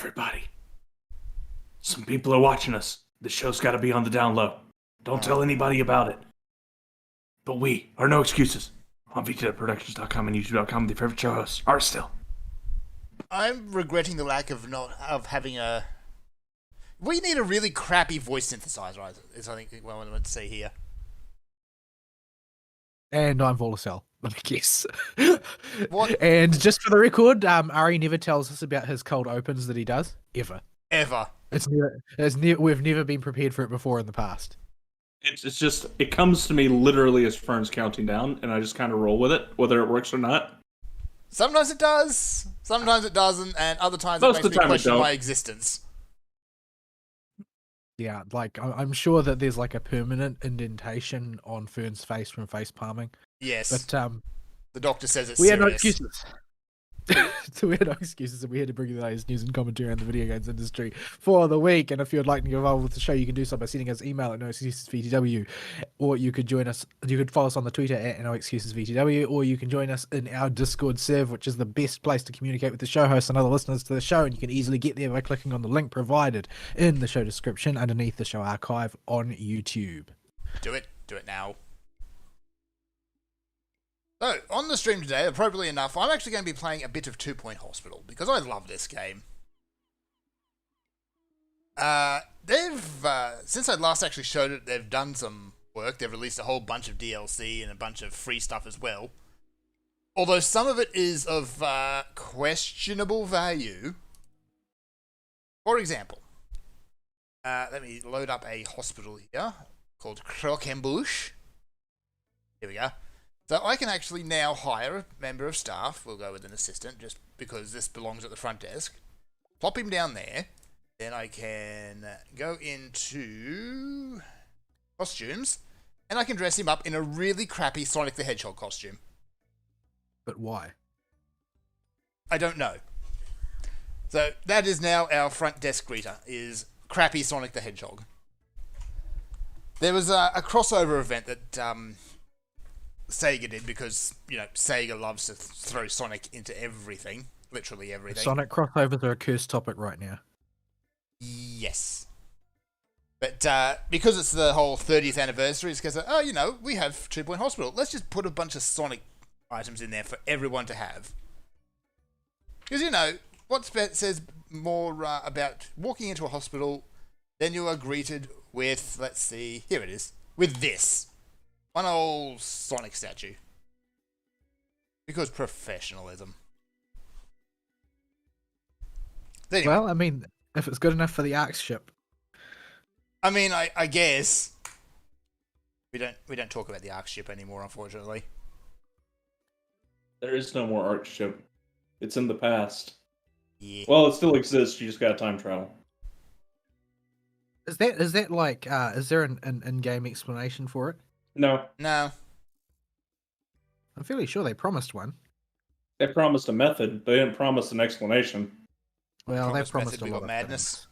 Everybody, some people are watching us. The show's got to be on the down low. Don't tell anybody about it. But we are No Excuses on VTWProductions.com and YouTube.com. The favorite show hosts are still. I'm regretting the lack of having a. We need a really crappy voice synthesizer. Is I think what I want to say here. And I'm Volacel, I guess. What? And just for the record, Ari never tells us about his cold opens that he does ever. We've never been prepared for it before in the past. It's just, it comes to me literally as Fern's counting down, and I just kind of roll with it, whether it works or not. Sometimes it does, sometimes it doesn't, and other times Most it makes of the me time it question don't. my existence. Yeah, like I'm sure that there's like a permanent indentation on Fern's face from face palming. Yes, But the doctor says it's we had no serious. excuses. So we had no excuses, and we had to bring you the latest news and commentary on the video games industry for the week. And if you'd like to get involved with the show, you can do so by sending us an email at noexcusesvtw, or you could join us. You could follow us on the Twitter at noexcusesvtw, or you can join us in our Discord server, which is the best place to communicate with the show hosts and other listeners to the show. And you can easily get there by clicking on the link provided in the show description underneath the show archive on YouTube. Do it now. So, on the stream today, appropriately enough, I'm actually going to be playing a bit of 2 Point Hospital, because I love this game. Since I last actually showed it, they've done some work. They've released a whole bunch of DLC and a bunch of free stuff as well. Although some of it is of questionable value. For example, let me load up a hospital here called Croquembouche. Here we go. So I can actually now hire a member of staff, we'll go with an assistant, just because this belongs at the front desk. Plop him down there. Then I can go into costumes, and I can dress him up in a really crappy Sonic the Hedgehog costume. But why? I don't know. So that is now our front desk greeter, is crappy Sonic the Hedgehog. There was a crossover event that Sega did, because, you know, Sega loves to throw Sonic into everything. Literally everything. Sonic crossovers are a cursed topic right now. Yes. But because it's the whole 30th anniversary, it's because, oh, you know, we have 2 Point Hospital. Let's just put a bunch of Sonic items in there for everyone to have. Because, you know, what says more about walking into a hospital than you are greeted with, let's see, here it is, with this. One old Sonic statue. Because professionalism. Anyway, Well, I mean, if it's good enough for the Ark ship. I mean, I guess we don't talk about the Ark ship anymore, unfortunately. There is no more Ark ship. It's in the past. Yeah. Well, it still exists, you just gotta time travel. Is that like, is there an in-game explanation for it? No, No. I'm fairly sure they promised one. they promised a method, they didn't promise an explanation. Well, they Promised promised method, a we lot got of madness. things.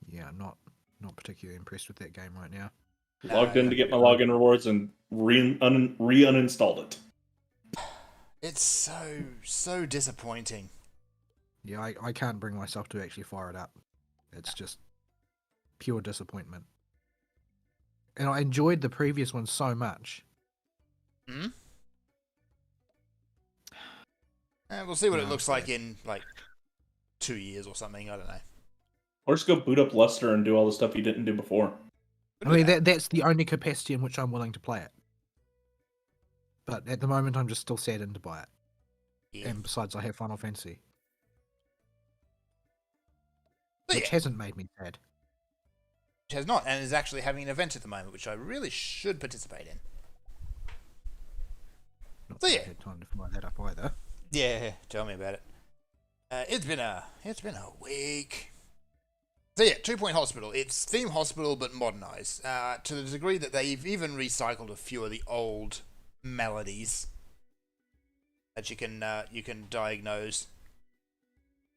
Yeah, I'm not particularly impressed with that game right now. Logged in to get my login rewards and re-uninstalled it. It's so disappointing. Yeah, I can't bring myself to actually fire it up. It's just pure disappointment. And I enjoyed the previous one so much. Hmm? We'll see what it No, looks it's like bad. in, like, 2 years or something. I don't know. Or just go boot up Luster and do all the stuff you didn't do before. I mean, that's the only capacity in which I'm willing to play it. But at the moment, I'm just still saddened to buy it. Yeah. And besides, I have Final Fantasy, But which yeah, hasn't made me sad. it has not, and is actually having an event at the moment, which I really should participate in. Not So that yeah. I had time to fire that up either. Yeah, tell me about it. It's been a week. So yeah, 2 Point Hospital. It's Theme Hospital but modernized to the degree that they've even recycled a few of the old melodies that you can diagnose.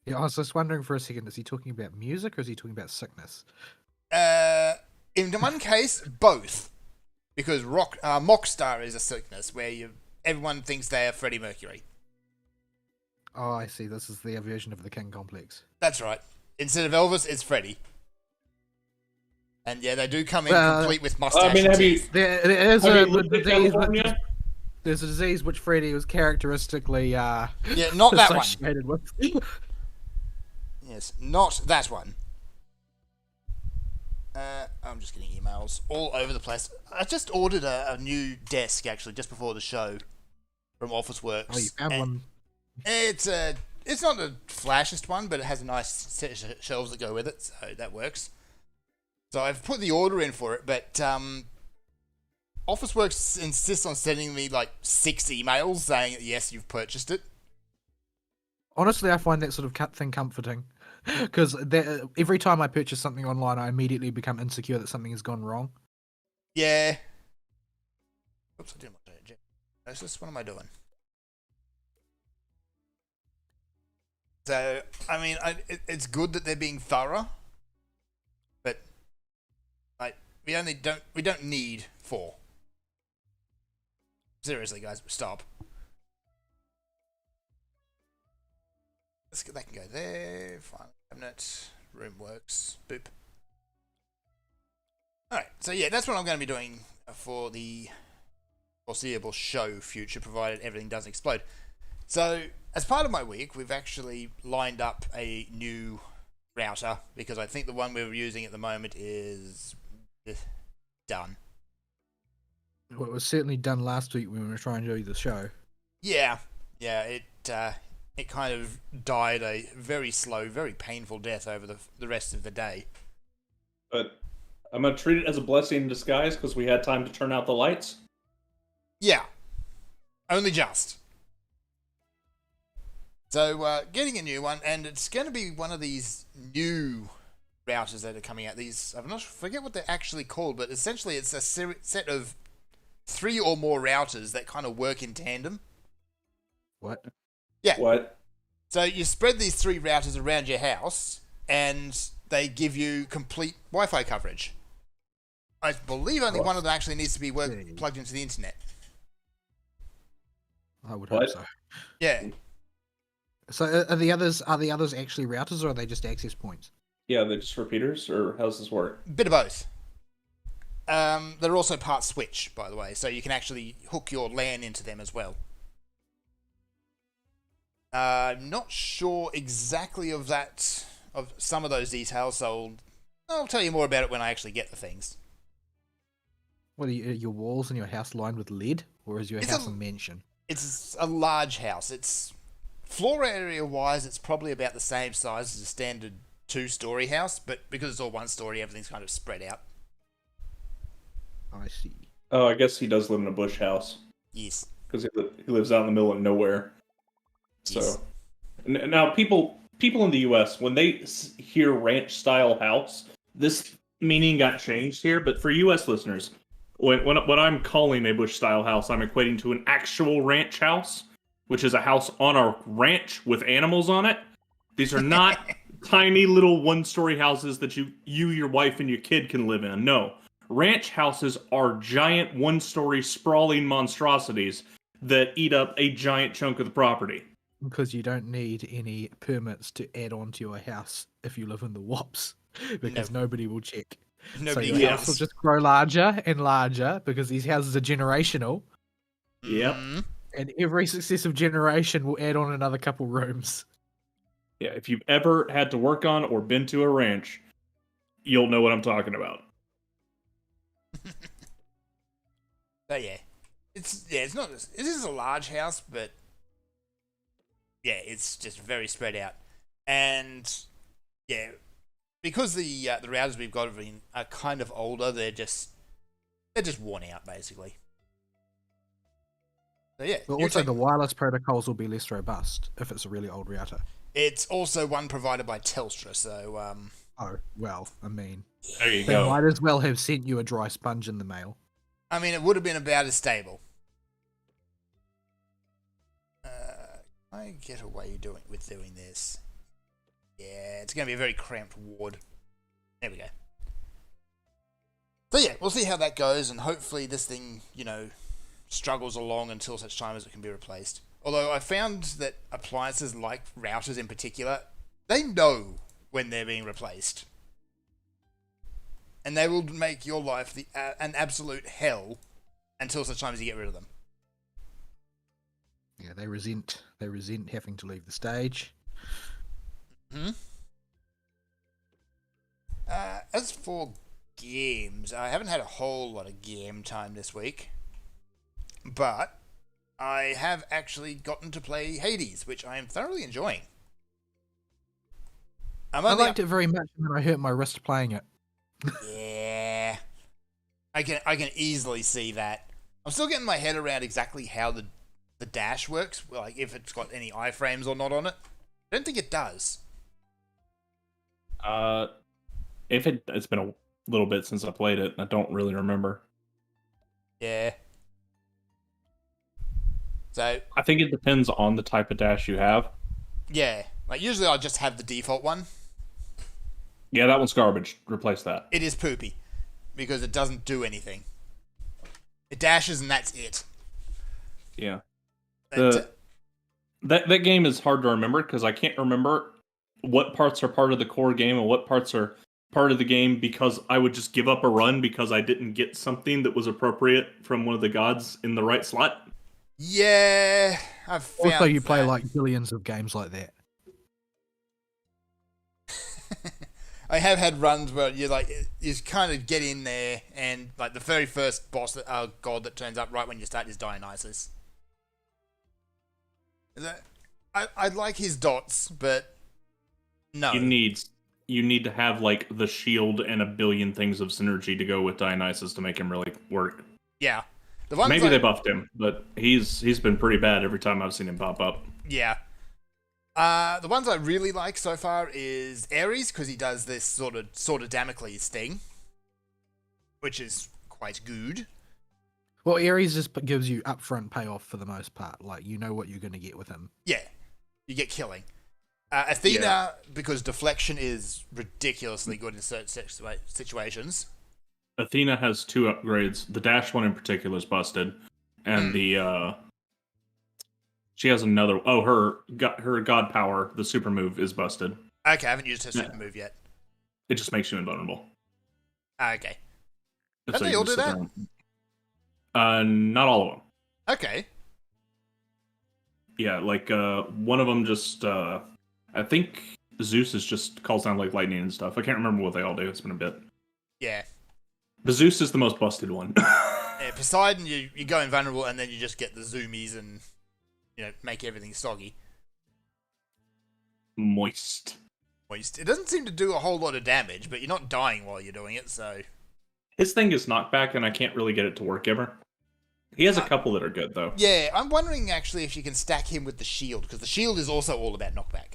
Yeah, I was just wondering for a second, is he talking about music or is he talking about sickness? In one case, both, because Mockstar is a sickness where everyone thinks they are Freddie Mercury. Oh, I see. This is their version of the King Complex. That's right. Instead of Elvis, it's Freddy. And yeah, they do come in Well, complete with mustache I mean, and have you teeth. There is have a you lived in disease. California? There's a disease which Freddy was characteristically Yeah, not that one. associated with. Yes, not that one. I'm just getting emails all over the place. I just ordered a new desk, actually, just before the show from Officeworks. Oh, you found And one. It's not the flashiest one, but it has a nice set of shelves that go with it, so that works. So I've put the order in for it, but Officeworks insists on sending me like 6 emails saying, yes, you've purchased it. Honestly, I find that sort of thing comforting. Because every time I purchase something online, I immediately become insecure that something has gone wrong. Yeah. Oops, I didn't want to. What am I doing? So, I mean, it's good that they're being thorough, but we don't need 4. Seriously, guys, stop. That can go there. File cabinet, room works. Boop. Alright, so yeah, that's what I'm going to be doing for the foreseeable show future, provided everything doesn't explode. So, as part of my week, we've actually lined up a new router, because I think the one we're using at the moment is done. Well, it was certainly done last week when we were trying to do the show. Yeah, it kind of died a very slow, very painful death over the rest of the day. But I'm gonna treat it as a blessing in disguise because we had time to turn out the lights. Yeah, only just. So, getting a new one, and it's going to be one of these new routers that are coming out. These, forget what they're actually called, but essentially it's a set of 3 or more routers that kind of work in tandem. What? Yeah. What? So you spread these 3 routers around your house, and they give you complete Wi-Fi coverage. I believe only one of them actually needs to be plugged into the internet. I would What? hope so. Yeah. So are the others actually routers, or are they just access points? Yeah, they're just repeaters, or how does this work? Bit of both. They're also part switch, by the way, so you can actually hook your LAN into them as well. I'm not sure exactly of some of those details, so I'll tell you more about it when I actually get the things. What are your walls in your house lined with lead, or is your house a mansion? It's a large house. It's floor area wise, it's probably about the same size as a standard 2-story house, but because it's all 1 story, everything's kind of spread out. I see. Oh, I guess he does live in a bush house Yes. because he lives out in the middle of nowhere. Yes. So now people in the U.S. when they hear ranch style house, this meaning got changed here. But for U.S. listeners, when I'm calling a bush style house, I'm equating to an actual ranch house, which is a house on a ranch with animals on it. These are not tiny little 1-story houses that you, your wife, and your kid can live in. No. Ranch houses are giant 1-story sprawling monstrosities that eat up a giant chunk of the property. Because you don't need any permits to add on to your house if you live in the WOPs, because nobody will check. Nobody so your house will cares. just grow larger and larger because these houses are generational, Yep. Mhm. and every successive generation will add on another couple rooms. Yeah, if you've ever had to work on or been to a ranch, you'll know what I'm talking about. But yeah, it's not. It is a large house, but yeah, it's just very spread out, and yeah, because the routers we've got are kind of older, they're just worn out basically. So yeah, But also, the wireless protocols will be less robust if it's a really old router. it's also one provided by Telstra, so Oh, well, I mean, There you they go. might as well have sent you a dry sponge in the mail. I mean, it would have been about as stable. I get away with doing this. Yeah, it's going to be a very cramped ward. There we go. So yeah, we'll see how that goes, and hopefully this thing, struggles along until such time as it can be replaced. Although I found that appliances like routers in particular, they know when they're being replaced. And they will make your life an absolute hell until such time as you get rid of them. Yeah, they resent having to leave the stage. As for games, I haven't had a whole lot of game time this week. But I have actually gotten to play Hades, which I am thoroughly enjoying. I liked it very much, and then I hurt my wrist playing it. Yeah. I can easily see that. I'm still getting my head around exactly how the dash works, like if it's got any iframes or not on it. I don't think it does. It's been a little bit since I played it. I don't really remember. Yeah. So I think it depends on the type of dash you have. yeah, like usually I'll just have the default one. Yeah, that one's garbage. Replace that. It is poopy because it doesn't do anything. It dashes and that's it. Yeah. But, That game is hard to remember because I can't remember what parts are part of the core game and what parts are part of the game because I would just give up a run because I didn't get something that was appropriate from one of the gods in the right slot. yeah, I've found Also, you play that. like billions of games like that. I have had runs where you kind of get in there and like the very first boss god that turns up right when you start is Dionysus. I like his dots, but no. You need to have like the shield and a billion things of synergy to go with Dionysus to make him really work. Yeah. The ones Maybe they buffed him, but he's been pretty bad every time I've seen him pop up. Yeah. The ones I really like so far is Ares, because he does this sort of Damocles thing, which is quite good. Well, Ares just gives you upfront payoff for the most part. Like, you know what you're going to get with him. Yeah. You get killing. Athena, because deflection is ridiculously good in certain situations. Athena has 2 upgrades. The dash one in particular is busted, and she has another. Oh, her god power, the super move, is busted. Okay, I haven't used her super move yet. It just makes you invulnerable. Okay. So Don't they you all can do sit that? down. Not all of them. Okay. Yeah, like one of them just. I think Zeus just calls down like lightning and stuff. I can't remember what they all do. It's been a bit. Yeah. But Zeus is the most busted one. Yeah, Poseidon, you go invulnerable and then you just get the zoomies and make everything soggy. Moist. It doesn't seem to do a whole lot of damage, but you're not dying while you're doing it, so... His thing is knockback, and I can't really get it to work ever. He has a couple that are good, though. Yeah, I'm wondering, actually, if you can stack him with the shield, because the shield is also all about knockback.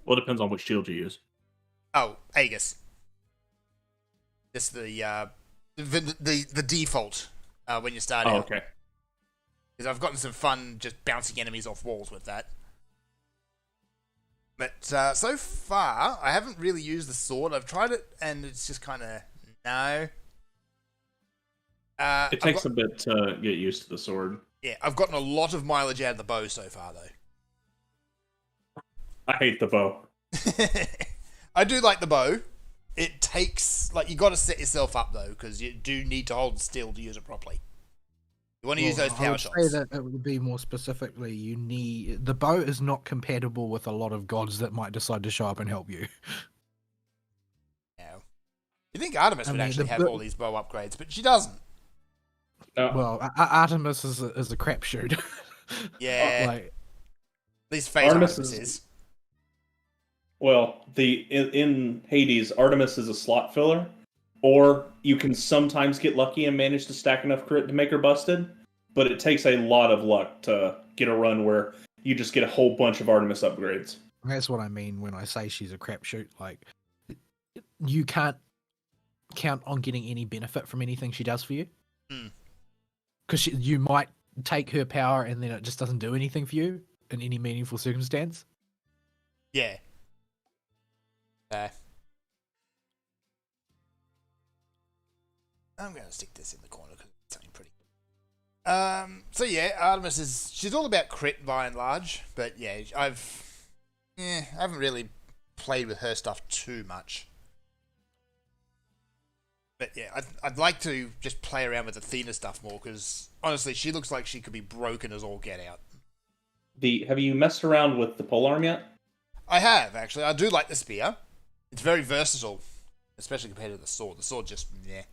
Well, it depends on which shield you use. Oh, Aegis. Just the default when you start out. Oh, okay. Because I've gotten some fun just bouncing enemies off walls with that. But so far, I haven't really used the sword. I've tried it, and it's just kind of no. It takes a bit to get used to the sword. Yeah, I've gotten a lot of mileage out of the bow so far, though. I hate the bow. I do like the bow. It takes you got to set yourself up though, because you do need to hold still to use it properly. You want to use those I power would shots. say that it would be more specifically, you need... The bow is not compatible with a lot of gods that might decide to show up and help you. Yeah. You think Artemis would actually have all these bow upgrades, but she doesn't. Well, Artemis is a crapshoot. Yeah. Like, At least phase Artemis is. Well, in Hades, Artemis is a slot filler, or you can sometimes get lucky and manage to stack enough crit to make her busted, but it takes a lot of luck to get a run where you just get a whole bunch of Artemis upgrades. that's what I mean when I say she's a crapshoot. Like, you can't count on getting any benefit from anything she does for you. Because you might take her power and then it just doesn't do anything for you in any meaningful circumstance. Yeah. I'm going to stick this in the corner because it's something pretty. So yeah, Artemis she's all about crit by and large, but yeah, I haven't really played with her stuff too much. But yeah, I'd like to just play around with Athena stuff more because honestly, she looks like she could be broken as all get out. Have you messed around with the polearm yet? I have actually. I do like the spear. It's very versatile, especially compared to the sword. The sword just yeah.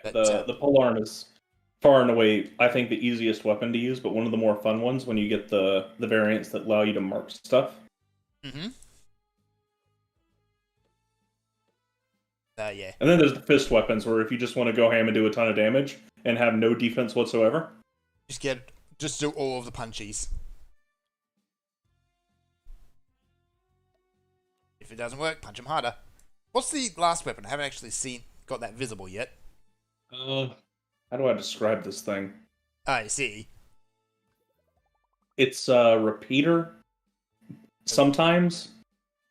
But, The polearm is far and away, I think, the easiest weapon to use, but one of the more fun ones when you get the variants that allow you to mark stuff. Mm-hmm. Yeah. And then there's the fist weapons, where if you just want to go ham and do a ton of damage and have no defense whatsoever. Just do all of the punchies. If it doesn't work, punch them harder. What's the last weapon? I haven't actually got that visible yet. How do I describe this thing? I see. It's a repeater. Sometimes,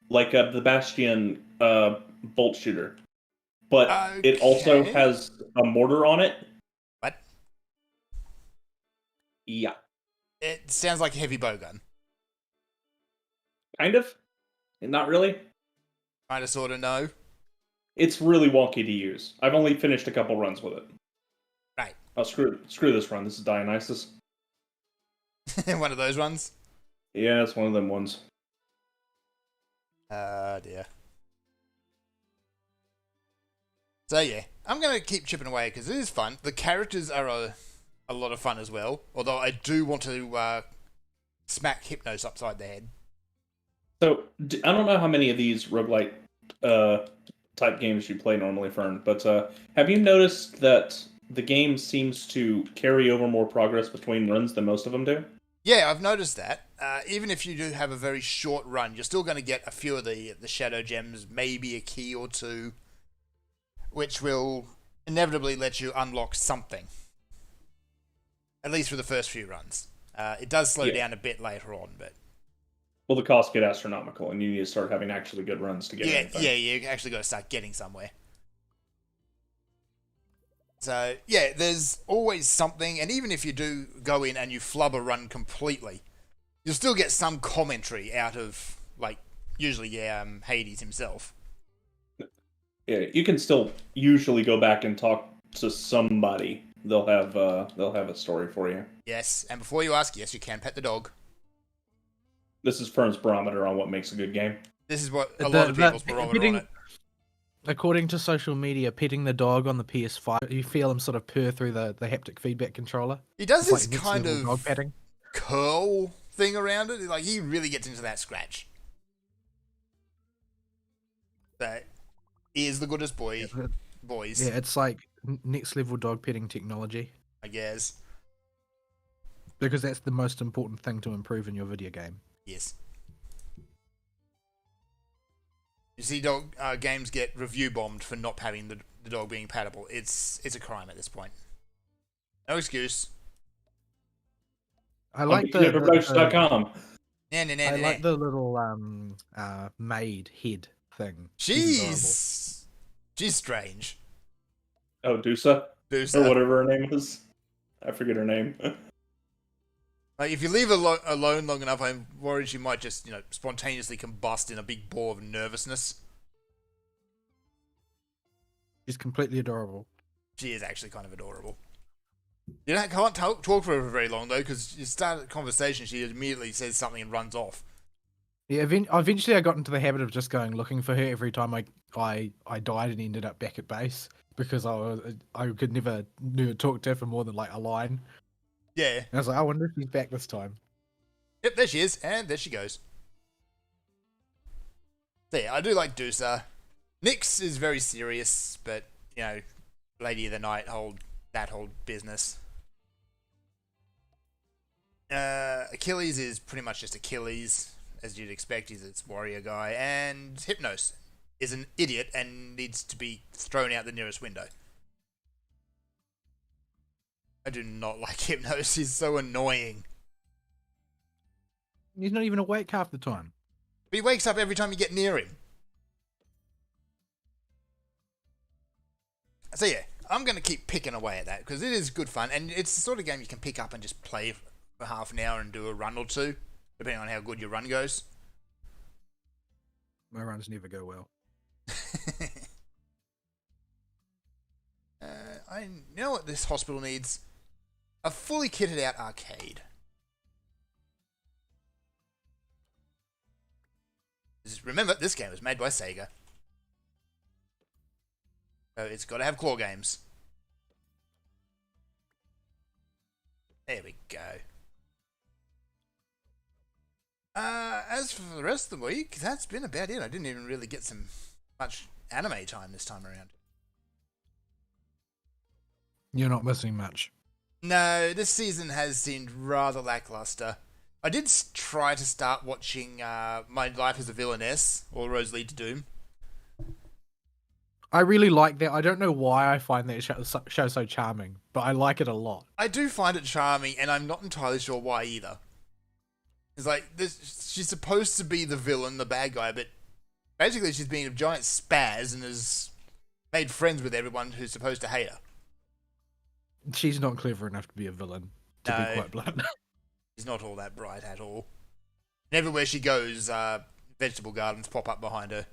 like the Bastion bolt shooter. But it also Okay. has a mortar on it. What? Yeah. It sounds like a heavy bowgun. Kind of. Not really. Kinda sorta no. It's really wonky to use. I've only finished a couple runs with it. Right. Oh, screw this run. This is Dionysus. One of those ones. Yeah, it's one of them ones. Dear. So yeah, I'm gonna keep chipping away because it is fun. The characters are a lot of fun as well. Although I do want to smack Hypnos upside the head. So, I don't know how many of these roguelite type games you play normally, Fern, but have you noticed that the game seems to carry over more progress between runs than most of them do? Yeah, I've noticed that. Even if you do have a very short run, you're still going to get a few of the shadow gems, maybe a key or two, which will inevitably let you unlock something. At least for the first few runs. It does slow down a bit later on, but... Well, the costs get astronomical, and you need to start having actually good runs to get anything. Yeah, you actually got to start getting somewhere. So, yeah, there's always something, and even if you do go in and you flub a run completely, you'll still get some commentary out of, like, usually, Hades himself. Yeah, you can still usually go back and talk to somebody. They'll have a story for you. Yes, and before you ask, yes, you can pet the dog. This is Fern's barometer on what makes a good game. This is what a lot of people's barometer on it. According to social media, petting the dog on the PS5, you feel him sort of purr through the haptic feedback controller. He does It's this like kind next level of dog petting. curl thing around it. Like, he really gets into that scratch. That is the goodest boys. Yeah, it's like next level dog petting technology. I guess. Because that's the most important thing to improve in your video game. Yes. You see, games get review bombed for not having the dog being pattable. It's a crime at this point. No excuse. I like Productions.com. I like the little maid head thing. She's strange. Oh, Dusa? Dusa. Or whatever her name is. I forget her name. Like, if you leave her alone long enough, I'm worried she might just, spontaneously combust in a big ball of nervousness. She's completely adorable. She is actually kind of adorable. You can't talk to her for very long, though, because you start a conversation, she immediately says something and runs off. Yeah, eventually I got into the habit of just going looking for her every time I died and ended up back at base because I could never talk to her for more than like a line. Yeah. And I was like, I wonder if she's back this time. Yep, there she is, and there she goes. So yeah, I do like Dusa. Nyx is very serious, but, Lady of the Night hold business. Achilles is pretty much just Achilles, as you'd expect. He's its warrior guy. And Hypnos is an idiot and needs to be thrown out the nearest window. I do not like Hypnos. He's so annoying. He's not even awake half the time. But he wakes up every time you get near him. So yeah, I'm going to keep picking away at that because it is good fun, and it's the sort of game you can pick up and just play for half an hour and do a run or two, depending on how good your run goes. My runs never go well. You know what this hospital needs? A fully kitted out arcade. Remember, this game was made by Sega. So it's got to have claw games. There we go. As for the rest of the week, that's been about it. I didn't even really get much anime time this time around. You're not missing much. No, this season has seemed rather lackluster. I did try to start watching My Life as a Villainess, or Rose Lead to Doom. I really like that. I don't know why I find that show so charming, but I like it a lot. I do find it charming, and I'm not entirely sure why either. It's like, she's supposed to be the villain, the bad guy, but basically she's being a giant spaz and has made friends with everyone who's supposed to hate her. She's not clever enough to be a villain, to be quite blunt. She's not all that bright at all. And everywhere she goes, vegetable gardens pop up behind her.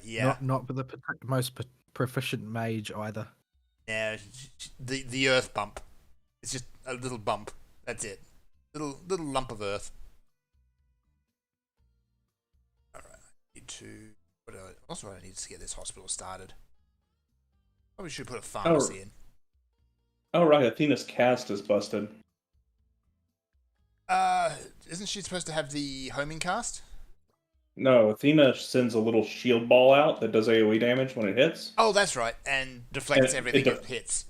Yeah. Not for the most proficient mage either. Yeah, the earth bump. It's just a little bump. That's it. Little lump of earth. Alright, I need to... What else do I need to get this hospital started? Probably should put a pharmacy in. Oh, right, Athena's cast is busted. Isn't she supposed to have the homing cast? No, Athena sends a little shield ball out that does AoE damage when it hits. Oh, that's right, and deflects And everything it hits.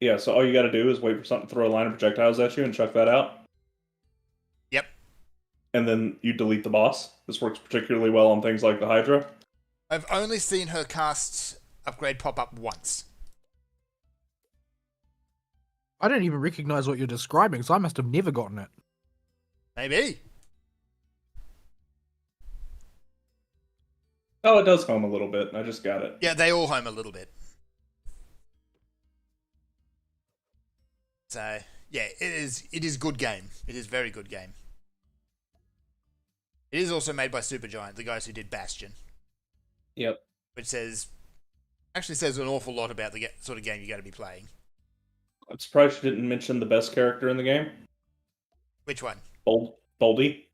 Yeah, so all you gotta do is wait for something to throw a line of projectiles at you and chuck that out. Yep. And then you delete the boss. This works particularly well on things like the Hydra. I've only seen her cast upgrade pop up once. I don't even recognize what you're describing, so I must have never gotten it. Maybe. Oh, it does home a little bit. I just got it. Yeah, they all home a little bit. So, yeah, it is good game. It is very good game. It is also made by Supergiant, the guys who did Bastion. Yep. Which actually says an awful lot about the sort of game you got to be playing. I'm surprised you didn't mention the best character in the game. Which one? Boldy.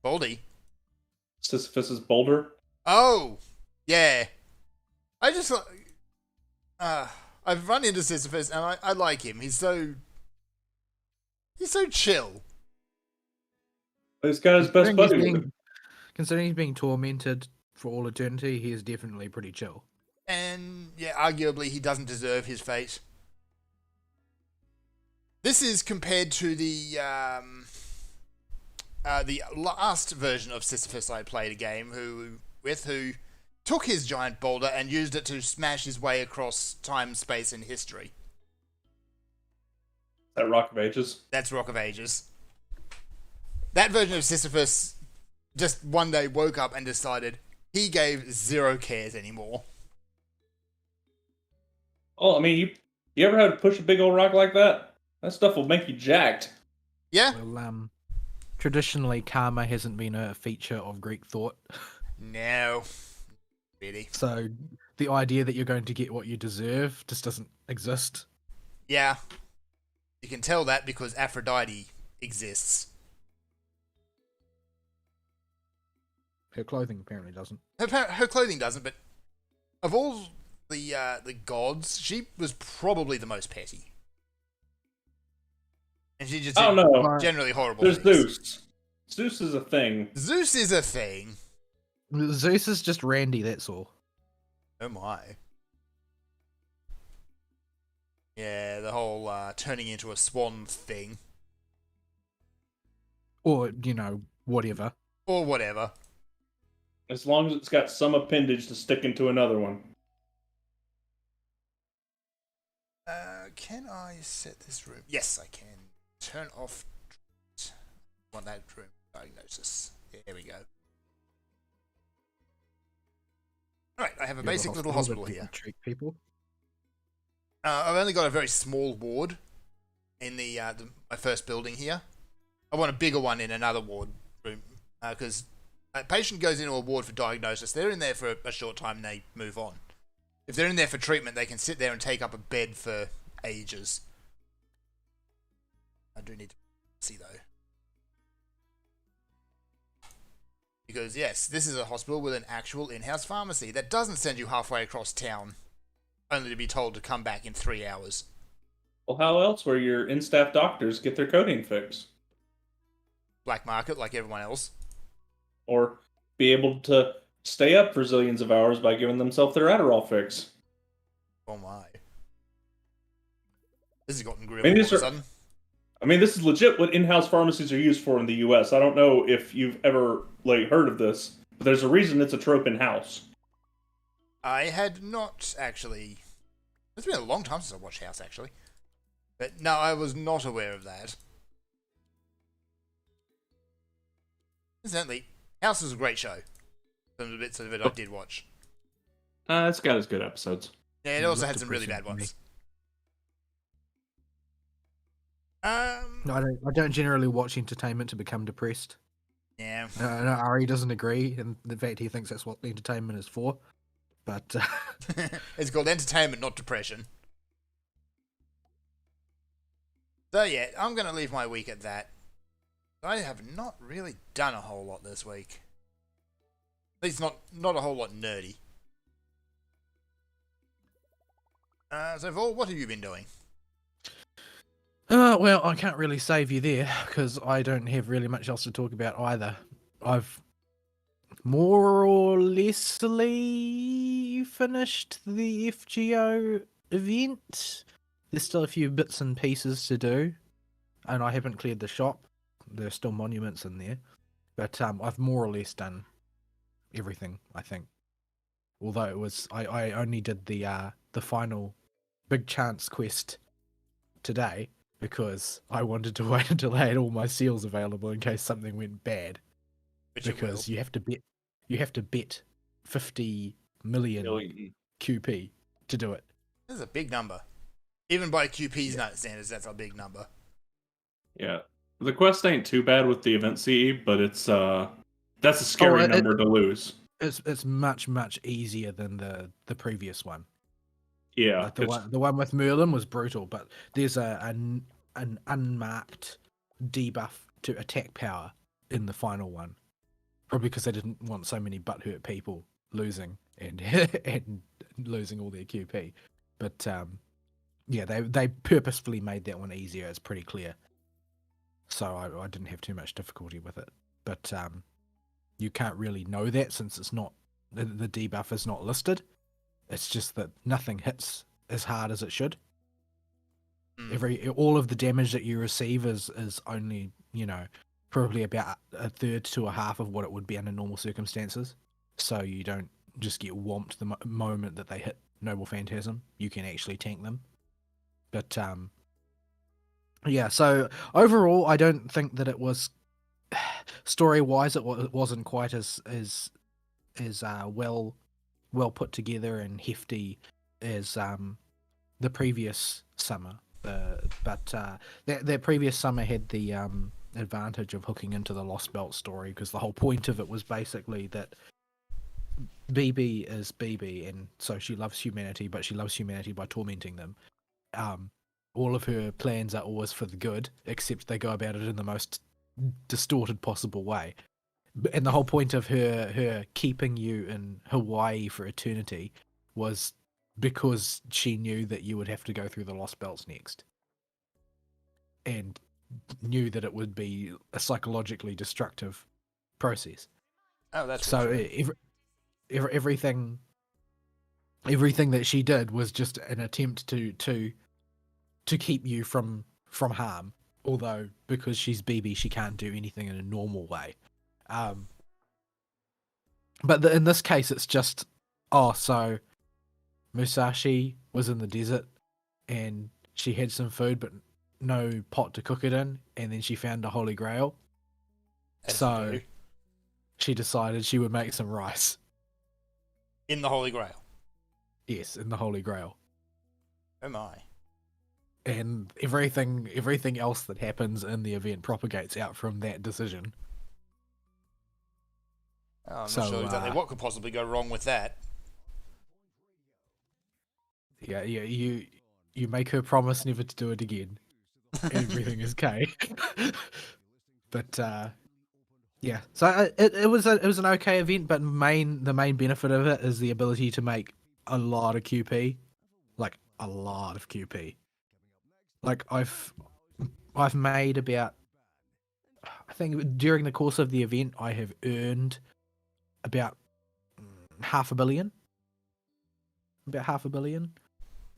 Baldy? Sisyphus's boulder. Oh, yeah. I just... I've run into Sisyphus, and I like him. He's so chill. He's got his best buddy with him. Considering he's being tormented for all eternity, he is definitely pretty chill. And, yeah, arguably, he doesn't deserve his fate. This is compared to the last version of Sisyphus I played a game who took his giant boulder and used it to smash his way across time, space, and history. That Rock of Ages. That's Rock of Ages. That version of Sisyphus just one day woke up and decided he gave zero cares anymore. Oh, I mean, you ever had to push a big old rock like that? That stuff will make you jacked. Yeah? Well, traditionally, karma hasn't been a feature of Greek thought. No. Really. So, the idea that you're going to get what you deserve just doesn't exist. Yeah. You can tell that because Aphrodite exists. Her clothing apparently doesn't. Her clothing doesn't, but of all the gods, she was probably the most petty. And she just did no. generally horrible There's things. Zeus. Zeus is a thing. Zeus is a thing. Zeus is just Randy, that's all. Oh my. Yeah, the whole turning into a swan thing. Or, whatever. Or whatever. As long as it's got some appendage to stick into another one. Can I set this room? Yes, I can. Turn off... want that room diagnosis. There we go. All right, I have a You have basic little that hospital you here. can treat people. I've only got a very small ward in my first building here. I want a bigger one in another ward room because a patient goes into a ward for diagnosis. They're in there for a short time and they move on. If they're in there for treatment, they can sit there and take up a bed for ages. I do need to see though. Because yes, this is a hospital with an actual in-house pharmacy that doesn't send you halfway across town only to be told to come back in 3 hours. Well, how else will your in-staff doctors get their coding fix? Black market like everyone else. Or be able to stay up for zillions of hours by giving themselves their Adderall fix? Oh my. This has gotten grim Maybe all of a sudden. I mean, this is legit what in-house pharmacies are used for in the U.S. I don't know if you've ever heard of this, but there's a reason it's a trope in-house. I had not actually. It's been a long time since I watched House, actually. But no, I was not aware of that. Incidentally, House was a great show. Some of the bits of it I did watch. It's got its good episodes. Yeah, it Yeah, also looked had some really bad depressing to ones. No, I don't generally watch entertainment to become depressed. Yeah. I know Ari doesn't agree, and the fact he thinks that's what entertainment is for. But It's called entertainment, not depression. So yeah, I'm going to leave my week at that. I have not really done a whole lot this week. At least not a whole lot nerdy. So Vol, what have you been doing? well, I can't really save you there because I don't have really much else to talk about either. I've more or less finished the FGO event. There's still a few bits and pieces to do, and I haven't cleared the shop. There's still monuments in there, but I've more or less done everything, I think. Although it was, I only did the final big chance quest today because I wanted to wait until I had all my seals available in case something went bad. Which it will. Because you have to bet 50 million QP to do it. That's a big number. Even by QP's standards, that's a big number. Yeah. The quest ain't too bad with the event CE, but it's that's a scary number to lose. It's much easier than the previous one. Yeah. Like the one with Merlin was brutal, but there's an unmarked debuff to attack power in the final one. Probably because they didn't want so many butthurt people losing and and losing all their QP. But yeah, they purposefully made that one easier. It's pretty clear. So I didn't have too much difficulty with it. But you can't really know that since it's not the debuff is not listed. It's just that nothing hits as hard as it should. All of the damage that you receive is only, probably about a third to a half of what it would be under normal circumstances. So you don't just get whomped the moment that they hit Noble Phantasm. You can actually tank them. But yeah, so overall, I don't think that it was story-wise. It wasn't quite as well put together and hefty as the previous summer. But that previous summer had the advantage of hooking into the Lost Belt story because the whole point of it was basically that BB is BB, and so she loves humanity, but she loves humanity by tormenting them. All of her plans are always for the good, except they go about it in the most distorted possible way. And the whole point of her keeping you in Hawaii for eternity was because she knew that you would have to go through the Lost Belts next. And knew that it would be a psychologically destructive process. Oh, that's so. Everything that she did was just an attempt to keep you from harm. Although because she's BB, she can't do anything in a normal way. But in this case, it's just so Musashi was in the desert and she had some food, but no pot to cook it in, and then she found a Holy Grail. So she decided she would make some rice. In the Holy Grail. Yes, in the Holy Grail. Oh my. And everything else that happens in the event propagates out from that decision. Oh, I'm So, not sure exactly what could possibly go wrong with that. Yeah, you make her promise never to do it again. Everything is okay. But yeah, so it was an okay event, but the main benefit of it is the ability to make a lot of QP, like a lot of QP. Like I've made about, I think during the course of the event I have earned about $500 million, about $500 million,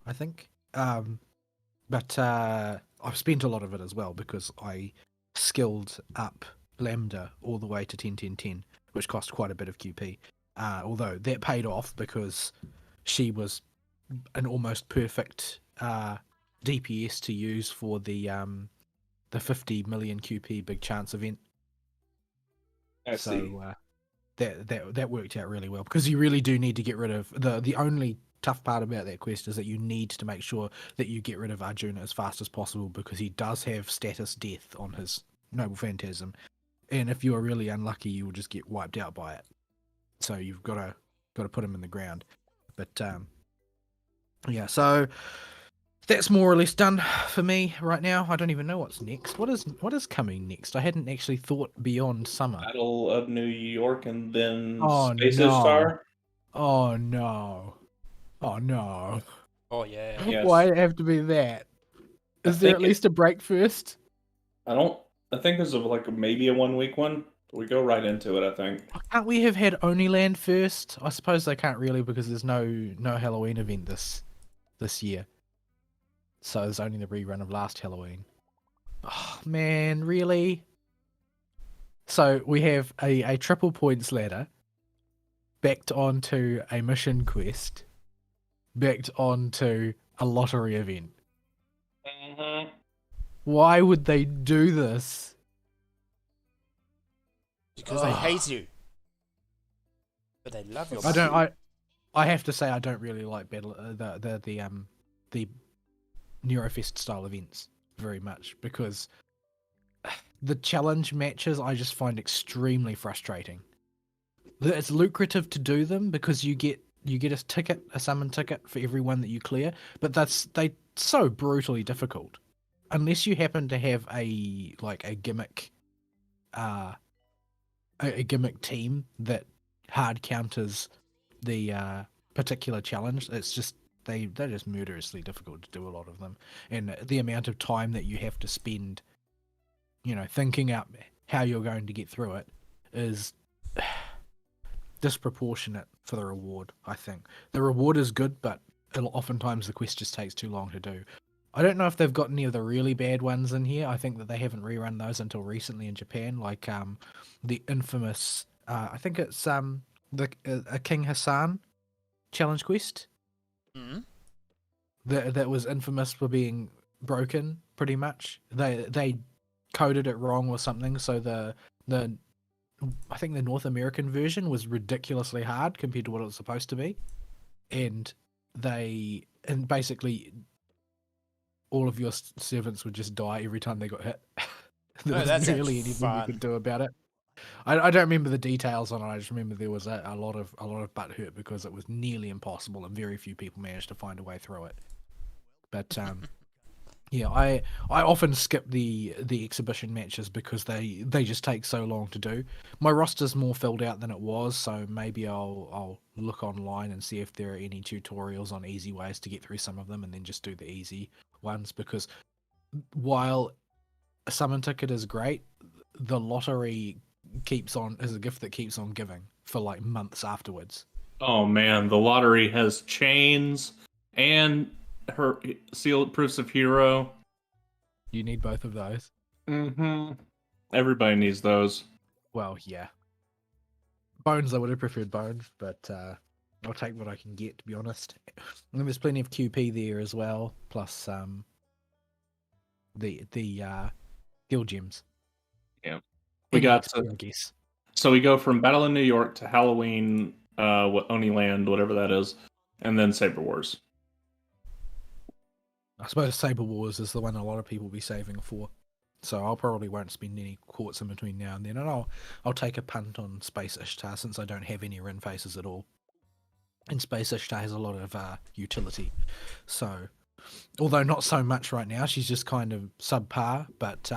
I think. But I've spent a lot of it as well because I skilled up Lambda all the way to 10-10-10, which cost quite a bit of QP. Although that paid off because she was an almost perfect DPS to use for the 50 million QP big chance event. I see. So that worked out really well because you really do need to get rid of the only tough part about that quest is that you need to make sure that you get rid of Arjuna as fast as possible because he does have status death on his Noble Phantasm, and if you are really unlucky, you will just get wiped out by it. So you've got to put him in the ground. But yeah, so that's more or less done for me right now. I don't even know what's next. What is coming next? I hadn't actually thought beyond summer. Battle of New York and then Oh, Space no. Star. Oh no. Oh no. Oh yeah. Yes. Why it have to be that? I Is there at think least a break first? I think there's maybe a 1 week one. We go right into it, I think. Can't we have had Onlyland first? I suppose they can't really because there's no Halloween event this year. So there's only the rerun of last Halloween. Oh man, really? So we have a triple points ladder backed onto a mission quest, backed onto a lottery event. Mm-hmm. Why would they do this? Because they hate you. But they love your I have to say I don't really like the Neurofest style events very much because the challenge matches I just find extremely frustrating. It's lucrative to do them because you get a summon ticket for every one that you clear, but they so brutally difficult. Unless you happen to have a gimmick a gimmick team that hard counters the particular challenge, it's just they're just murderously difficult to do, a lot of them, and the amount of time that you have to spend, thinking up how you're going to get through it is disproportionate for the reward. I think the reward is good, but oftentimes the quest just takes too long to do. I don't know if they've got any of the really bad ones in here. I think that they haven't rerun those until recently in Japan, like the infamous I think it's the King Hassan challenge quest. Mm-hmm. That was infamous for being broken, pretty much. They coded it wrong or something, so the I think the North American version was ridiculously hard compared to what it was supposed to be, and basically all of your servants would just die every time they got hit. There wasn't really anything you could do about it. I don't remember the details on it. I just remember there was a lot of butt hurt because it was nearly impossible and very few people managed to find a way through it. But yeah, I often skip the exhibition matches because they just take so long to do. My roster's more filled out than it was, so maybe I'll look online and see if there are any tutorials on easy ways to get through some of them, and then just do the easy ones. Because while a summon ticket is great, the lottery is a gift that keeps on giving for like months afterwards. Oh man, the lottery has chains and her sealed proofs of hero. You need both of those. Mm-hmm. Everybody needs those. Well, yeah. Bones, I would have preferred bones, but I'll take what I can get, to be honest. And there's plenty of QP there as well, plus the guild gems. Yeah. We got XP, I guess. So we go from Battle in New York to Halloween what Oniland, whatever that is, and then Saber Wars. I suppose Saber Wars is the one a lot of people will be saving for. So I'll probably won't spend any quartz in between now and then, and I'll take a punt on Space Ishtar since I don't have any Rin faces at all. And Space Ishtar has a lot of utility. So, although not so much right now, she's just kind of subpar. But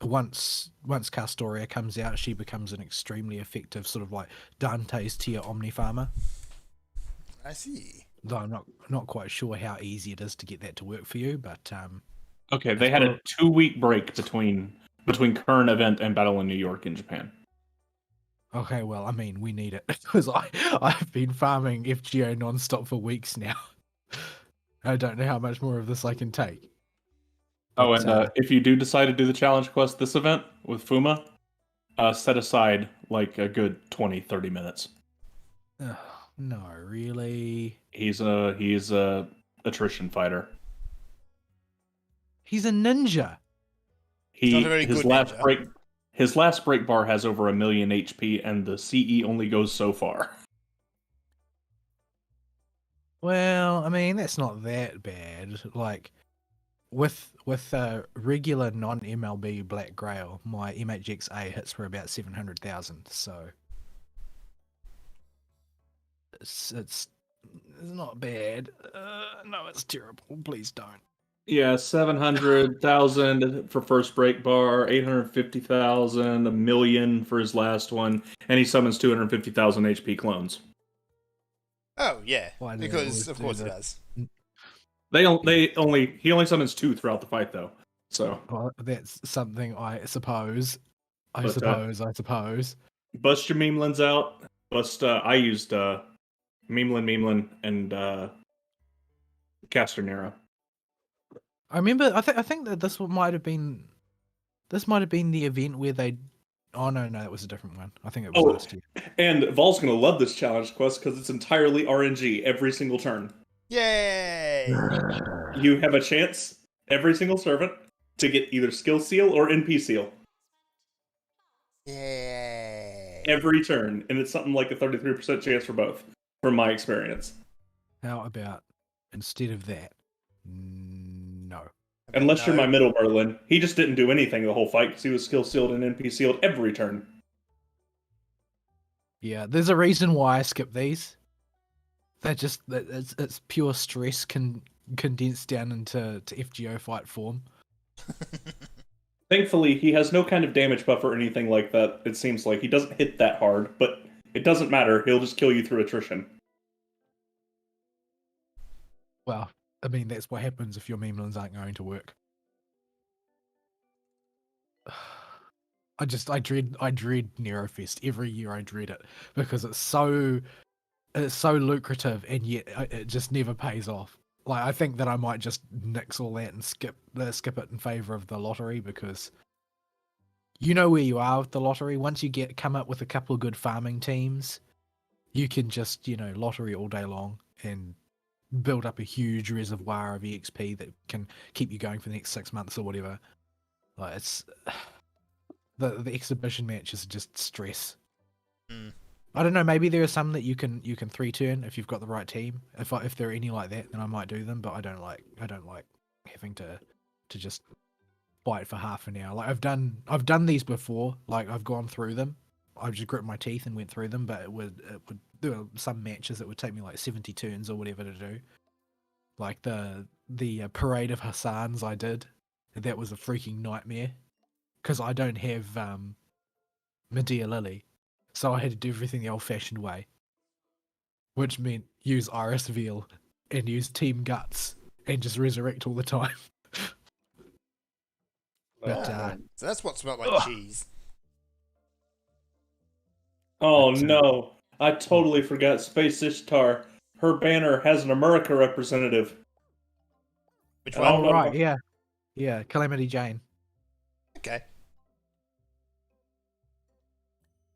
once Castoria comes out, she becomes an extremely effective sort of like Dante's tier Omni Farmer. I see. Though I'm not quite sure how easy it is to get that to work for you, but Okay, they had a 2-week break between current event and Battle in New York in Japan. okay, well, I mean, we need it because I've been farming FGO nonstop for weeks now. I don't know how much more of this I can take. Oh, But, and if you do decide to do the challenge quest this event with Fuma, set aside like a good 20-30 minutes. No, really. He's a attrition fighter. He's a ninja. not a very good ninja. His last break bar has over 1 million HP, and the CE only goes so far. Well, I mean, that's not that bad. Like, with a regular non-MLB Black Grail, my MHXA hits for about 700,000. So it's not bad. No, it's terrible. Please don't. Yeah, 700,000 for first break bar, 850,000, 1 million for his last one, and he summons 250,000 HP clones. Oh yeah, Why do they because always of do course it that? does. He only summons 2 throughout the fight though. So Well, that's something I suppose. I But, suppose. bust your Memelands out. I used Memelan and Casternera. I remember. I think that this might have been the event where they. Oh no, that was a different one. I think it was last year. And Vol's gonna love this challenge quest because it's entirely RNG every single turn. Yay! You have a chance every single servant to get either skill seal or NP seal Yay! every turn, and it's something like a 33% chance for both, from my experience. How about instead of that? No. Unless you're No. my middle Merlin, he just didn't do anything the whole fight because he was skill sealed and NP sealed every turn. Yeah, there's a reason why I skip these. It's pure stress condensed down into FGO fight form. Thankfully, he has no kind of damage buff or anything like that. It seems like he doesn't hit that hard, but it doesn't matter. He'll just kill you through attrition. Well, I mean that's what happens if your memelins aren't going to work. I dread Nerofest every year. I dread it because it's so lucrative and yet it just never pays off. Like I think that I might just nix all that and skip it in favor of the lottery because you know where you are with the lottery. Once you come up with a couple of good farming teams, you can just lottery all day long and build up a huge reservoir of EXP that can keep you going for the next 6 months or whatever. Like it's the exhibition matches are just stress. I don't know. Maybe there are some that you can 3-turn if you've got the right team. If there are any like that, then I might do them. But I don't like having to just fight for half an hour. Like I've done these before. Like I've gone through them. I just grit my teeth and went through them. But there were some matches that would take me like 70 turns or whatever to do. Like the Parade of Hassans I did. That was a freaking nightmare because I don't have Medea Lily. So I had to do everything the old-fashioned way, which meant use Iris Veil and use Team Guts and just resurrect all the time. But So that's what smelled like cheese. Oh no, I totally forgot Space Ishtar. Her banner has an America representative. Which Oh, one? right, yeah, Calamity Jane, Okay.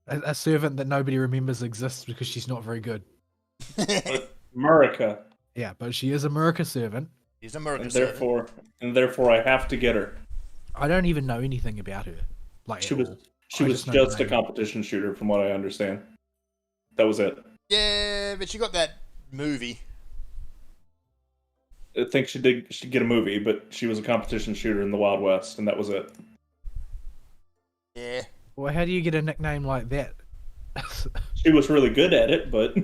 a servant that nobody remembers exists because she's not very good. America, Yeah, but she is a Murica servant. He's a murder and servant. therefore I have to get her. I don't even know anything about her. Like She at was all. she I was just know the just a name. competition shooter, from what I understand. That was it. Yeah, but she got that movie. I think she did get a movie, but she was a competition shooter in the Wild West, and that was it. Yeah. Well, how do you get a nickname like that? She was really good at it, but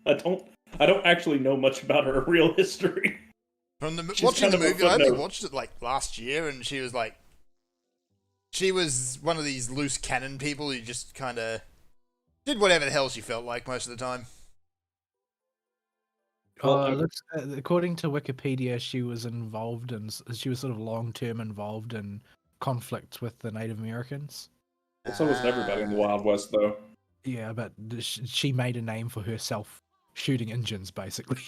I don't actually know much about her real history. From the She's watching kind the of a movie, I only footnote. watched it like last year, and she was like, she was one of these loose cannon people who just kind of did whatever the hell she felt like most of the time. Well, According to Wikipedia, she was involved in. She was sort of long-term involved in conflicts with the Native Americans. so was everybody in the Wild West, though. Yeah, but she made a name for herself shooting Indians, basically.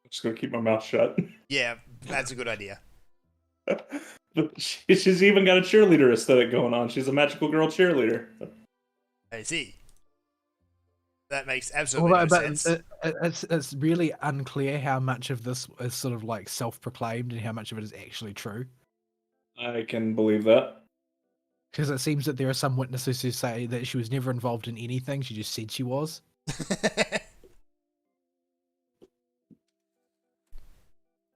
I'm just gonna keep my mouth shut. Yeah, that's a good idea. She's even got a cheerleader aesthetic going on. She's a magical girl cheerleader. I see. That makes absolutely no sense. It's really unclear how much of this is sort of like self-proclaimed and how much of it is actually true. I can believe that. Because it seems that there are some witnesses who say that she was never involved in anything. She just said she was.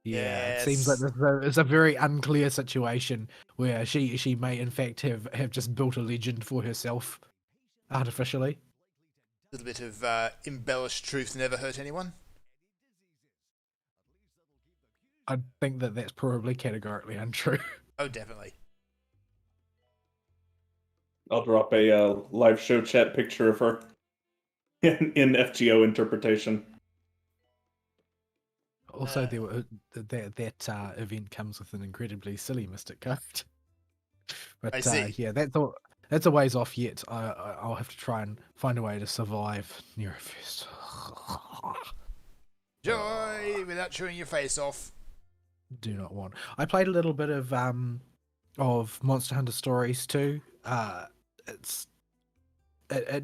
Yeah, it seems like it's a very unclear situation where she may in fact have just built a legend for herself artificially. A little bit of embellished truth never hurt anyone. I think that that's probably categorically untrue. Oh, definitely. I'll drop a live show chat picture of her in FGO interpretation. Also, there were, that event comes with an incredibly silly Mystic card. But I see. yeah, that's a ways off yet. I'll have to try and find a way to survive Neurofest. Joy without chewing your face off. Do not want. I played a little bit of Monster Hunter Stories too. It's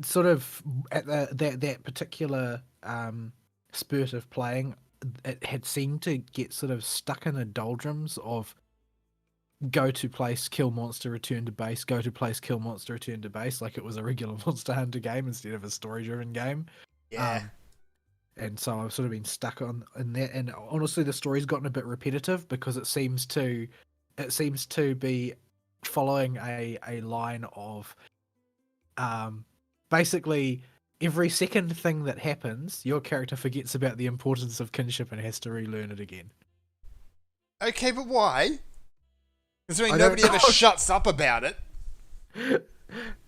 sort of at that particular spurt of playing, it had seemed to get sort of stuck in the doldrums of go to place, kill monster, return to base, go to place, kill monster, return to base, like it was a regular Monster Hunter game instead of a story-driven game. Yeah. And so I've sort of been stuck in that. And honestly, the story's gotten a bit repetitive because it seems to be following a line of basically every second thing that happens, your character forgets about the importance of kinship and has to relearn it again. Okay, but why? Considering I don't nobody ever know. shuts up about it.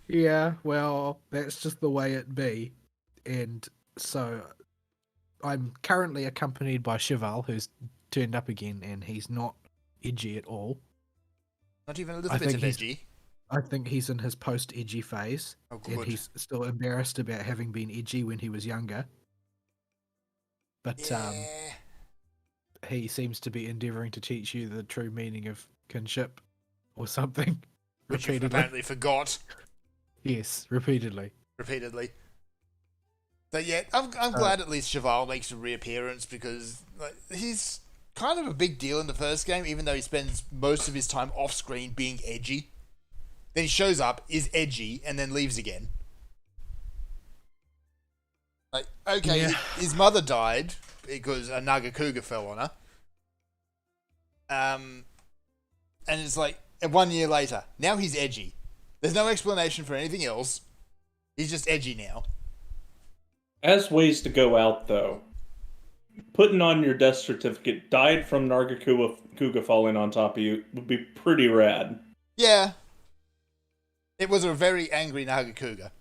Yeah, well, that's just the way it be. And so I'm currently accompanied by Cheval, who's turned up again, and he's not edgy at all. Not even a little I bit think of he's- edgy. I think he's in his post-edgy phase, Oh, and good. he's still embarrassed about having been edgy when he was younger. But Yeah. he seems to be endeavouring to teach you the true meaning of kinship, or something. Which you repeatedly. apparently forgot Yes, repeatedly. repeatedly. So yeah, I'm glad at least Cheval makes a reappearance because like, he's kind of a big deal in the first game, even though he spends most of his time off screen being edgy. Then he shows up, is edgy, and then leaves again. Like, okay, Yeah. his mother died because a Nagakuga fell on her. And it's like 1 year later, now he's edgy. There's no explanation for anything else. He's just edgy now. As ways to go out, though, putting on your death certificate, died from Nargacuga falling on top of you, would be pretty rad. Yeah. It was a very angry Nagakuga.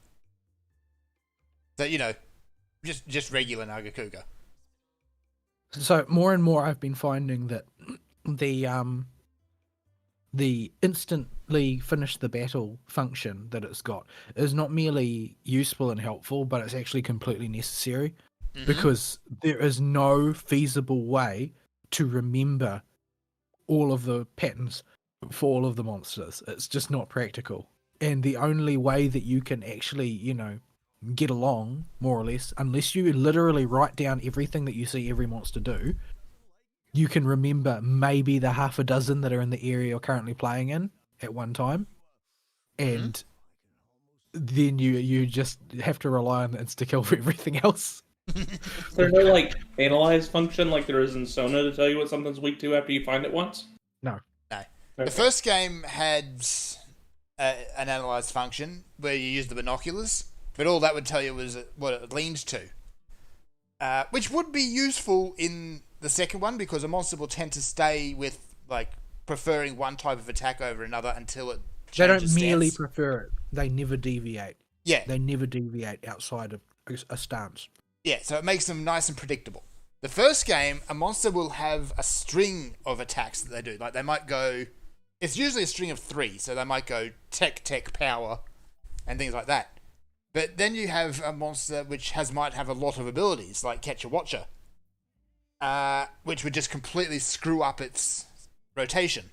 So, you know, just regular Nagakuga. So more and more I've been finding that the instantly finish the battle function that it's got is not merely useful and helpful, but it's actually completely necessary because there is no feasible way to remember all of the patterns for all of the monsters. It's just not practical. And the only way that you can actually, you know, get along, more or less, unless you literally write down everything that you see every monster do, you can remember maybe the half a dozen that are in the area you're currently playing in at one time. And then you just have to rely on the insta kill for everything else. Is there no like analyze function like there is in Sona to tell you what something's weak to after you find it once? No. No. Okay. The first game had an analyze function where you use the binoculars, but all that would tell you was what it leaned to. Which would be useful in the second one because a monster will tend to stay with, like, preferring one type of attack over another until it They don't changes merely stance. prefer it. They never deviate. Yeah, They never deviate outside of a stance. yeah, so it makes them nice and predictable. The first game, a monster will have a string of attacks that they do. Like, they might go... It's usually a string of 3, so they might go tech, power, and things like that. But then you have a monster which might have a lot of abilities, like Catch a Watcher, which would just completely screw up its rotation.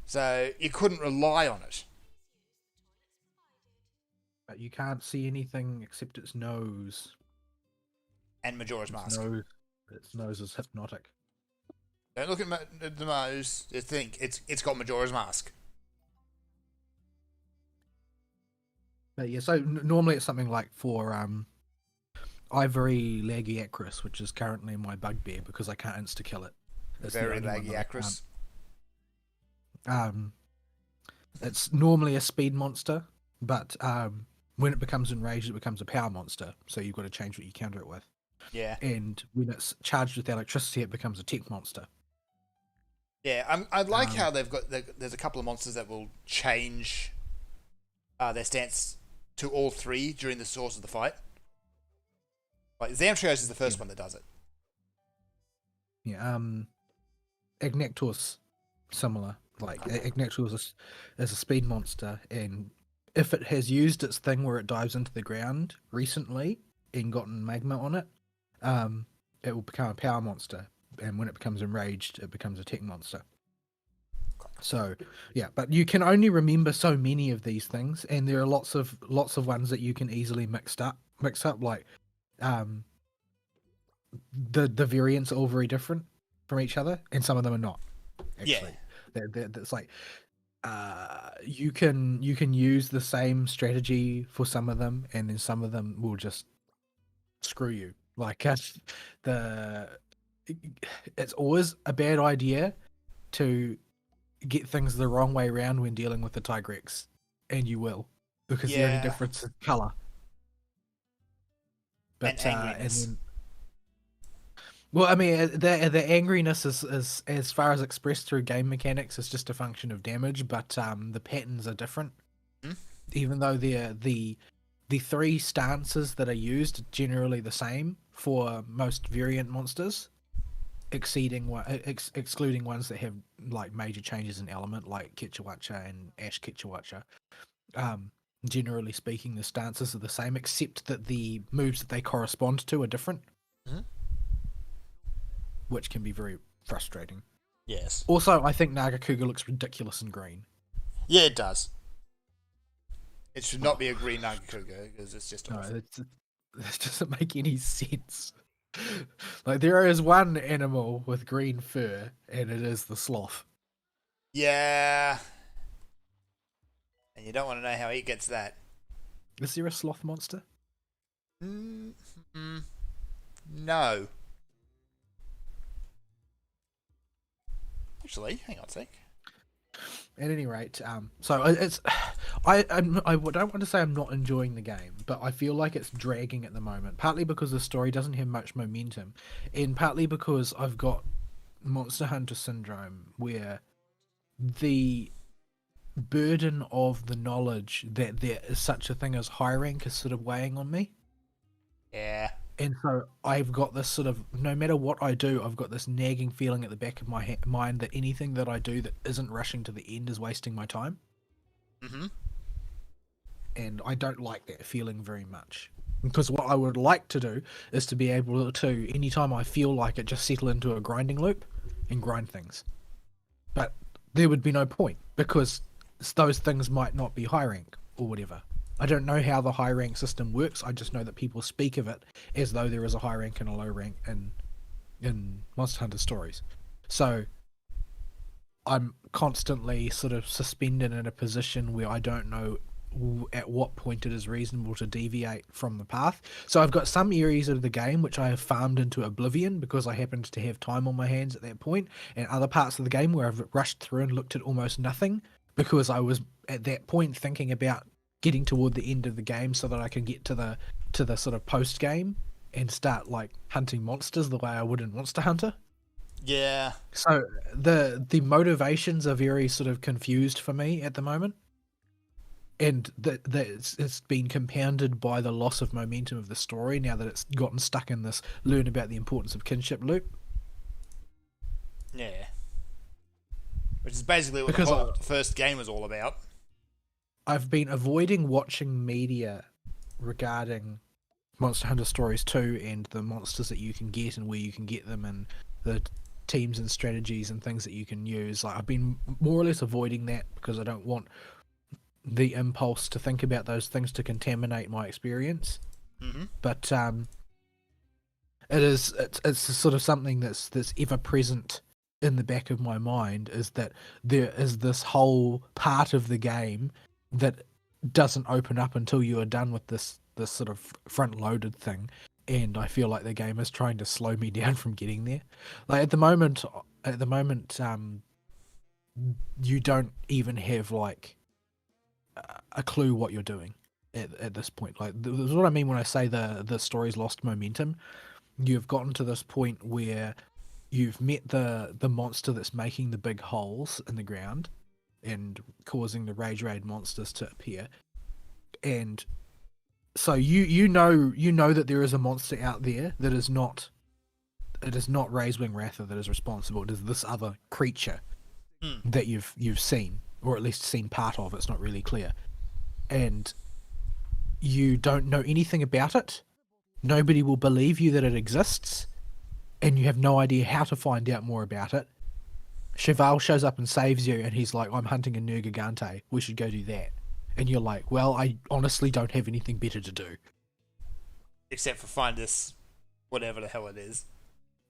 So you couldn't rely on it. But you can't see anything except its nose. And Majora's Mask. Its nose is hypnotic. Don't look at the nose. Just think, it's got Majora's Mask. But yeah, so normally it's something like for Ivory Lagiacrus, which is currently my bugbear because I can't insta kill it. It's the Very only one that I Lagiacrus. can't. It's normally a speed monster, but when it becomes enraged, it becomes a power monster. So you've got to change what you counter it with. Yeah. And when it's charged with electricity, it becomes a tech monster. Yeah, I like how they've got... There's a couple of monsters that will change their stance to all 3 during the source of the fight. Like, Zamtrios is the first one that does it. Yeah, Agnector's similar. Like, Agnector is a speed monster, and if it has used its thing where it dives into the ground recently and gotten magma on it, it will become a power monster. And when it becomes enraged, it becomes a tech monster. So, yeah, but you can only remember so many of these things, and there are lots of ones that you can easily mix up. Like, the variants are all very different from each other, and some of them are not. Actually, that's like, you can use the same strategy for some of them, and then some of them will just screw you. Like, it's always a bad idea to get things the wrong way around when dealing with the Tigrex, and you will, because the only Yeah. difference is color. But And angriness. well, I mean, the angriness is as far as expressed through game mechanics is just a function of damage, but the patterns are different. Hmm? Even though the 3 stances that are used are generally the same for most variant monsters, excluding ones that have like major changes in element, like Ketchawacha and Ash Ketchawacha. Generally speaking, the stances are the same, except that the moves that they correspond to are different, which can be very frustrating. Yes. Also, I think Nagakuga looks ridiculous in green. Yeah, it does. It should not be a green Nagakuga, because it's just No, awful. that doesn't make any sense. Like, there is one animal with green fur, and it is the sloth. Yeah. And you don't want to know how he gets that. Is there a sloth monster? No. Actually, hang on a sec. At any rate, so it's I don't want to say I'm not enjoying the game, but I feel like it's dragging at the moment. Partly because the story doesn't have much momentum, and partly because I've got Monster Hunter syndrome, where the burden of the knowledge that there is such a thing as high rank is sort of weighing on me. Yeah. And so I've got this sort of, no matter what I do, I've got this nagging feeling at the back of my mind that anything that I do that isn't rushing to the end is wasting my time. Mm-hmm. And I don't like that feeling very much. Because what I would like to do is to be able to, anytime I feel like it, just settle into a grinding loop and grind things. But there would be no point, because those things might not be high rank or whatever. I don't know how the high rank system works. I just know that people speak of it as though there is a high rank and a low rank in Monster Hunter stories. So I'm constantly sort of suspended in a position where I don't know at what point it is reasonable to deviate from the path. So I've got some areas of the game which I have farmed into oblivion because I happened to have time on my hands at that point, and other parts of the game where I've rushed through and looked at almost nothing because I was at that point thinking about getting toward the end of the game so that I can get to the sort of post game and start like hunting monsters the way I would in Monster Hunter. Yeah. So the motivations are very sort of confused for me at the moment, and that it's been compounded by the loss of momentum of the story now that it's gotten stuck in this learn about the importance of kinship loop. Yeah. Which is basically what Because the whole first game was all about. I've been avoiding watching media regarding Monster Hunter Stories 2 and the monsters that you can get and where you can get them and the teams and strategies and things that you can use. Like I've been more or less avoiding that because I don't want the impulse to think about those things to contaminate my experience. Mm-hmm. But it's sort of something that's ever present in the back of my mind, is that there is this whole part of the game that doesn't open up until you are done with this sort of front loaded thing, and I feel like the game is trying to slow me down from getting there. Like at the moment you don't even have like a clue what you're doing at this point. Like this is what I mean when I say the story's lost momentum. You've gotten to this point where you've met the monster that's making the big holes in the ground and causing the rage raid monsters to appear, and so you know that there is a monster out there that is not, it is not Razewing Ratha that is responsible. It is this other creature that you've seen, or at least seen part of. It's not really clear, and you don't know anything about it. Nobody will believe you that it exists, and you have no idea how to find out more about it. Cheval shows up and saves you, and he's like, I'm hunting a Nergigante. We should go do that. And you're like, well, I honestly don't have anything better to do. Except for find this, whatever the hell it is.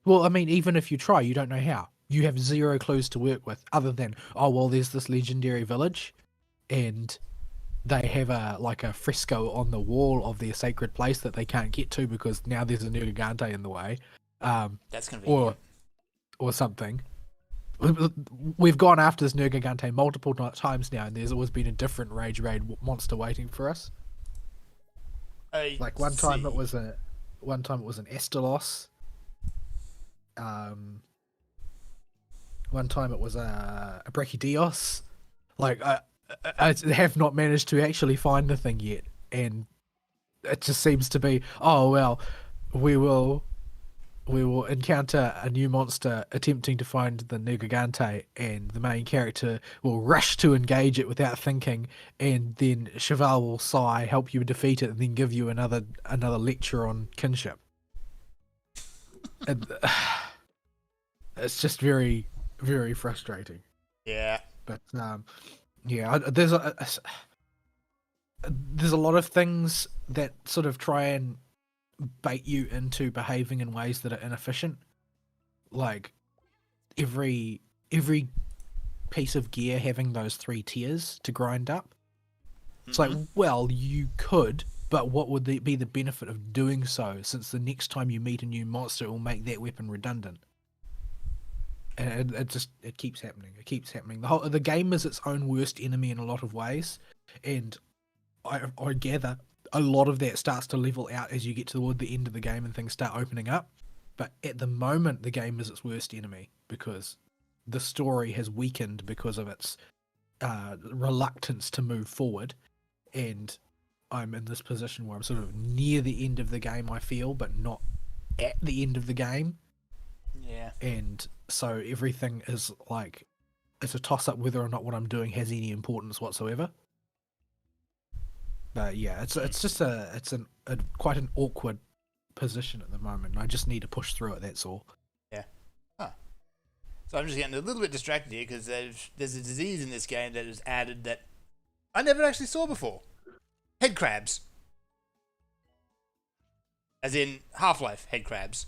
Well, I mean, even if you try, you don't know how. You have zero clues to work with, other than, oh, well, there's this legendary village, and they have a fresco on the wall of their sacred place that they can't get to because now there's a Nergigante in the way. That's convenient. Or something. We've gone after this Nergigante multiple times now, and there's always been a different rage raid monster waiting for us. Like one time it was an Estelos. One time it was a Brachydios. Like I have not managed to actually find the thing yet, and it just seems to be, oh well, we will encounter a new monster attempting to find the Nergigante, and the main character will rush to engage it without thinking, and then Cheval will sigh, help you defeat it, and then give you another lecture on kinship. And, it's just very, very frustrating. Yeah. But yeah, there's a lot of things that sort of try and bait you into behaving in ways that are inefficient. Like every piece of gear having those 3 tiers to grind up. It's like, well, you could, but what would be the benefit of doing so, since the next time you meet a new monster it will make that weapon redundant? And it keeps happening. It keeps happening. The game is its own worst enemy in a lot of ways, and I gather a lot of that starts to level out as you get toward the end of the game and things start opening up. But at the moment, the game is its worst enemy because the story has weakened because of its reluctance to move forward, and I'm in this position where I'm sort of near the end of the game, I feel, but not at the end of the game. Yeah. And so everything is like, it's a toss-up whether or not what I'm doing has any importance whatsoever. But yeah, it's quite an awkward position at the moment. I just need to push through it, that's all. Yeah. Huh. So I'm just getting a little bit distracted here because there's a disease in this game that is added that I never actually saw before. Head crabs. As in Half-Life head crabs.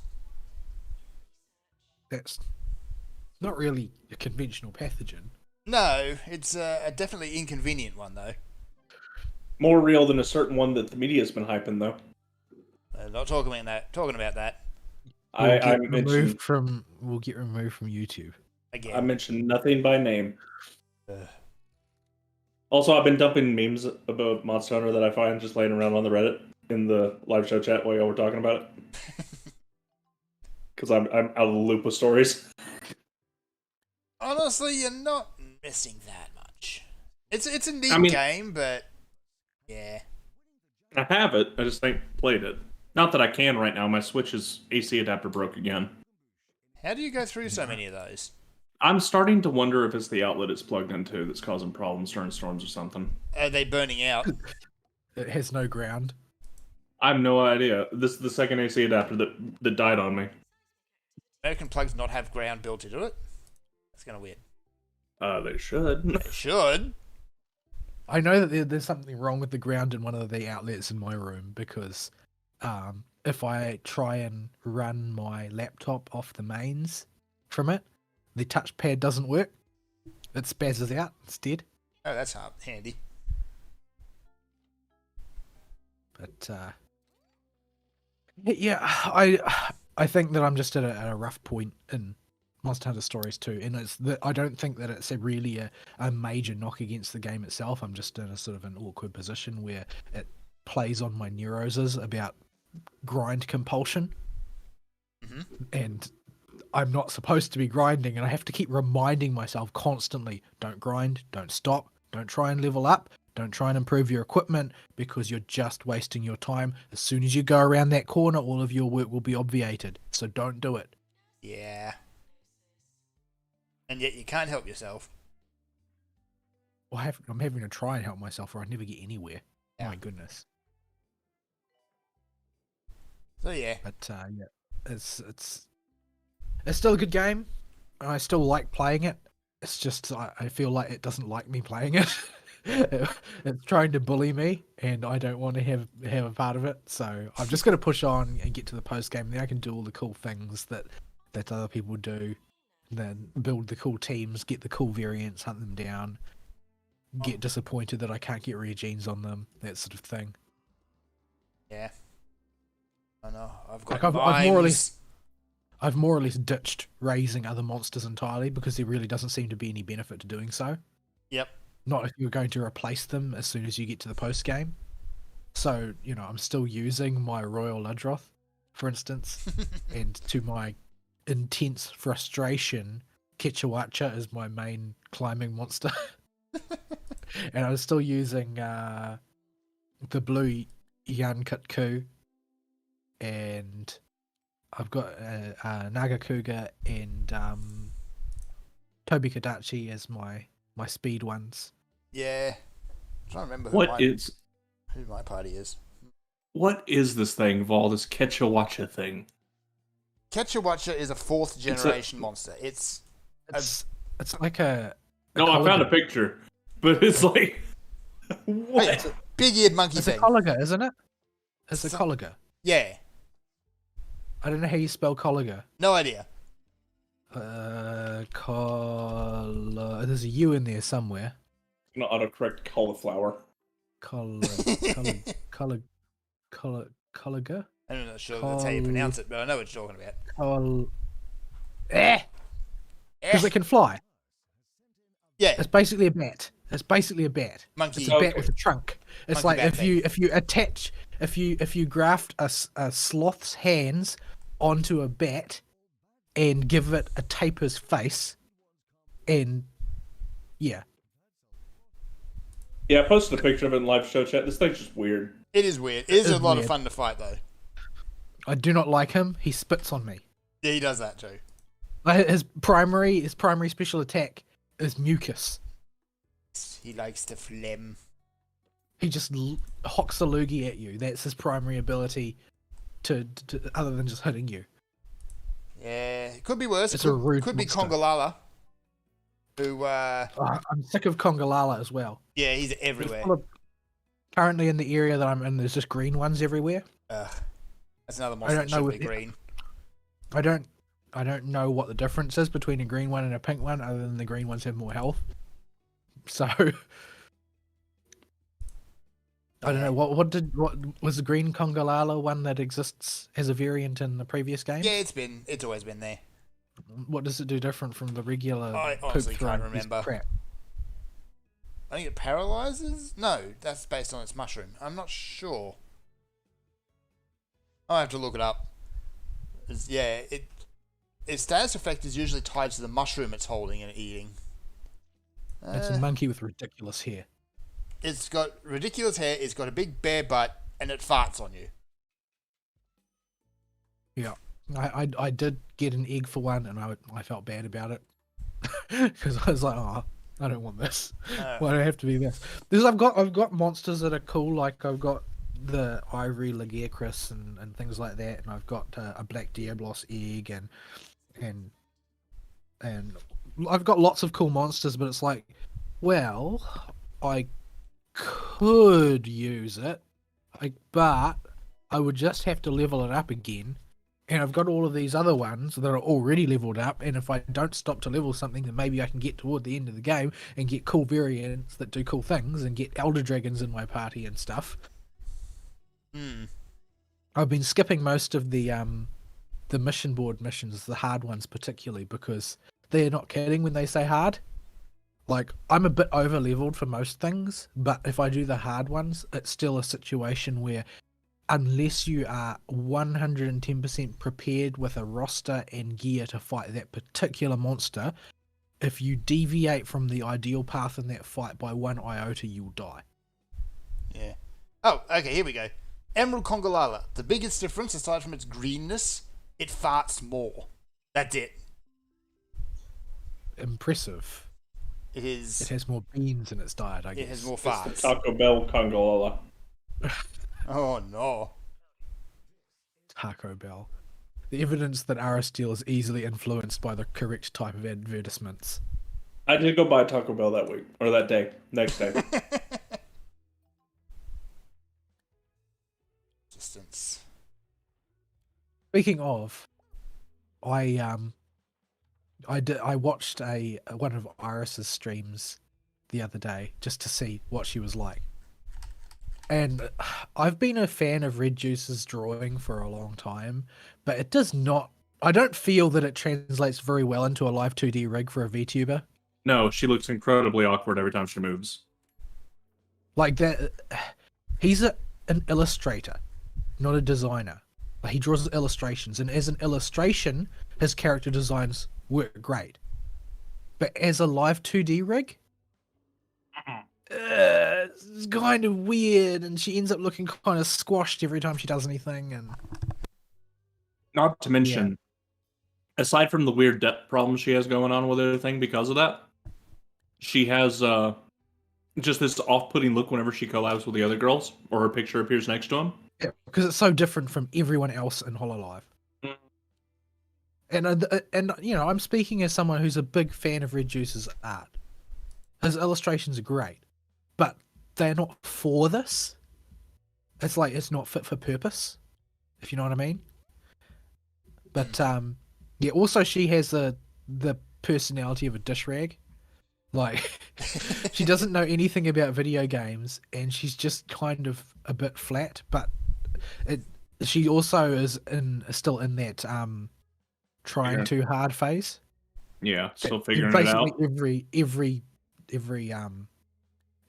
That's Not really a conventional pathogen. No, it's a definitely inconvenient one though. More real than a certain one that the media's been hyping, though. Not talking about that. Talking about that I mentioned We'll get removed from YouTube. again. I mentioned nothing by name. Ugh. Also, I've been dumping memes about Monster Hunter that I find just laying around on the Reddit in the live show chat while y'all were talking about it. Because I'm out of the loop with stories. Honestly, you're not missing that much. It's a neat I mean- game, but yeah. I have it, I just ain't played it. Not that I can right now, my Switch's AC adapter broke again. How do you go through so many of those? I'm starting to wonder if it's the outlet it's plugged into that's causing problems during storms or something. Are they burning out? It has no ground. I have no idea. This is the second AC adapter that died on me. American plugs not have ground built into it? That's kind of weird. They should. They should. I know that there's something wrong with the ground in one of the outlets in my room because if I try and run my laptop off the mains from it, the touchpad doesn't work. It spazzes out instead. Oh, that's handy. But yeah, I think that I'm just at a rough point in Monster Hunter Stories 2, and I don't think that it's really a major knock against the game itself. I'm just in a sort of an awkward position where it plays on my neuroses about grind compulsion, and I'm not supposed to be grinding, and I have to keep reminding myself constantly, don't grind, don't stop, don't try and level up, don't try and improve your equipment, because you're just wasting your time. As soon as you go around that corner, all of your work will be obviated, so don't do it. Yeah. And yet you can't help yourself. Well, I'm having to try and help myself, or I'd never get anywhere. Yeah. My goodness. So yeah. But yeah, it's still a good game, and I still like playing it. It's just I feel like it doesn't like me playing it. It's trying to bully me, and I don't want to have a part of it. So I'm just going to push on and get to the post game. Then I can do all the cool things that other people do. Then build the cool teams, get the cool variants, hunt them down. Get disappointed that I can't get rare genes on them, that sort of thing. Yeah. I know. I've got Like, I've more or mimes. I've more or less ditched raising other monsters entirely because there really doesn't seem to be any benefit to doing so. Yep. Not if you're going to replace them as soon as you get to the post game. So, I'm still using my Royal Ludroth, for instance, and to my intense frustration, Kechawacha is my main climbing monster. And I was still using the blue Yankutku, and I've got Nagakuga and Tobi Kadachi as my speed ones. Yeah. I'm trying to remember who my party is. What is this thing, Vol? This Kechawacha thing? Kechawacha is a fourth generation monster. It's like a No, I found a picture, but it's like what? Hey, it's a big-eared monkey It's a thing. Coliga, isn't it? It's a So- Coliga. Yeah. I don't know how you spell Coliga. No idea. There's a U in there somewhere. I'm gonna autocorrect cauliflower. Coliga. I'm not sure that's how you pronounce it, but I know what you're talking about. Because it can fly. Yeah. It's basically a bat. Monkey. It's a bat with a trunk. It's Monkey like bat if you attach if you graft a sloth's hands onto a bat and give it a tapir's face, and yeah, Yeah, I posted a picture of it in live show chat. This thing's just weird. It is weird. It is a is lot of weird. fun to fight, though. I do not like him. He spits on me. Yeah, he does that too. His primary special attack is mucus. He likes to phlegm. He just hocks a loogie at you. That's his primary ability to other than just hitting you. Yeah, it could be worse. It's a rude could be monster. Kongolala, who, I'm sick of Kongalala as well. yeah, he's There's everywhere. full of- currently in the area that I'm in, there's just green ones everywhere. That's another I monster don't that know should be what- green. I don't I don't know what the difference is between a green one and a pink one, other than the green ones have more health. So I don't know what was the green Congalala one that exists as a variant in the previous game? Yeah, it's always been there. What does it do different from the regular? I poop honestly can't throwing piece of remember. crap? I think it paralyzes? No, that's based on its mushroom. I'm not sure. I'll have to look it up. Its status effect is usually tied to the mushroom it's holding and eating. It's a monkey with ridiculous hair. It's got ridiculous hair, it's got a big bare butt, and it farts on you. Yeah, I did get an egg for one, and I felt bad about it because I was like, oh, I don't want this. Why do I have to be this? Because I've got monsters that are cool, like I've got the Ivory Lagiacrus and things like that, and I've got a Black Diablos egg and I've got lots of cool monsters, but it's like, well, I could use it, but I would just have to level it up again. And I've got all of these other ones that are already leveled up, and if I don't stop to level something, then maybe I can get toward the end of the game and get cool variants that do cool things and get Elder Dragons in my party and stuff. I've been skipping most of the mission board missions, the hard ones particularly, because they're not kidding when they say hard. Like, I'm a bit over leveled for most things, but if I do the hard ones, it's still a situation where unless you are 110% prepared with a roster and gear to fight that particular monster, if you deviate from the ideal path in that fight by 1 iota, you'll die. Yeah. Oh, okay, here we go. Emerald Congalala. The biggest difference, aside from its greenness, it farts more. That's it. Impressive. It is. It has more beans in its diet, I guess. It has more It's the farts. Taco Bell Congalala. Oh no. Taco Bell. The evidence that Aristotle is easily influenced by the correct type of advertisements. I did go buy Taco Bell that week, or that day, next day. Distance. Speaking of, I watched one of Iris's streams the other day just to see what she was like. And I've been a fan of Red Juice's drawing for a long time, but it does not. I don't feel that it translates very well into a live 2D rig for a VTuber. No, she looks incredibly awkward every time she moves. Like that, he's an illustrator, not a designer. Like, he draws illustrations, and as an illustration, his character designs work great. But as a live 2D rig, it's kind of weird, and she ends up looking kind of squashed every time she does anything. And Not to mention, aside from the weird depth problems she has going on with everything because of that, she has just this off-putting look whenever she collabs with the other girls, or her picture appears next to them. yeah, because it's so different from everyone else in Hololive. And you know, I'm speaking as someone who's a big fan of Red Juice's art. His illustrations are great, but they're not for this. It's like it's not fit for purpose, if you know what I mean. But yeah. Also, she has the personality of a dish rag. Like, she doesn't know anything about video games, and she's just kind of a bit flat. But she also is still in that trying too hard phase. Yeah, still figuring it Basically, out.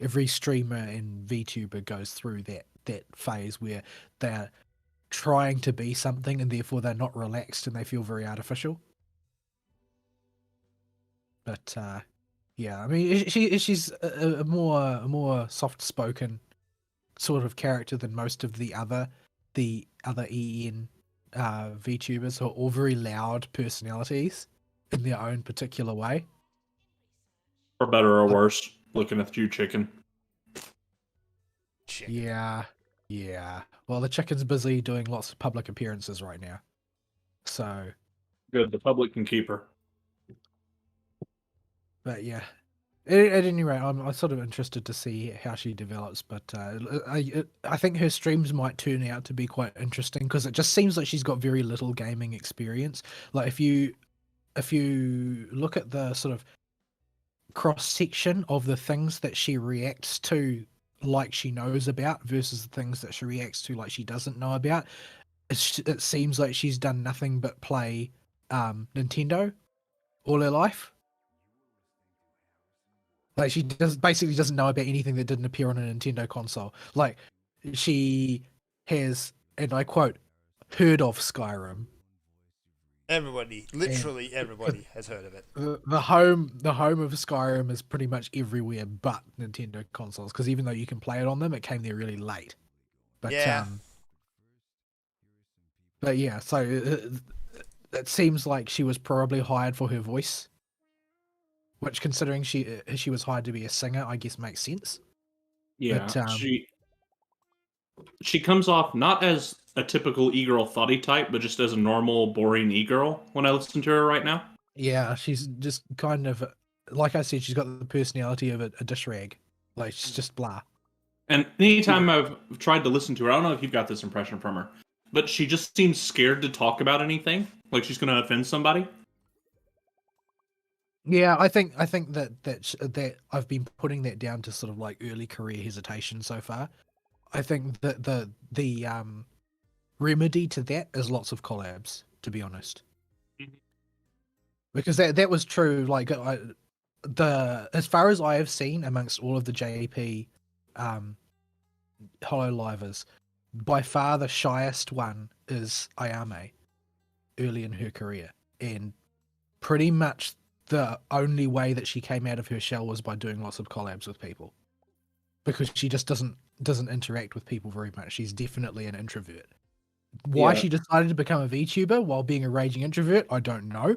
every streamer and VTuber goes through that phase where they're trying to be something, and therefore they're not relaxed and they feel very artificial. But yeah, I mean, she's a more soft-spoken sort of character than most of the other EN VTubers, who are all very loud personalities in their own particular way. For better or worse, looking at you, chicken. Chicken. Yeah. Well, the chicken's busy doing lots of public appearances right now. So, Good, the public can keep her. but yeah. At any rate, I'm sort of interested to see how she develops, but I think her streams might turn out to be quite interesting because it just seems like she's got very little gaming experience. Like if you look at the sort of cross section of the things that she reacts to like she knows about versus the things that she reacts to like she doesn't know about, it seems like she's done nothing but play Nintendo all her life. Like she basically doesn't know about anything that didn't appear on a Nintendo console. Like she has, and I quote, heard of Skyrim. Everybody, literally everybody, has heard of it. The home of Skyrim is pretty much everywhere but Nintendo consoles. Because even though you can play it on them, it came there really late. But Yeah. But yeah, so it seems like she was probably hired for her voice. Which, considering she was hired to be a singer, I guess makes sense. Yeah, But, she comes off not as a typical e-girl thoughty type, but just as a normal, boring e-girl when I listen to her right now. Yeah, she's just kind of, like I said, she's got the personality of a dish rag. Like, she's just blah. And anytime I've tried to listen to her, I don't know if you've got this impression from her, but she just seems scared to talk about anything, like she's going to offend somebody. Yeah, I think that I've been putting that down to sort of like early career hesitation so far. I think that the remedy to that is lots of collabs, to be honest. Mhm. Because that was true. Like as far as I have seen amongst all of the JP Hololivers, by far the shyest one is Ayame early in her career, and pretty much the only way that she came out of her shell was by doing lots of collabs with people, because she just doesn't interact with people very much. She's definitely an introvert. Why Yeah. she decided to become a VTuber while being a raging introvert, I don't know.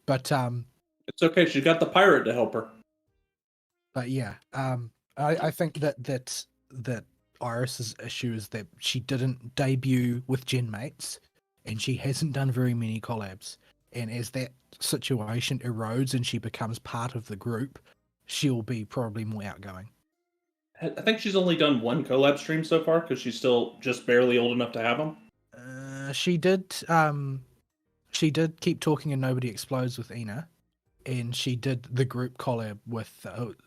But It's okay. She's got the pirate to help her. yeah, I think that Iris's issue is that she didn't debut with Genmates, and she hasn't done very many collabs. And as that situation erodes and she becomes part of the group, she'll be probably more outgoing. I think she's only done one collab stream so far because she's still just barely old enough to have them. She did keep talking and nobody explodes with Ina, and she did the group collab with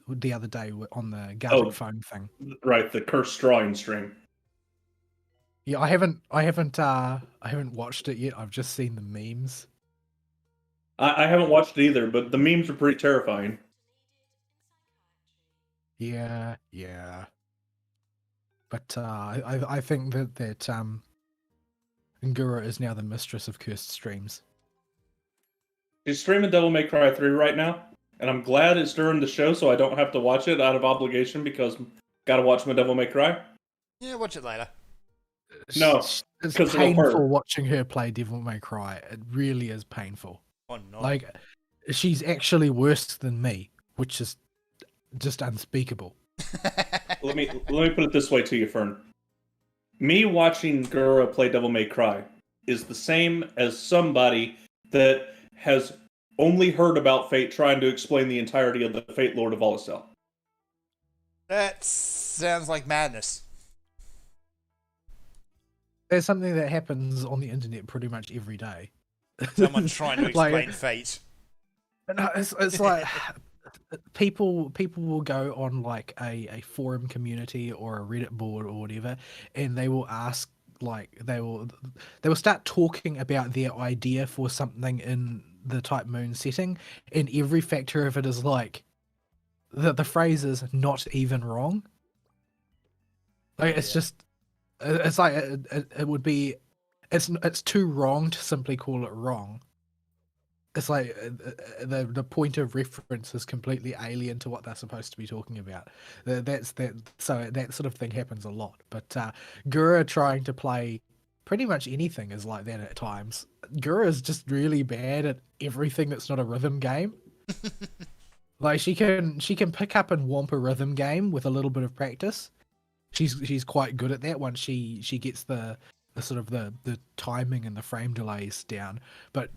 the other day on the Gartic phone thing. Right, the cursed drawing stream. Yeah, I haven't watched it yet. I've just seen the memes. I haven't watched it either, but the memes are pretty terrifying. Yeah. But I think that Ngura is now the mistress of cursed streams. She's streaming Devil May Cry 3 right now, and I'm glad it's during the show so I don't have to watch it out of obligation because gotta watch my Devil May Cry. Yeah, watch it later. No, It's 'cause it'll hurt. painful watching her play Devil May Cry. It really is painful. Oh no. Like, she's actually worse than me, which is just unspeakable. Let me put it this way to you, Fern. Me watching Gura play Devil May Cry is the same as somebody that has only heard about Fate trying to explain the entirety of the Fate Lord of Olisel. That sounds like madness. There's something that happens on the internet pretty much every day. Someone trying to Like- explain fate. No, it's like people will go on like a forum community or a Reddit board or whatever, and they will ask, like, they will start talking about their idea for something in the Type Moon setting, and every factor of it is like the phrase is not even wrong. Like, it's Yeah. just, it's like it would be, it's too wrong to simply call it wrong. It's like the point of reference is completely alien to what they're supposed to be talking about. So that sort of thing happens a lot. But Gura trying to play pretty much anything is like that at times. Gura is just really bad at everything that's not a rhythm game. Like, she can pick up and womp a rhythm game with a little bit of practice. She's quite good at that once she gets the sort of the timing and the frame delays down. But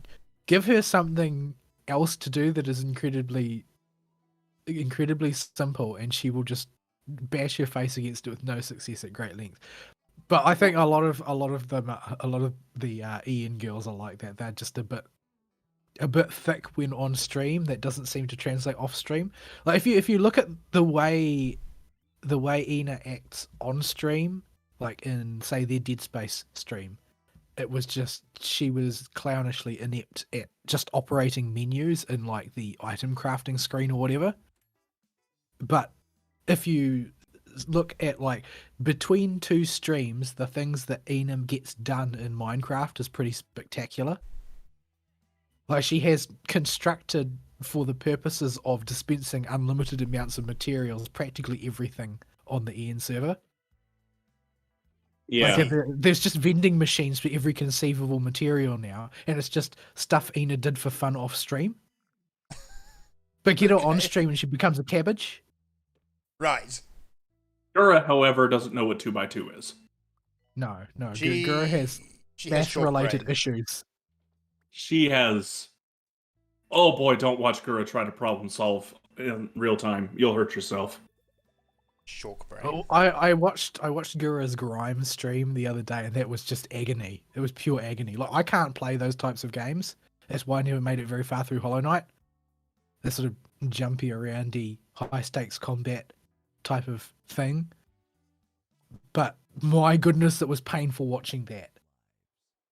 give her something else to do that is incredibly incredibly simple, and she will just bash her face against it with no success at great length. But I think a lot of the Ian girls are like that. They're just a bit thick when on stream. That doesn't seem to translate off stream. Like if you look at the way Ina acts on stream, like in say their Dead Space stream, it was just she was clownishly inept at just operating menus in like the item crafting screen or whatever. But if you look at like between two streams, the things that Enum gets done in Minecraft is pretty spectacular. Like she has constructed for the purposes of dispensing unlimited amounts of materials practically everything on the Ian server. Yeah. Like there's just vending machines for every conceivable material now, and it's just stuff Ina did for fun off stream. But get her on Okay. stream and she becomes a cabbage. Right. Gura, however, doesn't know what 2x2 is. No, She Gura has she has short math-related brain. issues. She has. Oh boy, don't watch Gura try to problem solve in real time. You'll hurt yourself. Short brain. Oh, I watched Gura's Grime stream the other day, and that was just agony. It was pure agony. Like I can't play those types of games. That's why I never made it very far through Hollow Knight. That sort of jumpy, aroundy, high stakes combat type of thing. But my goodness, it was painful watching that.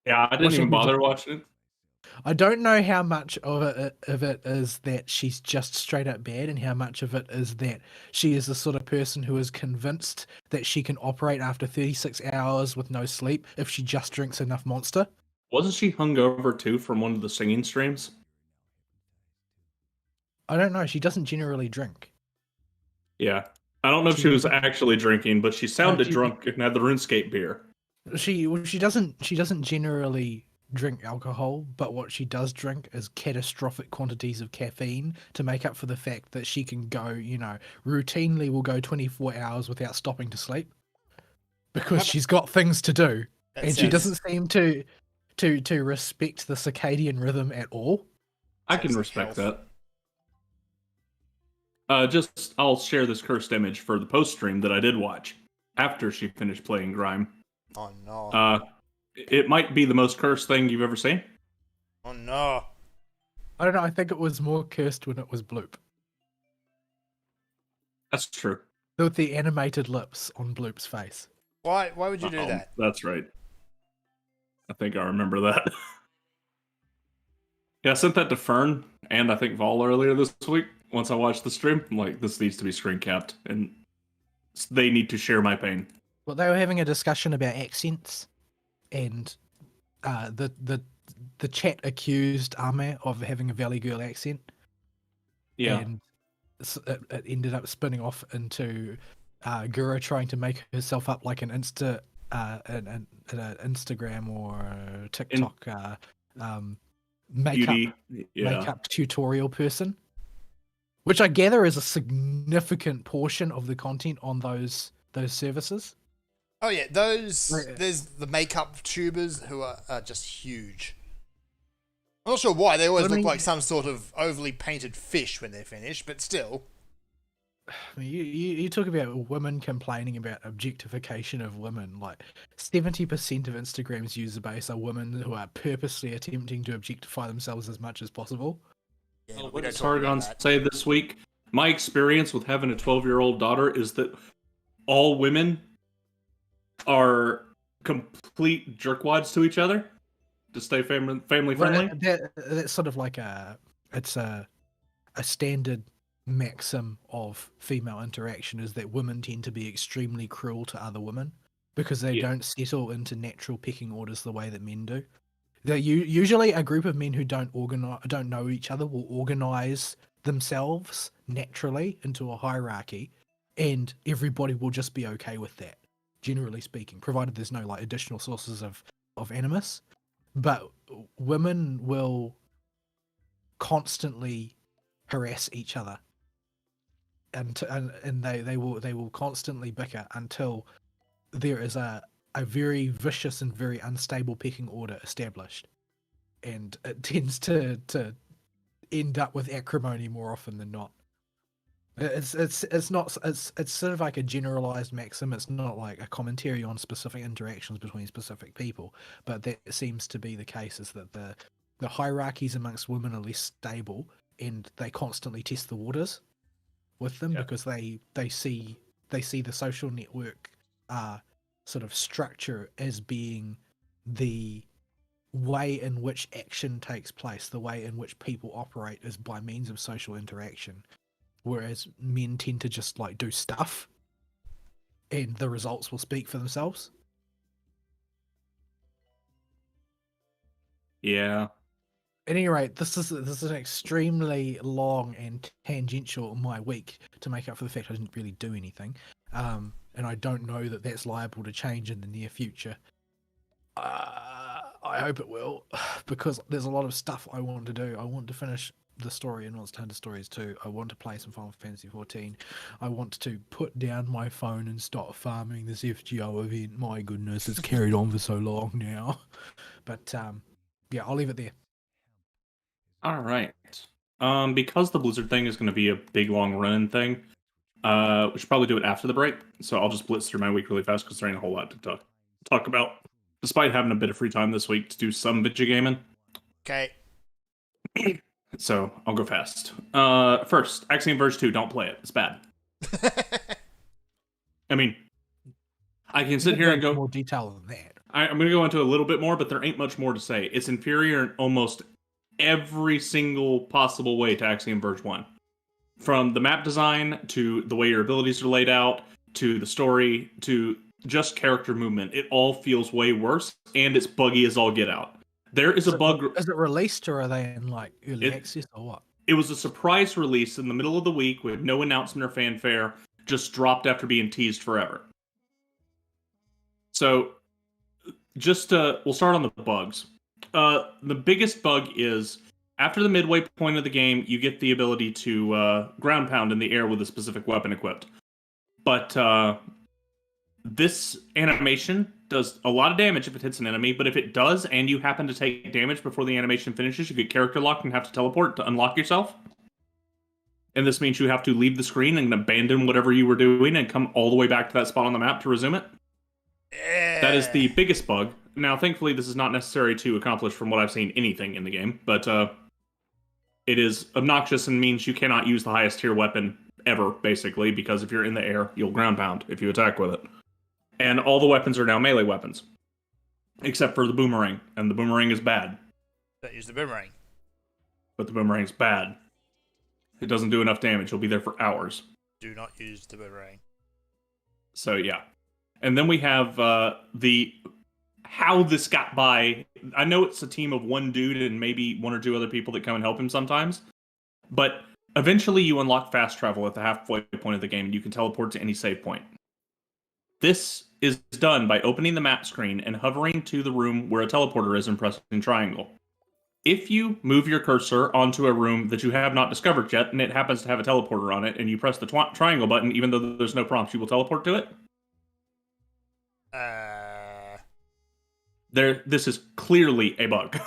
Yeah, I didn't even bother watching it. I don't know how much of it is that she's just straight up bad, and how much of it is that she is the sort of person who is convinced that she can operate after 36 hours with no sleep if she just drinks enough Monster. Wasn't she hungover too from one of the singing streams? I don't know. She doesn't generally drink. Yeah. I don't know if she was actually drinking, but she sounded she- drunk and had the RuneScape beer. She doesn't generally drink alcohol, but what she does drink is catastrophic quantities of caffeine to make up for the fact that she can go, routinely will go 24 hours without stopping to sleep because she's got things to do, That and she sounds- doesn't seem to respect the circadian rhythm at all. I can Sounds like respect health. that. I'll share this cursed image for the post stream that I did watch after she finished playing Grime. Oh no. It might be the most cursed thing you've ever seen. Oh no. I don't know. I think it was more cursed when it was Bloop, That's true. with the animated lips on Bloop's face. Why would you do Uh-oh, that? That's right. I think I remember that. Yeah, I sent that to Fern and I think Vol earlier this week. Once I watched the stream, I'm like, this needs to be screen capped, and they need to share my pain. Well, they were having a discussion about accents, and the chat accused Ame of having a Valley Girl accent, Yeah, and it ended up spinning off into Gura trying to make herself up like an an Instagram or TikTok makeup beauty. Yeah, makeup tutorial person, which I gather is a significant portion of the content on those services. Oh yeah, those Right. there's the makeup tubers who are just huge. I'm not sure why they always I look mean- like some sort of overly painted fish when they're finished, but still. I mean, you talk about women complaining about objectification of women. Like 70% of Instagram's user base are women who are purposely attempting to objectify themselves as much as possible. Yeah, Well, but we what don't did talk about Sargon that. say this week? My experience with having a 12-year-old daughter is that all women are complete jerkwads to each other to stay family friendly. That's sort of like it's a standard maxim of female interaction is that women tend to be extremely cruel to other women because they Yeah. don't settle into natural pecking orders the way that men do. Usually a group of men who don't know each other will organize themselves naturally into a hierarchy, and everybody will just be okay with that, generally speaking, provided there's no like additional sources of animus. But women will constantly harass each other, and they will constantly bicker until there is a very vicious and very unstable pecking order established, and it tends to end up with acrimony more often than not. It's not it's sort of like a generalized maxim. It's not like a commentary on specific interactions between specific people, but that seems to be the case. Is that the hierarchies amongst women are less stable, and they constantly test the waters with them because they see the social network sort of structure as being the way in which action takes place, the way in which people operate is by means of social interaction. Whereas men tend to just like do stuff and the results will speak for themselves. Yeah. At any rate, this is an extremely long and tangential my week to make up for the fact I didn't really do anything. And I don't know that that's liable to change in the near future. I hope it will, because there's a lot of stuff I want to do. I want to finish the story in Monster Hunter Stories 2. I want to play some Final Fantasy 14. I want to put down my phone and stop farming this FGO event. My goodness, it's carried on for so long now. But yeah, I'll leave it there. All right. Because the Blizzard thing is going to be a big, long run thing, we should probably do it after the break. So I'll just blitz through my week really fast because there ain't a whole lot to talk about, despite having a bit of free time this week to do some video gaming. Okay. So I'll go fast. First, Axiom Verge 2, don't play it. It's bad. I mean, I can sit here and go more detail than that. I'm going to go into a little bit more, but there ain't much more to say. It's inferior in almost every single possible way to Axiom Verge 1. From the map design, to the way your abilities are laid out, to the story, to just character movement. It all feels way worse, and it's buggy as all get out. There is a bug. Is it released, or are they in like early access, or what? It was a surprise release in the middle of the week with no announcement or fanfare, just dropped after being teased forever. So, we'll start on the bugs. The biggest bug is, after the midway point of the game, you get the ability to ground pound in the air with a specific weapon equipped. But this animation does a lot of damage if it hits an enemy, but if it does, and you happen to take damage before the animation finishes, you get character locked and have to teleport to unlock yourself. And this means you have to leave the screen and abandon whatever you were doing and come all the way back to that spot on the map to resume it. That is the biggest bug. Now, thankfully, this is not necessary to accomplish, from what I've seen, anything in the game, but it is obnoxious and means you cannot use the highest tier weapon ever, basically, because if you're in the air, you'll ground pound if you attack with it. And all the weapons are now melee weapons, except for the boomerang, and the boomerang is bad. Don't use the boomerang. But the boomerang's bad. It doesn't do enough damage. You'll be there for hours. Do not use the boomerang. So, yeah. And then we have how this got by. I know it's a team of one dude and maybe one or two other people that come and help him sometimes, but eventually you unlock fast travel at the halfway point of the game, and you can teleport to any save point. This is done by opening the map screen and hovering to the room where a teleporter is and pressing triangle. If you move your cursor onto a room that you have not discovered yet, and it happens to have a teleporter on it, and you press the triangle button, even though there's no prompt, you will teleport to it? This is clearly a bug.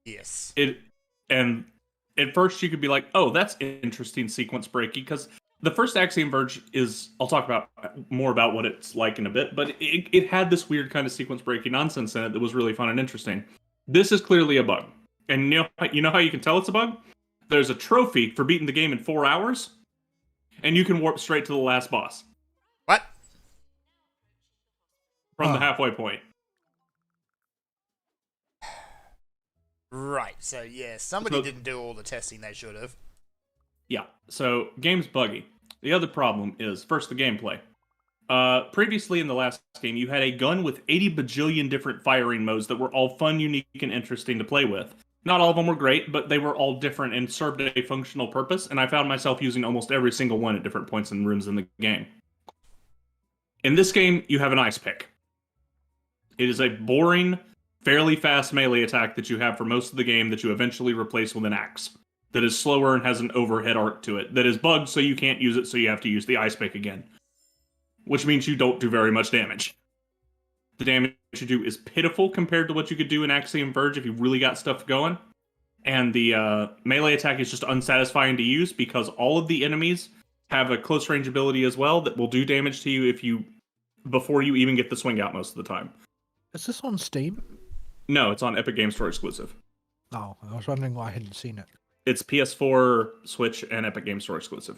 Yes. And at first you could be like, oh, that's interesting sequence breaking, because the first Axiom Verge is, I'll talk about more about what it's like in a bit, but it had this weird kind of sequence breaking nonsense in it that was really fun and interesting. This is clearly a bug. And you know how you can tell it's a bug? There's a trophy for beating the game in 4 hours, and you can warp straight to the last boss. What? From the halfway point. Right, so yeah, somebody didn't do all the testing they should have. Yeah, so game's buggy. The other problem is, first, the gameplay. Previously in the last game, you had a gun with 80 bajillion different firing modes that were all fun, unique, and interesting to play with. Not all of them were great, but they were all different and served a functional purpose, and I found myself using almost every single one at different points in rooms in the game. In this game, you have an ice pick. It is a boring, fairly fast melee attack that you have for most of the game that you eventually replace with an axe. That is slower and has an overhead arc to it. That is bugged, so you can't use it, so you have to use the ice pick again. Which means you don't do very much damage. The damage you do is pitiful compared to what you could do in Axiom Verge if you really got stuff going. And the melee attack is just unsatisfying to use because all of the enemies have a close range ability as well that will do damage to you before you even get the swing out most of the time. Is this on Steam? No, it's on Epic Games Store exclusive. Oh, I was wondering why I hadn't seen it. It's PS4, Switch, and Epic Games Store exclusive.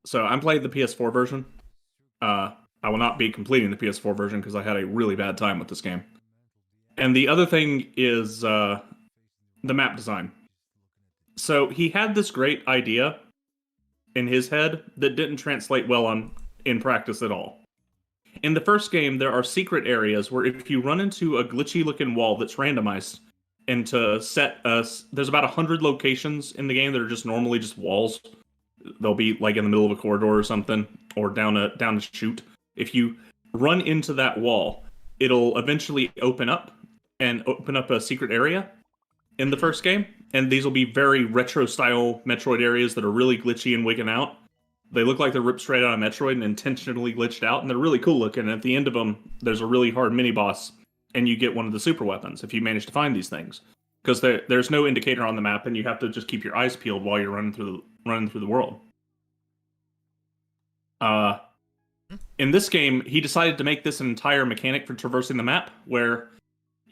So I'm playing the PS4 version. I will not be completing the PS4 version because I had a really bad time with this game. And the other thing is the map design. So he had this great idea in his head that didn't translate well in practice at all. In the first game, there are secret areas where if you run into a glitchy-looking wall that's randomized, and to set us, there's about 100 locations in the game that are just normally just walls. They'll be like in the middle of a corridor or something, or down a chute. If you run into that wall, it'll eventually open up a secret area in the first game. And these will be very retro-style Metroid areas that are really glitchy and wigging out. They look like they're ripped straight out of Metroid and intentionally glitched out, and they're really cool looking. And at the end of them, there's a really hard mini-boss, and you get one of the super weapons if you manage to find these things. Because there's no indicator on the map, and you have to just keep your eyes peeled while you're running through the world. In this game, he decided to make this an entire mechanic for traversing the map, where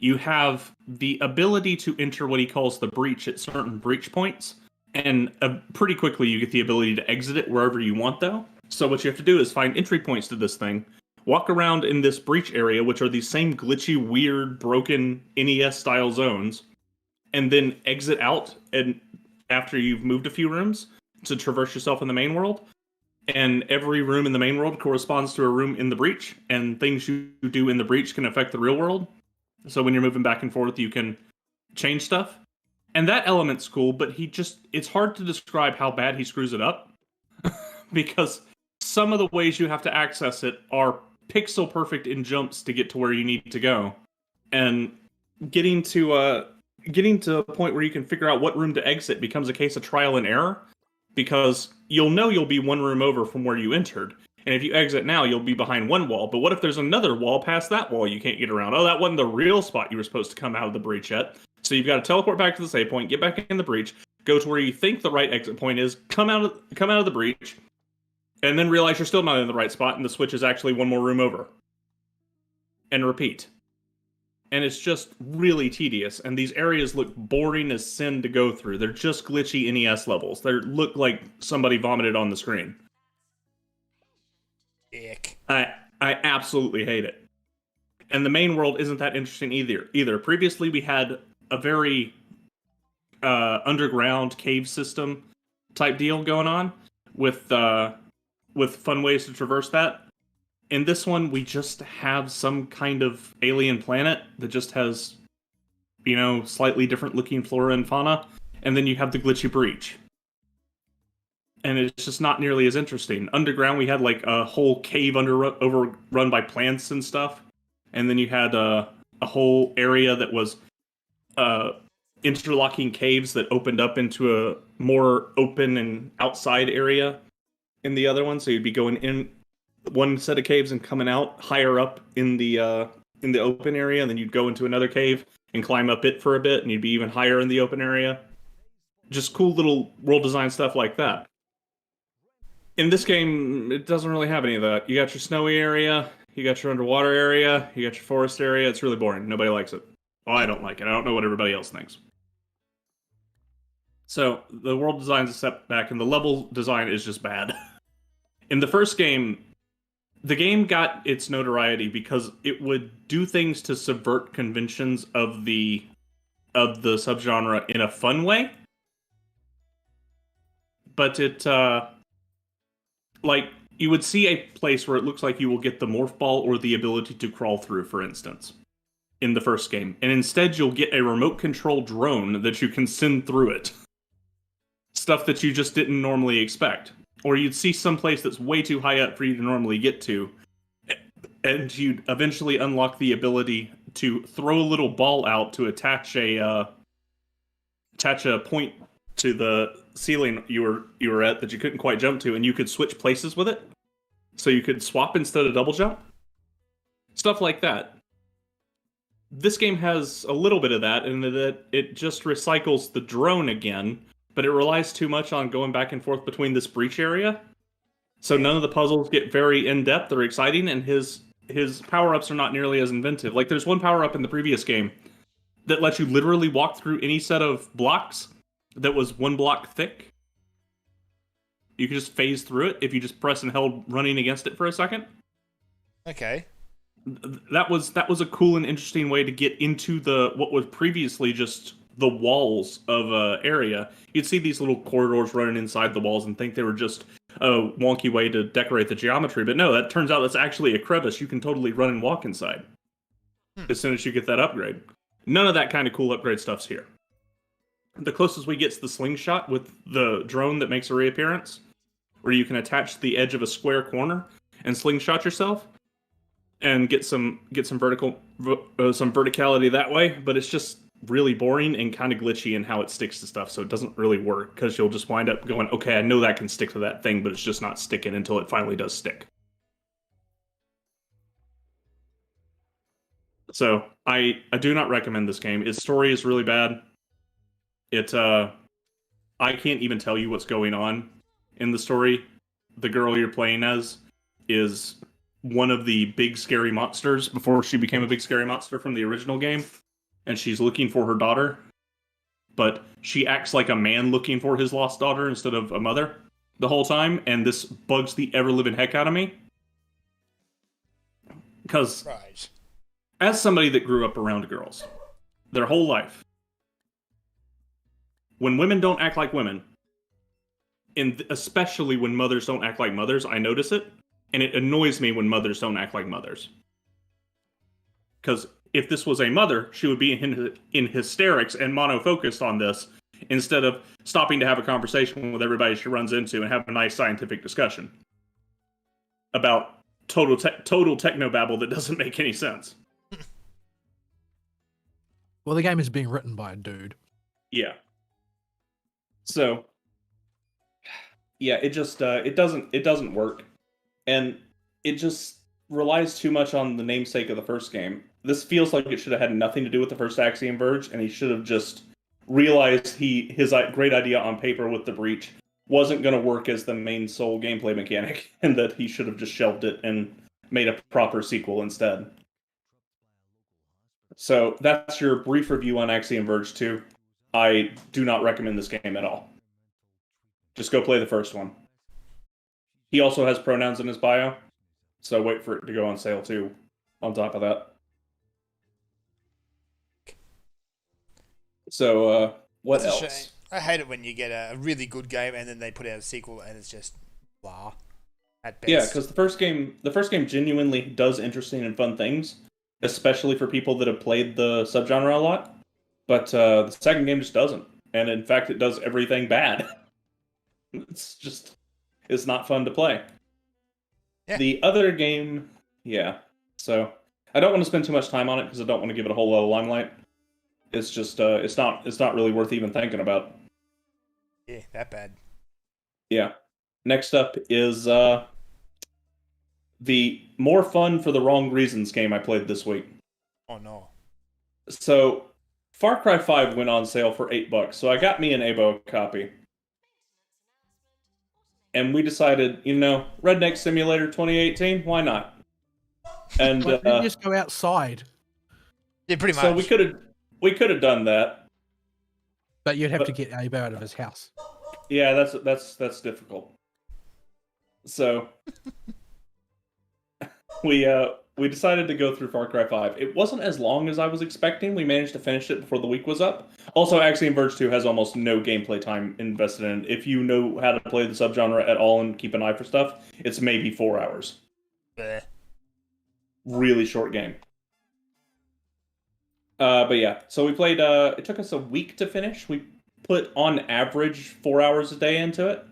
you have the ability to enter what he calls the breach at certain breach points, and pretty quickly you get the ability to exit it wherever you want, though. So what you have to do is find entry points to this thing, walk around in this breach area, which are these same glitchy, weird, broken NES-style zones, and then exit out and after you've moved a few rooms to traverse yourself in the main world. And every room in the main world corresponds to a room in the breach, and things you do in the breach can affect the real world. So when you're moving back and forth, you can change stuff. And that element's cool, but it's hard to describe how bad he screws it up. Because some of the ways you have to access it are pixel perfect in jumps to get to where you need to go. And getting to a point where you can figure out what room to exit becomes a case of trial and error. Because you'll be one room over from where you entered. And if you exit now, you'll be behind one wall. But what if there's another wall past that wall you can't get around? Oh, that wasn't the real spot you were supposed to come out of the breach yet. So you've got to teleport back to the save point, get back in the breach, go to where you think the right exit point is, come out of the breach, and then realize you're still not in the right spot, and the switch is actually one more room over. And repeat. And it's just really tedious, and these areas look boring as sin to go through. They're just glitchy NES levels. They look like somebody vomited on the screen. Ick. I absolutely hate it. And the main world isn't that interesting either. Previously, we had a very underground cave system type deal going on with fun ways to traverse that. In this one, we just have some kind of alien planet that just has, slightly different looking flora and fauna, and then you have the glitchy breach. And it's just not nearly as interesting. Underground, we had like a whole cave overrun by plants and stuff, and then you had a whole area that was interlocking caves that opened up into a more open and outside area in the other one. So you'd be going in one set of caves and coming out higher up in the open area, and then you'd go into another cave and climb up it for a bit, and you'd be even higher in the open area. Just cool little world design stuff like that. In this game, it doesn't really have any of that. You got your snowy area, you got your underwater area, you got your forest area. It's really boring. Nobody likes it. Well, I don't like it. I don't know what everybody else thinks. So the world design's a step back, and the level design is just bad. In the first game, the game got its notoriety because it would do things to subvert conventions of the subgenre in a fun way. But it, you would see a place where it looks like you will get the morph ball or the ability to crawl through, for instance, in the first game. And instead, you'll get a remote control drone that you can send through it. Stuff that you just didn't normally expect. Or you'd see some place that's way too high up for you to normally get to, and you'd eventually unlock the ability to throw a little ball out to attach a point to the ceiling you were at that you couldn't quite jump to, and you could switch places with it. So you could swap instead of double jump. Stuff like that. This game has a little bit of that, in that it just recycles the drone again, but it relies too much on going back and forth between this breach area. So none of the puzzles get very in-depth or exciting, and his power-ups are not nearly as inventive. Like, there's one power-up in the previous game that lets you literally walk through any set of blocks that was 1 block thick. You can just phase through it if you just press and held running against it for a second. Okay. That was a cool and interesting way to get into what was previously just the walls of a area. You'd see these little corridors running inside the walls and think they were just a wonky way to decorate the geometry, but no, that turns out that's actually a crevice you can totally run and walk inside as soon as you get that upgrade. None of that kind of cool upgrade stuff's here. The closest we get is the slingshot with the drone that makes a reappearance, where you can attach the edge of a square corner and slingshot yourself and get some verticality that way, but it's just really boring and kind of glitchy in how it sticks to stuff, so it doesn't really work, because you'll just wind up going, okay, I know that can stick to that thing, but it's just not sticking until it finally does stick. So, I do not recommend this game. Its story is really bad. I can't even tell you what's going on in the story. The girl you're playing as is one of the big scary monsters before she became a big scary monster from the original game, and she's looking for her daughter, but she acts like a man looking for his lost daughter instead of a mother the whole time, and this bugs the ever-living heck out of me. Because Right. as somebody that grew up around girls their whole life, when women don't act like women, and especially when mothers don't act like mothers, I notice it, and it annoys me when mothers don't act like mothers. Because if this was a mother, she would be in hysterics and monofocused on this, instead of stopping to have a conversation with everybody she runs into and have a nice scientific discussion about total technobabble that doesn't make any sense. Well, the game is being written by a dude. Yeah. So, yeah, it just it doesn't work, and it just relies too much on the namesake of the first game. This feels like it should have had nothing to do with the first Axiom Verge, and he should have just realized his great idea on paper with the breach wasn't going to work as the main sole gameplay mechanic, and that he should have just shelved it and made a proper sequel instead. So that's your brief review on Axiom Verge 2. I do not recommend this game at all. Just go play the first one. He also has pronouns in his bio, so wait for it to go on sale too, on top of that. So, what That's a else? shame. I hate it when you get a really good game and then they put out a sequel and it's just blah at best. Yeah, because the first game genuinely does interesting and fun things, especially for people that have played the subgenre a lot. But the second game just doesn't, and in fact, it does everything bad. It's not fun to play. Yeah. The other game, yeah. So I don't want to spend too much time on it because I don't want to give it a whole lot of limelight. It's just it's not really worth even thinking about. Yeah, that bad. Yeah. Next up is the more fun for the wrong reasons game I played this week. Oh no. So Far Cry 5 went on sale for $8, so I got me an ABO copy. And we decided, Redneck Simulator 2018, why not? And Why don't you just go outside? Yeah, pretty much. so we could have done that. But you'd have to get Abe out of his house. Yeah, that's difficult. So we decided to go through Far Cry 5. It wasn't as long as I was expecting. We managed to finish it before the week was up. Also, Axiom Verge 2 has almost no gameplay time invested in it. If you know how to play the subgenre at all and keep an eye for stuff, it's maybe 4 hours. Bleh. Really short game. But yeah, so we played, it took us a week to finish. We put on average 4 hours a day into it.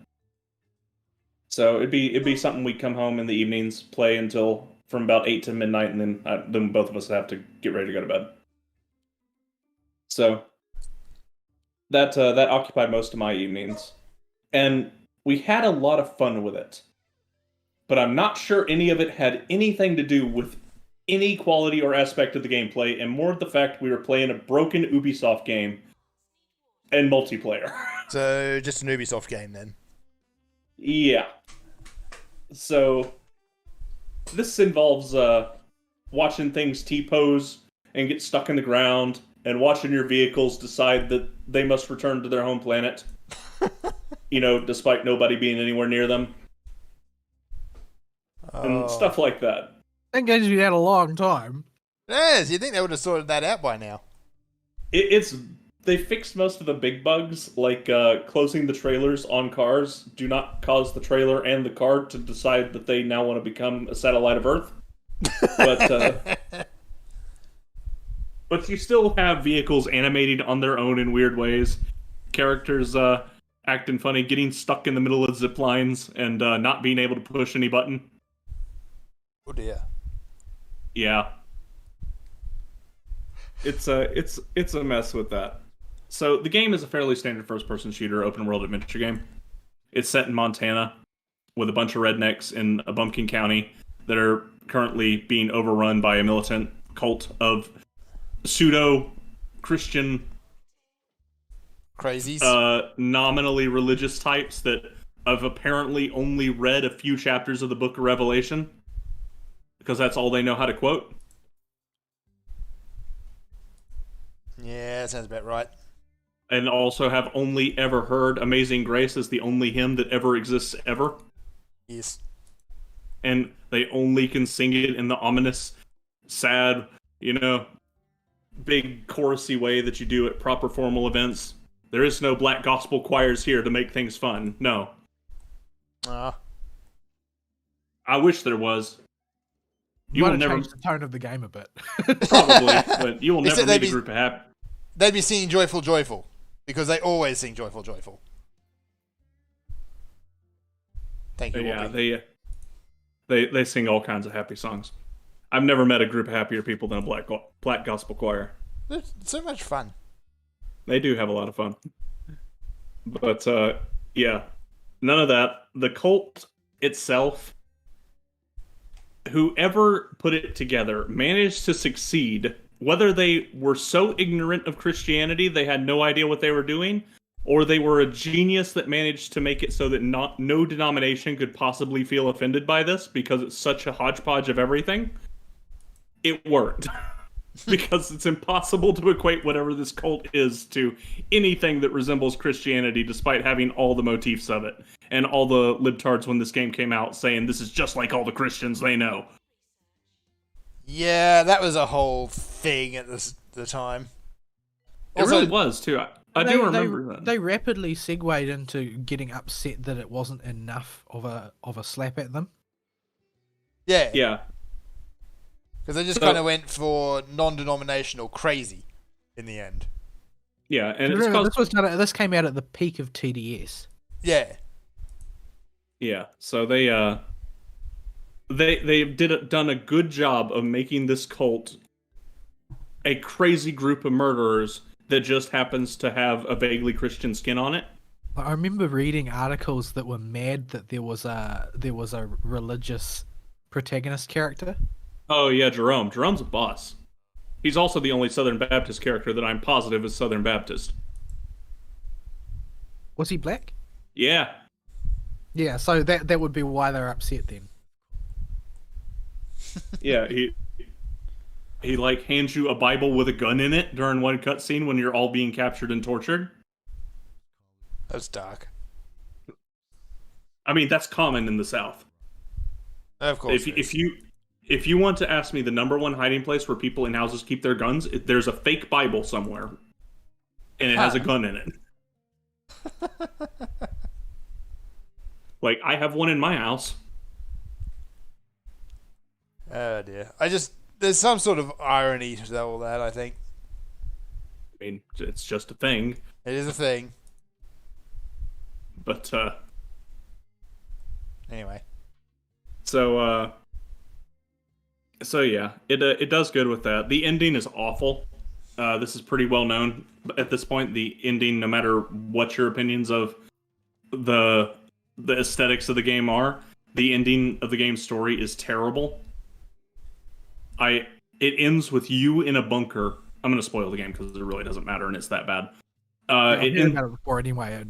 So it'd be something we'd come home in the evenings, play until from about 8 to midnight, and then both of us have to get ready to go to bed. So that occupied most of my evenings, and we had a lot of fun with it. But I'm not sure any of it had anything to do with any quality or aspect of the gameplay, and more the fact we were playing a broken Ubisoft game and multiplayer. So just an Ubisoft game then. Yeah. So this involves watching things T-pose and get stuck in the ground, and watching your vehicles decide that they must return to their home planet. Despite nobody being anywhere near them. And stuff like that. That game's been out a long time. Yes, you'd think they would have sorted that out by now. They fixed most of the big bugs, like closing the trailers on cars do not cause the trailer and the car to decide that they now want to become a satellite of Earth. But you still have vehicles animated on their own in weird ways. Characters acting funny, getting stuck in the middle of zip lines, and not being able to push any button. Oh dear. Yeah. It's a mess with that. So the game is a fairly standard first-person shooter, open-world adventure game. It's set in Montana with a bunch of rednecks in a bumpkin county that are currently being overrun by a militant cult of pseudo-Christian crazies, nominally religious types that have apparently only read a few chapters of the Book of Revelation because that's all they know how to quote. Yeah, that sounds about right. And also have only ever heard Amazing Grace as the only hymn that ever exists ever. Yes. And they only can sing it in the ominous, sad, big chorusy way that you do at proper formal events. There is no black gospel choirs here to make things fun. No. I wish there was. You will never change the tone of the game a bit. Probably, but you will never meet a group of happy. They'd be singing Joyful, Joyful. Because they always sing Joyful, Joyful. Thank you, Yeah, Whoopi. they sing all kinds of happy songs. I've never met a group of happier people than a black gospel choir. It's so much fun. They do have a lot of fun. But, yeah. None of that. The cult itself, whoever put it together, managed to succeed. Whether they were so ignorant of Christianity they had no idea what they were doing, or they were a genius that managed to make it so that no denomination could possibly feel offended by this because it's such a hodgepodge of everything, it worked. Because it's impossible to equate whatever this cult is to anything that resembles Christianity, despite having all the motifs of it. And all the libtards when this game came out saying this is just like all the Christians they know. Yeah, that was a whole thing at the time. It really was, too. I do remember that. They rapidly segued into getting upset that it wasn't enough of a slap at them. Yeah. Yeah. Because they just kind of went for non-denominational crazy in the end. Yeah, and this came out at the peak of TDS. Yeah. Yeah, so they done a good job of making this cult a crazy group of murderers that just happens to have a vaguely Christian skin on it. I remember reading articles that were mad that there was a religious protagonist character. Oh yeah, Jerome. Jerome's a boss. He's also the only Southern Baptist character that I'm positive is Southern Baptist. Was he black? Yeah. Yeah, so that would be why they're upset then. Yeah, he like hands you a Bible with a gun in it during one cutscene when you're all being captured and tortured. That's dark. I mean, that's common in the South. Of course. If you want to ask me the number one hiding place where people in houses keep their guns, there's a fake Bible somewhere, and it has a gun in it. Like, I have one in my house. Oh dear. There's some sort of irony to all that, I think. I mean, it's just a thing. It is a thing. But, Anyway. So yeah, it does good with that. The ending is awful. This is pretty well known at this point. The ending, no matter what your opinions of the aesthetics of the game are, the ending of the game's story is terrible. It ends with you in a bunker. I'm going to spoil the game because it really doesn't matter and it's that bad. I've It, heard in, about it before anyway.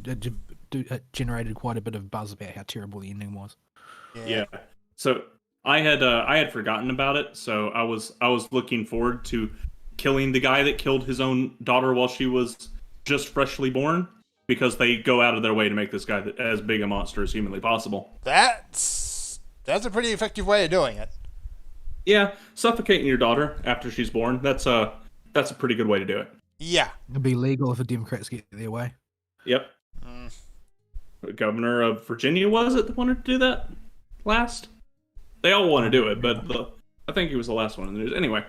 It generated quite a bit of buzz about how terrible the ending was. Yeah. Yeah. So I had forgotten about it, so I was looking forward to killing the guy that killed his own daughter while she was just freshly born, because they go out of their way to make this guy as big a monster as humanly possible. That's a pretty effective way of doing it. Yeah, suffocating your daughter after she's born, that's a pretty good way to do it. Yeah. It'd be legal if the Democrats get their way. Yep. Mm. The governor of Virginia, was it, that wanted to do that last? They all want to do it, but I think he was the last one in the news. Anyway,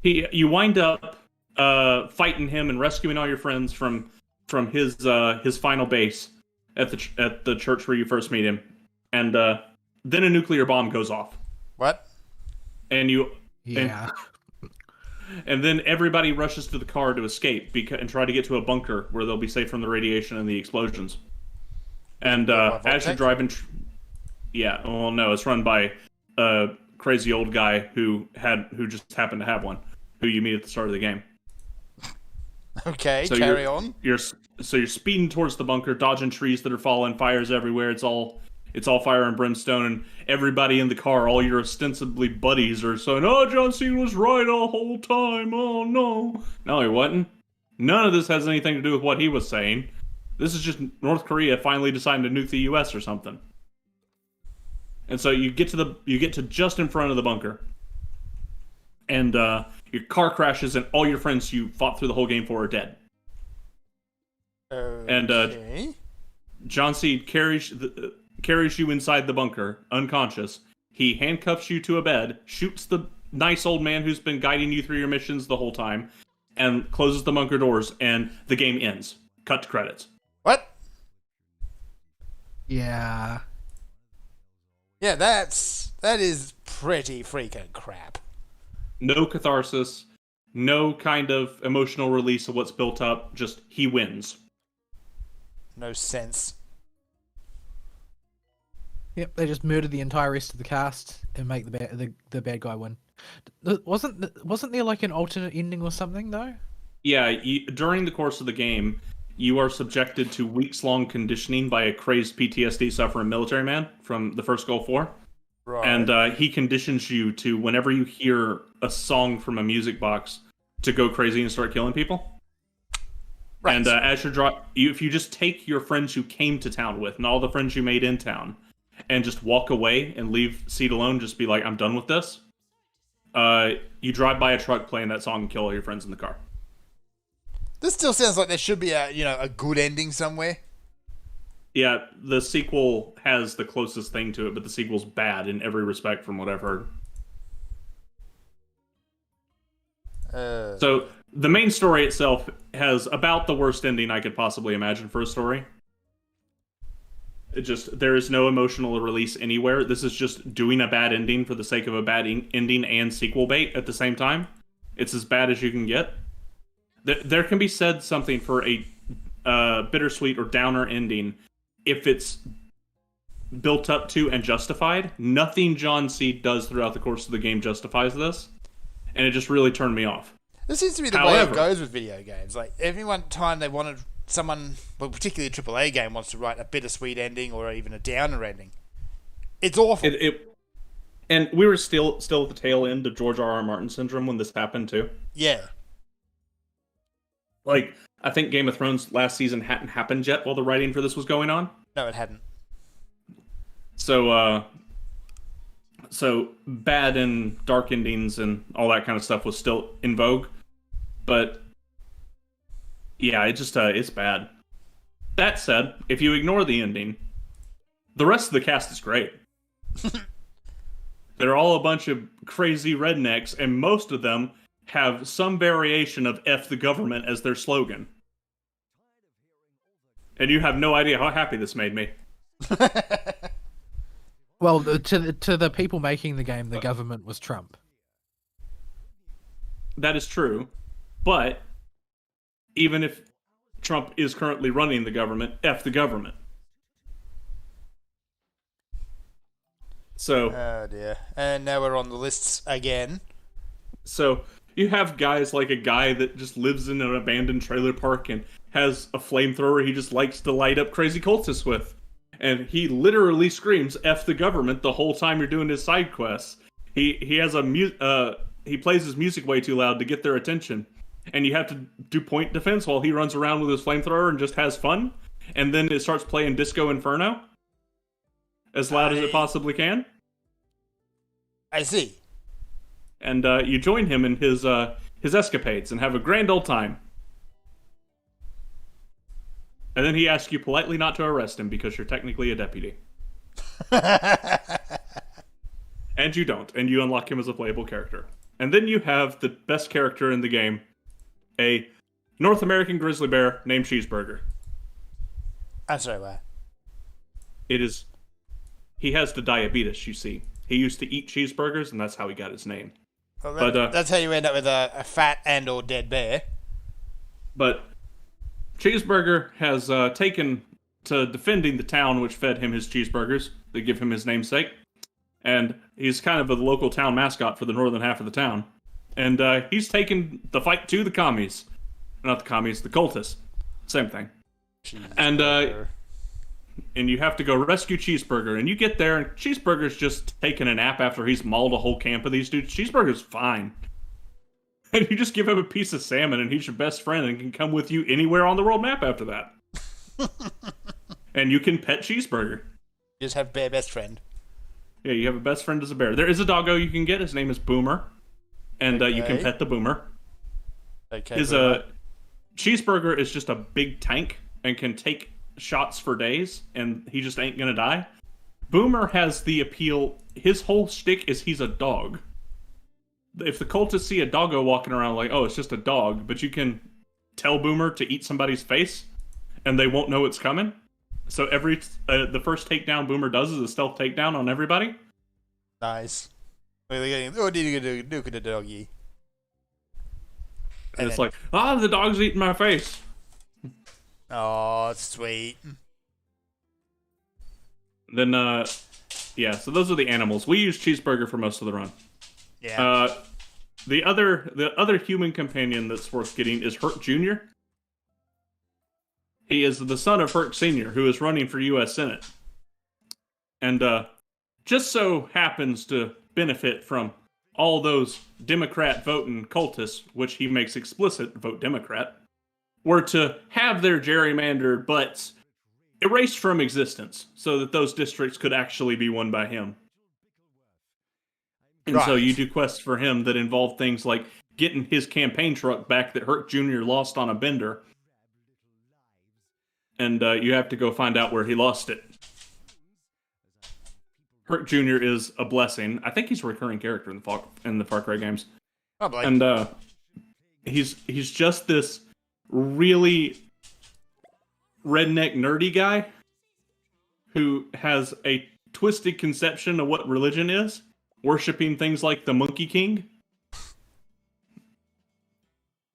you wind up fighting him and rescuing all your friends from his final base at the church where you first meet him, and then a nuclear bomb goes off, What? and you Yeah. and then everybody rushes to the car to escape and try to get to a bunker where they'll be safe from the radiation and the explosions. And as you're driving, yeah, well, no, it's run by a crazy old guy who just happened to have one, who you meet at the start of the game. Okay, So carry on. You're speeding towards the bunker, dodging trees that are falling, fires everywhere. It's all fire and brimstone, and everybody in the car, all your ostensibly buddies, are saying, "Oh, John Cena was right the whole time. Oh no, no, he wasn't. None of this has anything to do with what he was saying. This is just North Korea finally deciding to nuke the U.S. or something." And so you get to just in front of the bunker, and your car crashes, and all your friends you fought through the whole game for are dead. And Okay. John Seed carries you inside the bunker, unconscious. He handcuffs you to a bed, shoots the nice old man who's been guiding you through your missions the whole time, and closes the bunker doors, and the game ends. Cut to credits. What? Yeah. Yeah, that is pretty freaking crap. No catharsis, no kind of emotional release of what's built up, just he wins. No sense. Yep, they just murdered the entire rest of the cast and make the bad guy win. Wasn't there like an alternate ending or something though? Yeah, during the course of the game, you are subjected to weeks-long conditioning by a crazed PTSD suffering military man from the first Gulf War. Right. And he conditions you to, whenever you hear a song from a music box, to go crazy and start killing people. Right. And as you're if you just take your friends you came to town with and all the friends you made in town, and just walk away and leave Seed alone, just be like, "I'm done with this." You drive by a truck playing that song and kill all your friends in the car. This still sounds like there should be a good ending somewhere. Yeah, the sequel has the closest thing to it, but the sequel's bad in every respect from what I've heard. So the main story itself has about the worst ending I could possibly imagine for a story. There is no emotional release anywhere. This is just doing a bad ending for the sake of a bad ending and sequel bait at the same time. It's as bad as you can get. There can be said something for a bittersweet or downer ending if it's built up to and justified. Nothing John Seed does throughout the course of the game justifies this, and it just really turned me off. This seems to be the way it goes with video games. Like, every one time they wanted someone, well, particularly a AAA game, wants to write a bittersweet ending or even a downer ending. It's awful. And we were still at the tail end of George R.R. Martin syndrome when this happened, too. Yeah. Like, I think Game of Thrones last season hadn't happened yet while the writing for this was going on. No, it hadn't. So bad and dark endings and all that kind of stuff was still in vogue. But yeah, it's bad. That said, if you ignore the ending, the rest of the cast is great. They're all a bunch of crazy rednecks, and most of them have some variation of F the government as their slogan. And you have no idea how happy this made me. Well, to the people making the game, the government was Trump. That is true. But even if Trump is currently running the government, F the government. So, Oh dear. And now we're on the lists again. so You have guys like a guy that just lives in an abandoned trailer park and has a flamethrower he just likes to light up crazy cultists with. And he literally screams "F the government" the whole time you're doing his side quests. He has he plays his music way too loud to get their attention. And you have to do point defense while he runs around with his flamethrower and just has fun. And then it starts playing Disco Inferno as loud as it possibly can. I see. And you join him in his escapades and have a grand old time. And then he asks you politely not to arrest him because you're technically a deputy. And you don't, and you unlock him as a playable character. And then you have the best character in the game, a North American grizzly bear named Cheeseburger. I'm sorry, what? He has the diabetes, you see. He used to eat cheeseburgers, and that's how he got his name. Well, that's how you end up with a fat and or dead bear. But Cheeseburger has taken to defending the town which fed him his cheeseburgers. They give him his namesake. And he's kind of a local town mascot for the northern half of the town. And he's taken the fight to the commies. Not the commies, the cultists. Same thing. And you have to go rescue Cheeseburger. And you get there, and Cheeseburger's just taking a nap after he's mauled a whole camp of these dudes. Cheeseburger's fine. And you just give him a piece of salmon, and he's your best friend and can come with you anywhere on the world map after that. And you can pet Cheeseburger. You just have bear best friend. Yeah, you have a best friend as a bear. There is a doggo you can get. His name is Boomer. And you can pet the Boomer. Okay. His Cheeseburger is just a big tank and can take shots for days, and he just ain't gonna die. Boomer has the appeal. His whole shtick is he's a dog. If the cultists see a doggo walking around, like, oh, it's just a dog, but you can tell Boomer to eat somebody's face, and they won't know it's coming. So the first takedown Boomer does is a stealth takedown on everybody. Nice. What did you do to the doggy? And it's like, the dog's eating my face. Oh, sweet. Then, so those are the animals. We use Cheeseburger for most of the run. Yeah. The other human companion that's worth getting is Herc Jr. He is the son of Herc Sr., who is running for U.S. Senate. And just so happens to benefit from all those Democrat voting cultists, which he makes explicit vote Democrat, were to have their gerrymandered butts erased from existence so that those districts could actually be won by him. And so you do quests for him that involve things like getting his campaign truck back that Herc Jr. lost on a bender. And you have to go find out where he lost it. Herc Jr. is a blessing. I think he's a recurring character in the Far Cry games. Probably. And he's just this really redneck nerdy guy who has a twisted conception of what religion is, worshipping things like the Monkey King.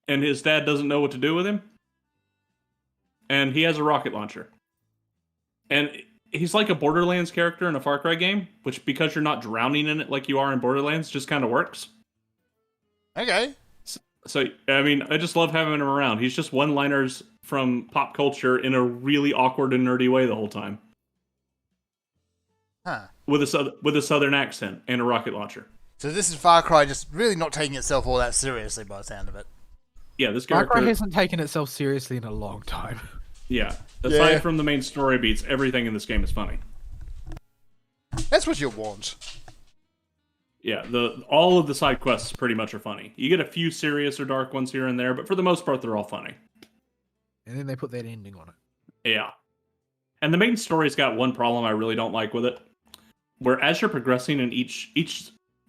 And his dad doesn't know what to do with him. And he has a rocket launcher. And he's like a Borderlands character in a Far Cry game, which, because you're not drowning in it like you are in Borderlands, just kind of works. Okay. So, I mean, I just love having him around. He's just one-liners from pop culture in a really awkward and nerdy way the whole time. Huh. With a southern accent and a rocket launcher. So this is Far Cry just really not taking itself all that seriously by the sound of it. Yeah, this Far character... Cry hasn't taken itself seriously in a long time. Yeah. Aside from the main story beats, everything in this game is funny. That's what you want. Yeah, all of the side quests pretty much are funny. You get a few serious or dark ones here and there, but for the most part, they're all funny. And then they put that ending on it. Yeah. And the main story's got one problem I really don't like with it. Where as you're progressing in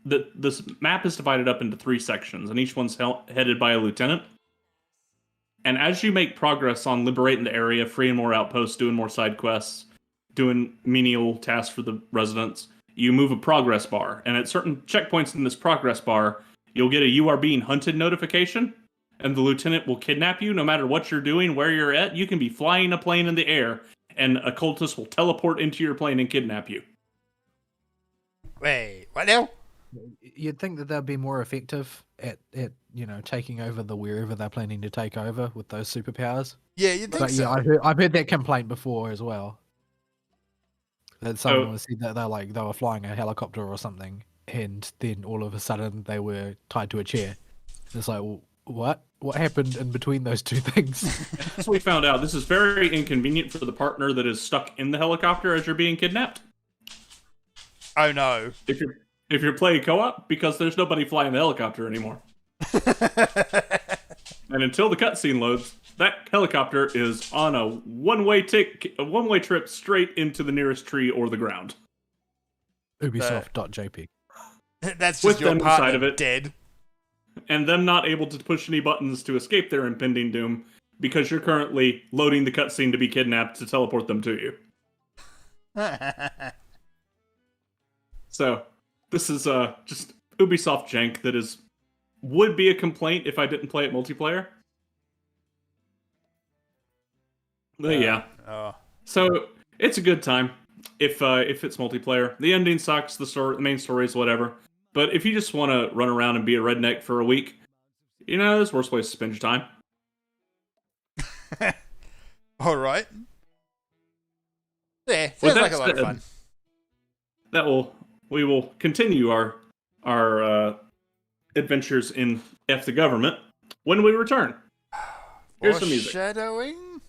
this map is divided up into 3 sections, and each one's headed by a lieutenant. And as you make progress on liberating the area, freeing more outposts, doing more side quests, doing menial tasks for the residents, you move a progress bar. And at certain checkpoints in this progress bar, you'll get a "You are being hunted" notification, and the lieutenant will kidnap you no matter what you're doing, where you're at. You can be flying a plane in the air, and a cultist will teleport into your plane and kidnap you. Wait, what now? You'd think that they'd be more effective at taking over the wherever they're planning to take over with those superpowers. Yeah, you'd think But so. yeah, I've heard that complaint before as well. That someone Oh. was said that they were flying a helicopter or something, and then all of a sudden they were tied to a chair. It's like, well, what? What happened in between those two things? As we found out, this is very inconvenient for the partner that is stuck in the helicopter as you're being kidnapped. Oh no. If you're playing co-op, because there's nobody flying the helicopter anymore. And until the cutscene loads, that helicopter is on a one-way trip straight into the nearest tree or the ground. Ubisoft.jpg. That's just With your them partner inside of it. dead. And them not able to push any buttons to escape their impending doom because you're currently loading the cutscene to be kidnapped to teleport them to you. So, this is just Ubisoft jank that would be a complaint if I didn't play it multiplayer. But yeah. Oh. So, it's a good time if it's multiplayer. The ending sucks, the main story is whatever. But if you just want to run around and be a redneck for a week, there's worse ways to spend your time. All right. Yeah, With sounds that like a lot of said, fun. We will continue our adventures in F the government when we return. Here's some music. Foreshadowing?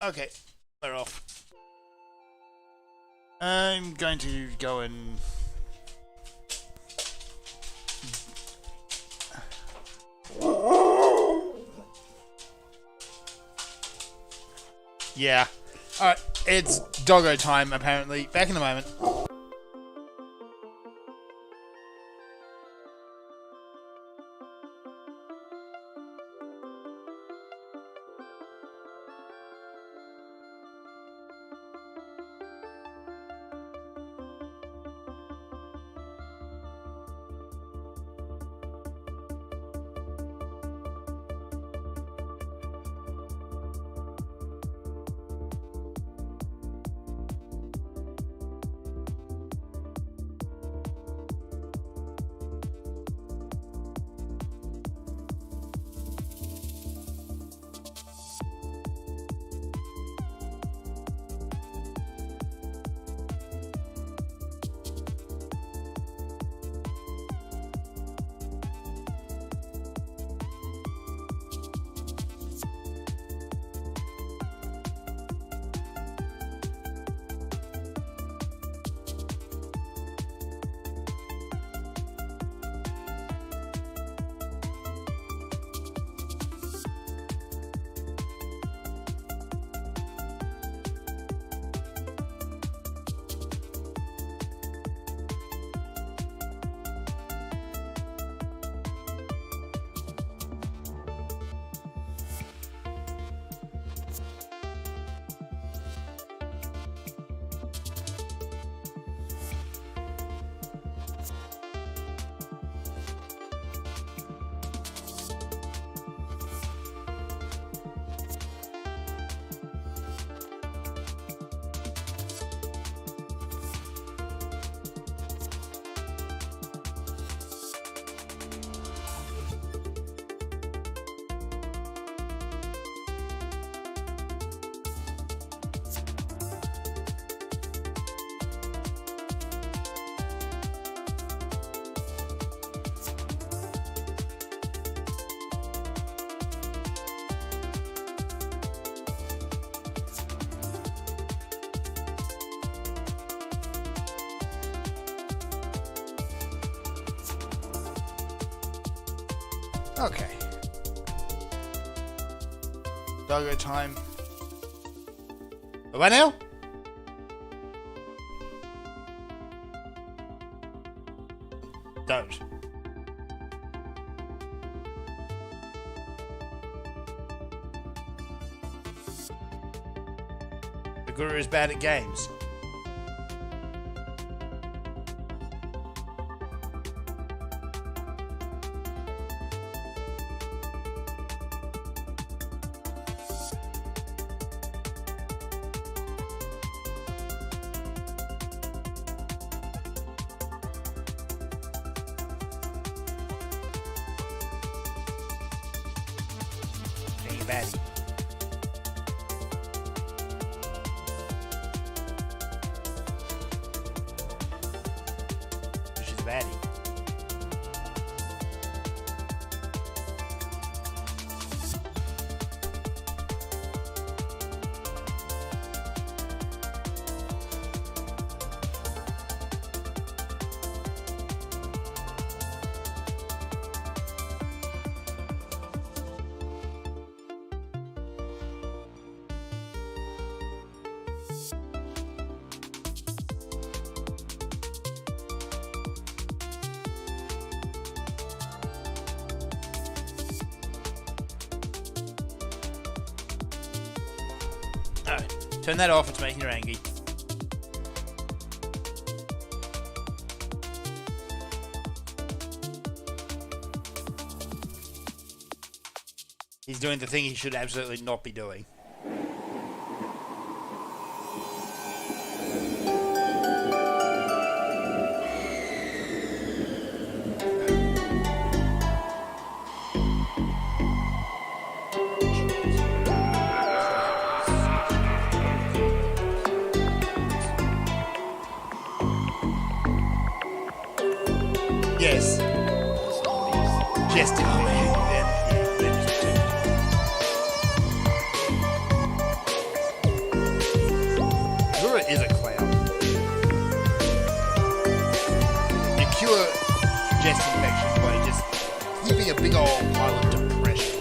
Okay, we're off. I'm going to go and... Yeah. Alright, it's doggo time, apparently. Back in a moment. Okay. Doggo time. Bye now? Don't. The guru is bad at games. baddie. She's a baddie. Alright, turn that off, it's making her angry. He's doing the thing he should absolutely not be doing. Yes. Jesting. Zura is a clown. You cure jest infection by just heaping a big old pile of depression.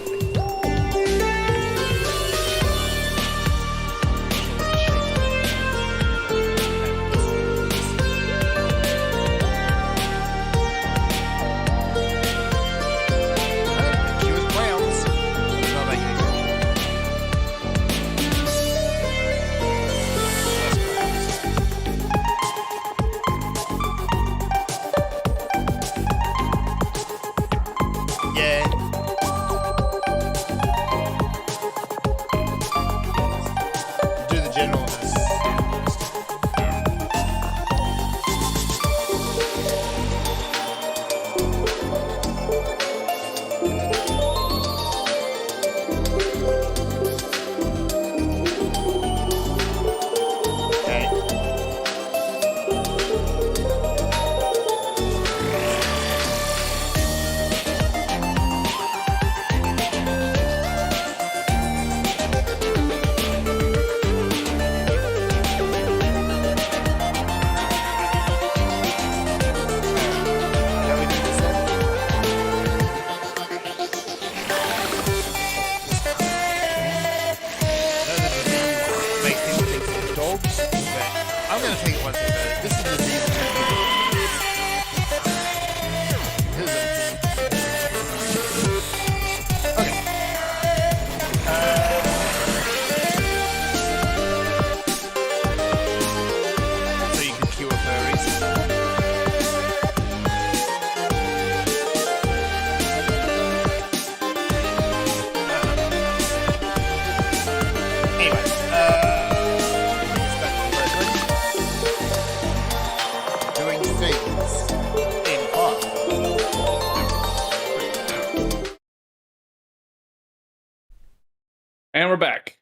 And we're back.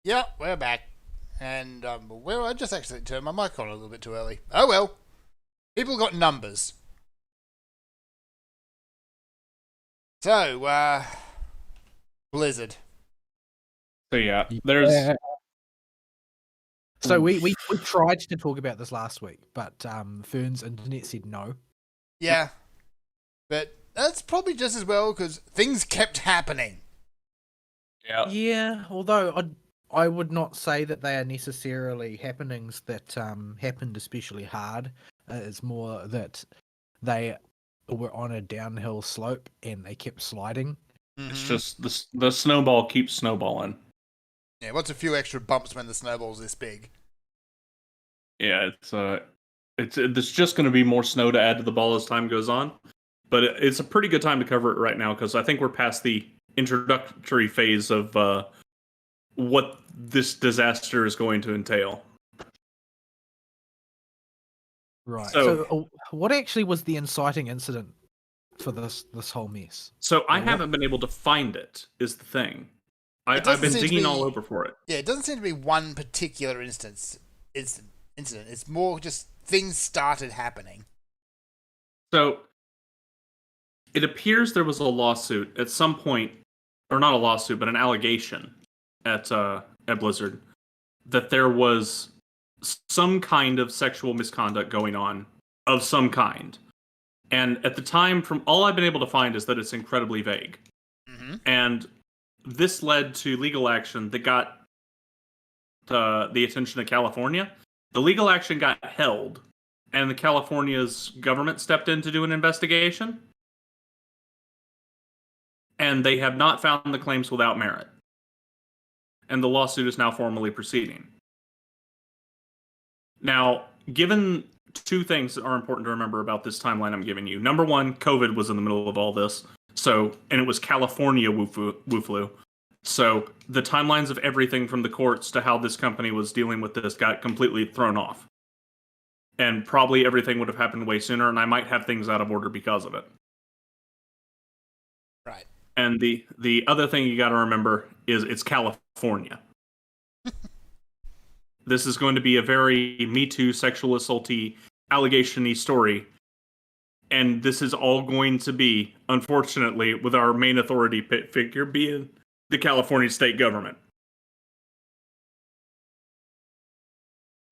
Yeah, we're back. And, well, I just actually turned my mic on a little bit too early. Oh well. People got numbers. So, Blizzard. So yeah, there's So we tried to talk about this last week, but Fern's internet said no. Yeah. But that's probably just as well, because things kept happening. yeah. Yeah, although I would not say that they are necessarily happenings that happened especially hard. It's more that they were on a downhill slope and they kept sliding. It's Mhm. just the snowball keeps snowballing. Yeah, what's a few extra bumps when the snowball's this big? Yeah, it's just going to be more snow to add to the ball as time goes on. But it's a pretty good time to cover it right now because I think we're past the introductory phase of what this disaster is going to entail. Right. So- So, what actually was the inciting incident for this whole mess? So I Yeah. haven't been able to find it, is the thing. It doesn't I've been seem to digging be- all over for it. Yeah, it doesn't seem to be one particular incident. It's more just things started happening. So it appears there was a lawsuit at some point, or not a lawsuit, but an allegation at Blizzard that there was some kind of sexual misconduct going on of some kind. And at the time, from all I've been able to find, is that it's incredibly vague. Mm-hmm. And this led to legal action that got the attention of California. The legal action got held, and the California's government stepped in to do an investigation. And they have not found the claims without merit. And the lawsuit is now formally proceeding. Now, given two things that are important to remember about this timeline I'm giving you. Number one, COVID was in the middle of all this. And it was California Wu-Flu. So the timelines of everything from the courts to how this company was dealing with this got completely thrown off. And probably everything would have happened way sooner, and I might have things out of order because of it. Right. And the other thing you got to remember is it's California. This is going to be a very Me Too sexual assaulty allegation-y story. And this is all going to be, unfortunately, with our main authority figure being the California state government.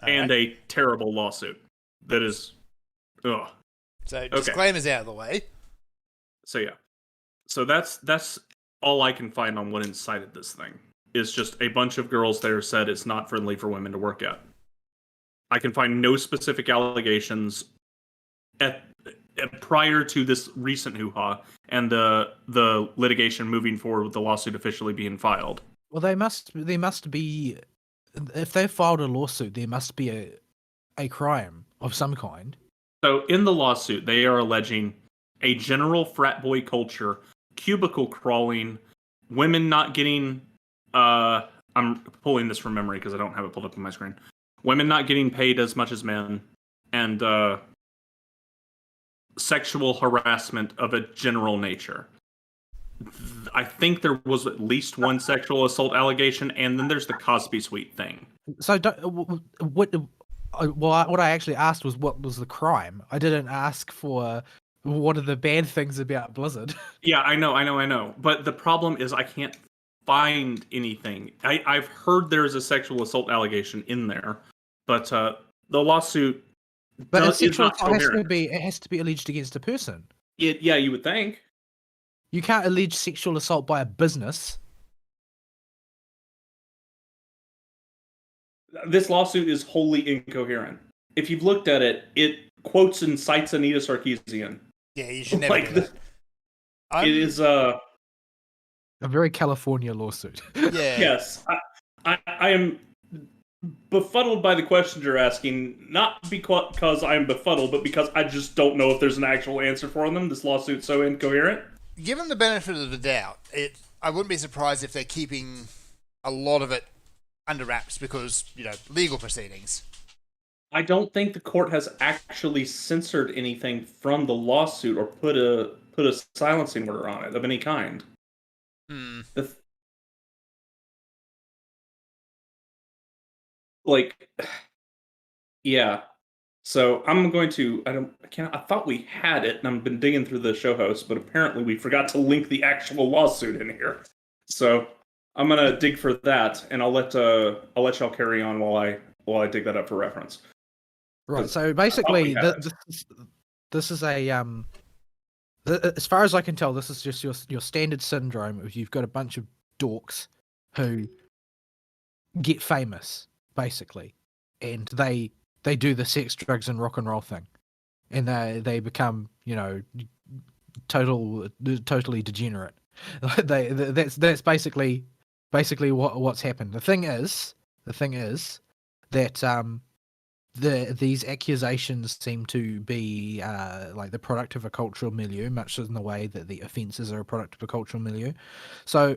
And a terrible lawsuit that is... Ugh. So disclaimers out of the way. So yeah. So that's all I can find on what incited this thing. Is just a bunch of girls there said it's not friendly for women to work at. I can find no specific allegations prior to this recent hoo-ha and the litigation moving forward with the lawsuit officially being filed. Well, there must be, if they filed a lawsuit, there must be a crime of some kind. So in the lawsuit, they are alleging a general frat boy culture, cubicle crawling, women not getting... I'm pulling this from memory because I don't have it pulled up on my screen. Women not getting paid as much as men, and sexual harassment of a general nature. I think there was at least one sexual assault allegation, and then there's the Cosby Suite thing. So what I actually asked was what was the crime. I didn't ask for what are the bad things about Blizzard. Yeah, I know. But the problem is I can't find anything. I've heard there's a sexual assault allegation in there, but the lawsuit But is sexual not assault coherent. has to be alleged against a person. Yeah, you would think. You can't allege sexual assault by a business. This lawsuit is wholly incoherent. If you've looked at it, it quotes and cites Anita Sarkeesian. Yeah, you should never Like do that. It is A very California lawsuit. Yeah. yes. I am befuddled by the questions you're asking, not because I'm befuddled, but because I just don't know if there's an actual answer for them. This lawsuit's so incoherent. Given the benefit of the doubt, I wouldn't be surprised if they're keeping a lot of it under wraps because, legal proceedings. I don't think the court has actually censored anything from the lawsuit or put a silencing order on it of any kind. Hmm. Yeah. So I'm going to. I thought we had it, and I've been digging through the show host, but apparently we forgot to link the actual lawsuit in here. So I'm gonna dig for that, and I'll let y'all carry on while I dig that up for reference. Right. So basically, had it. this is a as far as I can tell, this is just your standard syndrome. If you've got a bunch of dorks who get famous, basically, and they do the sex, drugs, and rock and roll thing, and they become totally degenerate. That's basically what's happened. The thing is that these accusations seem to be like the product of a cultural milieu, much in the way that the offences are a product of a cultural milieu. So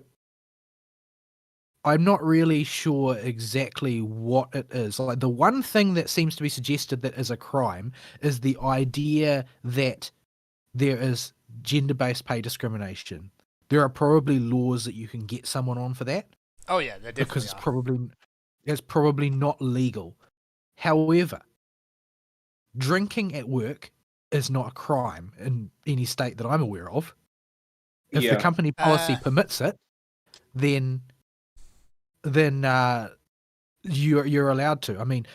I'm not really sure exactly what it is. Like, the one thing that seems to be suggested that is a crime is the idea that there is gender-based pay discrimination. There are probably laws that you can get someone on for that. Oh yeah, they because definitely it's probably not legal. However, drinking at work is not a crime in any state that I'm aware of. If the Yeah. company policy Uh, permits it, then you're allowed to. I mean,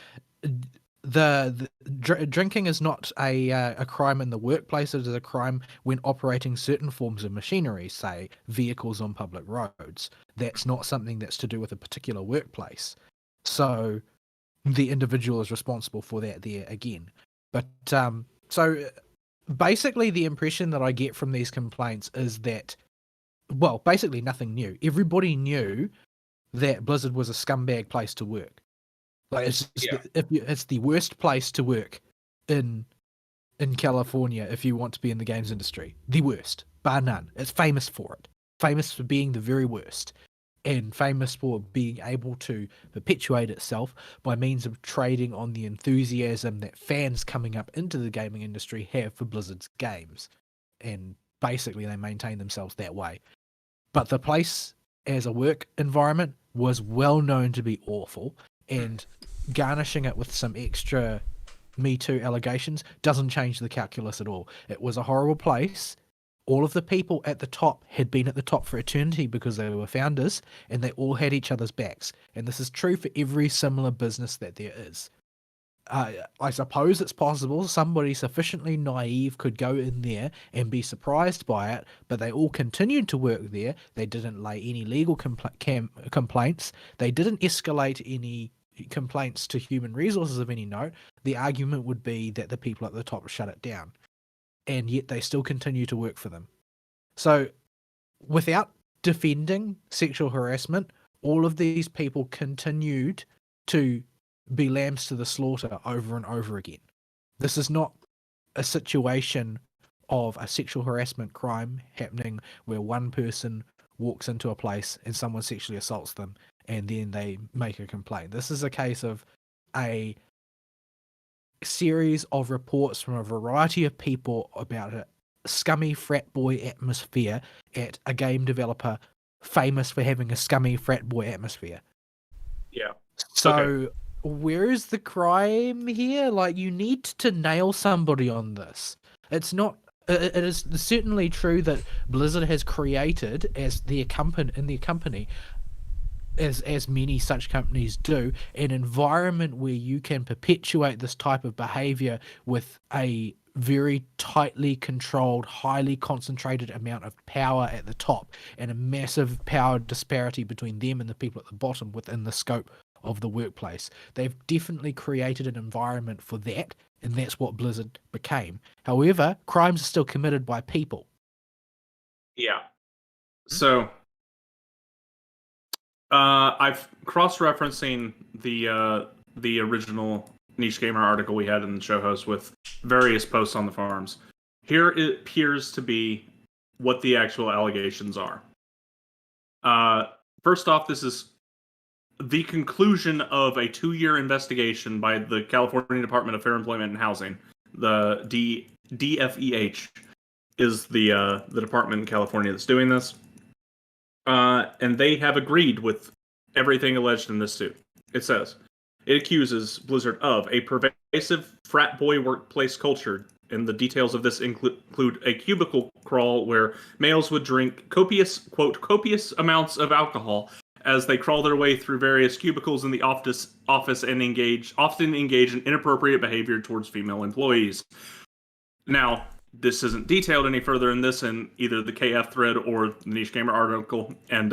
drinking is not a crime in the workplace. It is a crime when operating certain forms of machinery, say vehicles on public roads. That's not something that's to do with a particular workplace. So the individual is responsible for that there again. But so basically, the impression that I get from these complaints is that, well, basically nothing new. Everybody knew that Blizzard was a scumbag place to work. Like Yeah. it's the worst place to work in California if you want to be in the games industry. The worst, bar none. It's famous for it. Famous for being the very worst, and famous for being able to perpetuate itself by means of trading on the enthusiasm that fans coming up into the gaming industry have for Blizzard's games. And basically they maintain themselves that way. But the place as a work environment was well known to be awful, and garnishing it with some extra Me Too allegations doesn't change the calculus at all. It was a horrible place. All of the people at the top had been at the top for eternity because they were founders, and they all had each other's backs. And this is true for every similar business that there is. I suppose it's possible somebody sufficiently naive could go in there and be surprised by it, but they all continued to work there. They didn't lay any legal complaints. They didn't escalate any complaints to human resources of any note. The argument would be that the people at the top shut it down, and yet they still continue to work for them. So, without defending sexual harassment, all of these people continued to be lambs to the slaughter over and over again. This is not a situation of a sexual harassment crime happening where one person walks into a place and someone sexually assaults them and then they make a complaint. This is a case of a series of reports from a variety of people about a scummy frat boy atmosphere at a game developer famous for having a scummy frat boy atmosphere. Yeah. So Okay. where is the crime here? Like, you need to nail somebody on this. It's not. It is certainly true that Blizzard has created as the company, as many such companies do, an environment where you can perpetuate this type of behavior with a very tightly controlled, highly concentrated amount of power at the top and a massive power disparity between them and the people at the bottom within the scope of the workplace. They've definitely created an environment for that, and that's what Blizzard became. However, crimes are still committed by people. Yeah. So, I've cross-referencing the original Niche Gamer article we had in the show host with various posts on the forums. Here it appears to be what the actual allegations are. First off, this is the conclusion of a 2-year investigation by the California Department of Fair Employment and Housing. The DFEH is the department in California that's doing this. And they have agreed with everything alleged in this suit. It says, it accuses Blizzard of a pervasive frat boy workplace culture, and the details of this include a cubicle crawl where males would drink copious copious amounts of alcohol as they crawl their way through various cubicles in the office and often engage in inappropriate behavior towards female employees. Now, this isn't detailed any further in this in either the KF thread or the Niche Gamer article, and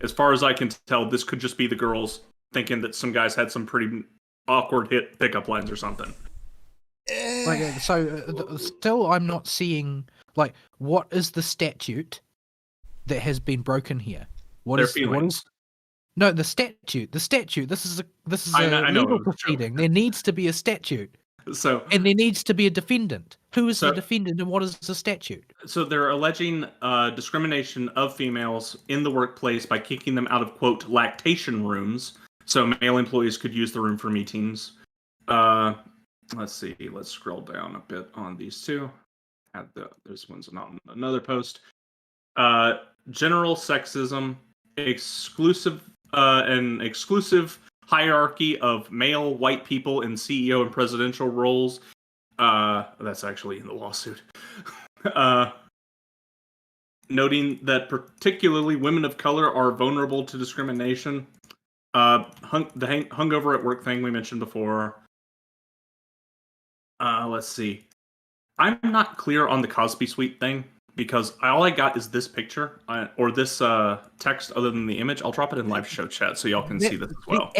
as far as I can tell, this could just be the girls thinking that some guys had some pretty awkward hit pickup lines or something. Still, I'm not seeing, like, what is the statute that has been broken here? What Their is feelings. No, the statute. This is I a know, legal it was a joke. proceeding. There needs to be a statute, So, and there needs to be a defendant. Who is So- the defendant, and what is the statute? so they're alleging discrimination of females in the workplace by kicking them out of, quote, lactation rooms, so male employees could use the room for meetings. Let's see. Let's scroll down a bit on these two. This one's not on another post. General sexism, exclusive an exclusive hierarchy of male white people in CEO and presidential roles. That's actually in the lawsuit. Noting that particularly women of color are vulnerable to discrimination. The hungover at work thing we mentioned before. Let's see. I'm not clear on the Cosby Suite thing because all I got is this picture or this text other than the image. I'll drop it in live show chat so y'all can see this as well.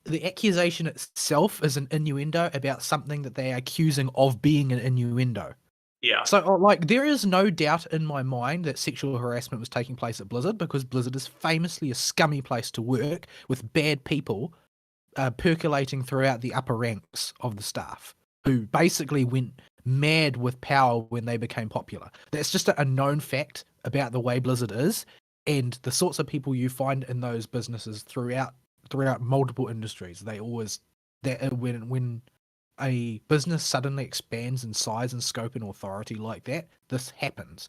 The accusation itself is an innuendo about something that they are accusing of being an innuendo. Yeah. So, there is no doubt in my mind that sexual harassment was taking place at Blizzard because Blizzard is famously a scummy place to work with bad people percolating throughout the upper ranks of the staff who basically went mad with power when they became popular. That's just a known fact about the way Blizzard is and the sorts of people you find in those businesses throughout multiple industries. When a business suddenly expands in size and scope and authority like that, this happens.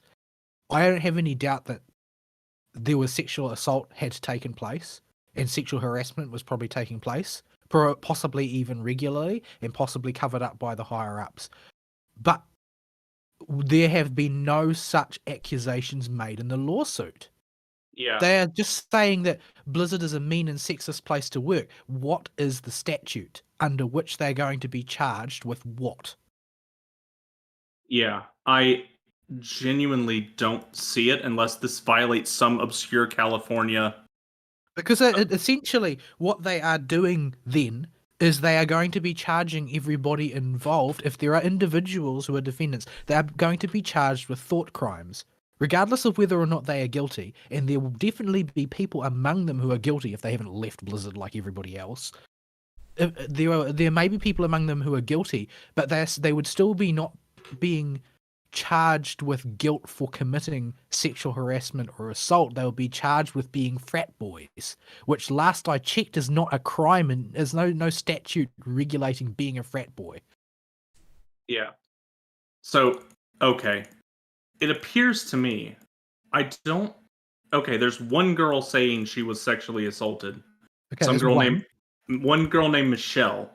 I don't have any doubt that there was sexual assault had taken place and sexual harassment was probably taking place, possibly even regularly and possibly covered up by the higher ups. But there have been no such accusations made in the lawsuit. Yeah. They are just saying that Blizzard is a mean and sexist place to work. What is the statute under which they're going to be charged with what? Yeah. I genuinely don't see it unless this violates some obscure California. Because essentially what they are doing then is they are going to be charging everybody involved. If there are individuals who are defendants, they are going to be charged with thought crimes, regardless of whether or not they are guilty. And there will definitely be people among them who are guilty if they haven't left Blizzard like everybody else. There may be people among them who are guilty, but they would still be not being charged with guilt for committing sexual harassment or assault. They'll be charged with being frat boys, which last I checked is not a crime and there's no statute regulating being a frat boy. Yeah. So, okay. It appears to me, there's one girl saying she was sexually assaulted. Okay, One girl named Michelle.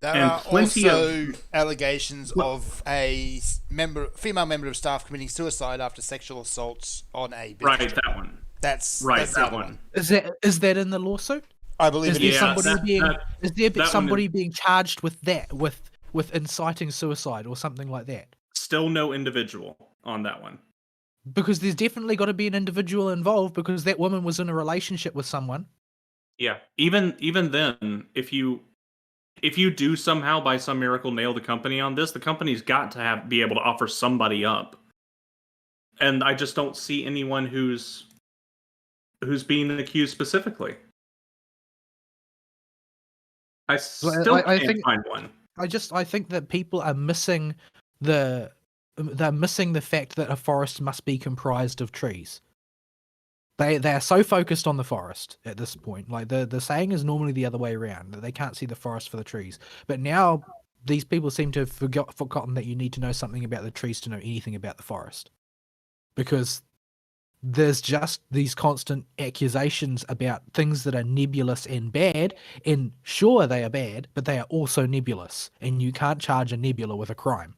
There and are plenty also allegations of a female member of staff committing suicide after sexual assaults on a business. Right, that one. That's Right, the that other one. Is that in the lawsuit? I believe Is it there is. somebody being charged with that, with inciting suicide or something like that? Still no individual on that one. Because there's definitely got to be an individual involved because that woman was in a relationship with someone. Yeah. Even then, if you do somehow by some miracle nail the company on this, the company's got to be able to offer somebody up. And I just don't see anyone who's being accused specifically. I still can't find one. I think that people are missing they're missing the fact that a forest must be comprised of trees. They are so focused on the forest at this point. Like the saying is normally the other way around, that they can't see the forest for the trees. But now these people seem to have forgotten that you need to know something about the trees to know anything about the forest. Because there's just these constant accusations about things that are nebulous and bad, and sure they are bad, but they are also nebulous, and you can't charge a nebula with a crime.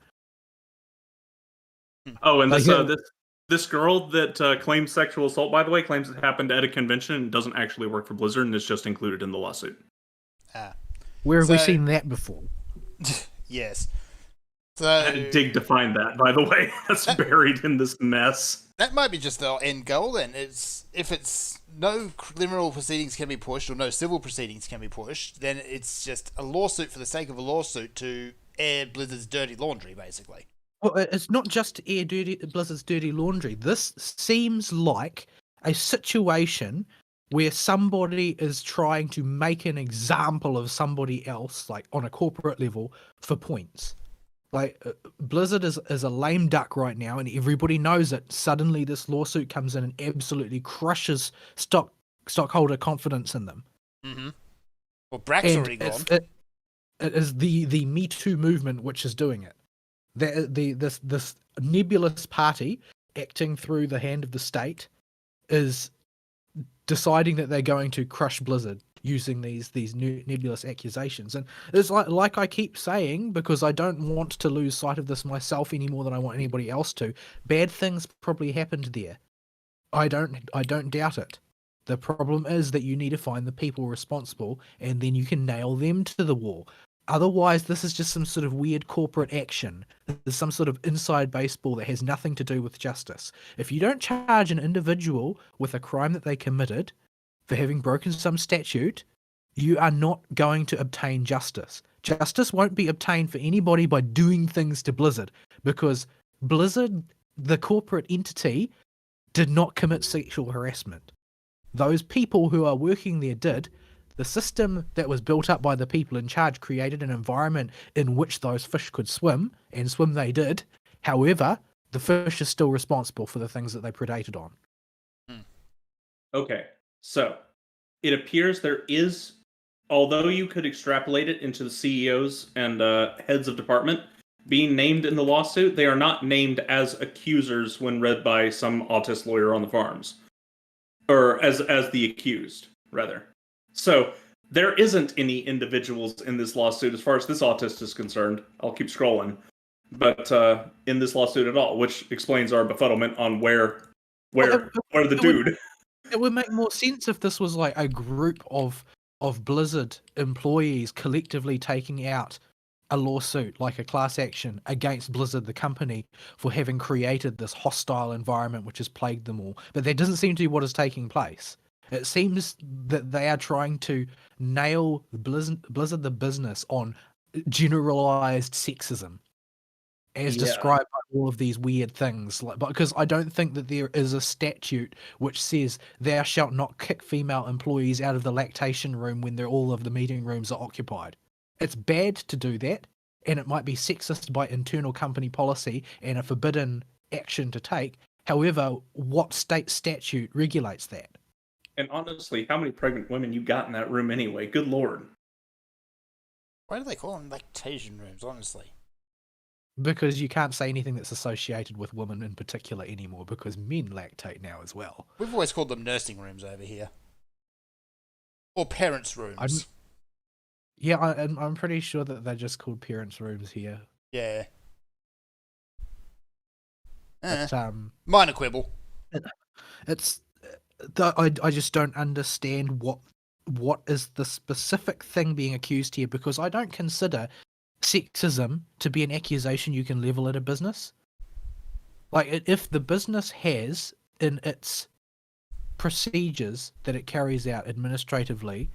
Oh, and this girl that claims sexual assault, by the way, claims it happened at a convention and doesn't actually work for Blizzard and is just included in the lawsuit. Where have we seen that before? Yes. I had to dig to find that, by the way. That's buried in this mess. That might be just the end goal then. If it's no criminal proceedings can be pushed or no civil proceedings can be pushed, then it's just a lawsuit for the sake of a lawsuit to air Blizzard's dirty laundry, basically. Well, it's not just to air Blizzard's dirty laundry. This seems like a situation where somebody is trying to make an example of somebody else, like on a corporate level, for points. Like, Blizzard is a lame duck right now, and everybody knows it. Suddenly, this lawsuit comes in and absolutely crushes stockholder confidence in them. Mm-hmm. Well, Brack's already gone. It is the Me Too movement which is doing it. This nebulous party acting through the hand of the state is deciding that they're going to crush Blizzard using these nebulous accusations. And it's like I keep saying, because I don't want to lose sight of this myself any more than I want anybody else to. Bad things probably happened there. I don't doubt it. The problem is that you need to find the people responsible, and then you can nail them to the wall. Otherwise, this is just some sort of weird corporate action. There's some sort of inside baseball that has nothing to do with justice. If you don't charge an individual with a crime that they committed for having broken some statute, you are not going to obtain justice. Justice won't be obtained for anybody by doing things to Blizzard, because Blizzard, the corporate entity, did not commit sexual harassment. Those people who are working there did. The system that was built up by the people in charge created an environment in which those fish could swim, and swim they did. However, the fish is still responsible for the things that they predated on. Okay, so it appears there is, although you could extrapolate it into the CEOs and heads of department being named in the lawsuit, they are not named as accusers when read by some autist lawyer on the farms. Or as the accused, rather. So there isn't any individuals in this lawsuit as far as this autist is concerned. I'll keep scrolling. But in this lawsuit at all, which explains our befuddlement on where the dude. It would make more sense if this was like a group of Blizzard employees collectively taking out a lawsuit, like a class action, against Blizzard, the company, for having created this hostile environment which has plagued them all. But that doesn't seem to be what is taking place. It seems that they are trying to nail Blizzard the business on generalized sexism, as described by all of these weird things. Because I don't think that there is a statute which says thou shalt not kick female employees out of the lactation room when all of the meeting rooms are occupied. It's bad to do that, and it might be sexist by internal company policy and a forbidden action to take. However, what state statute regulates that? And honestly, how many pregnant women you got in that room anyway? Good lord. Why do they call them lactation rooms, honestly? Because you can't say anything that's associated with women in particular anymore, because men lactate now as well. We've always called them nursing rooms over here. Or parents' rooms. I'm pretty sure that they're just called parents' rooms here. Yeah. But, minor quibble. I just don't understand what is the specific thing being accused here, because I don't consider sexism to be an accusation you can level at a business. Like, if the business has in its procedures that it carries out administratively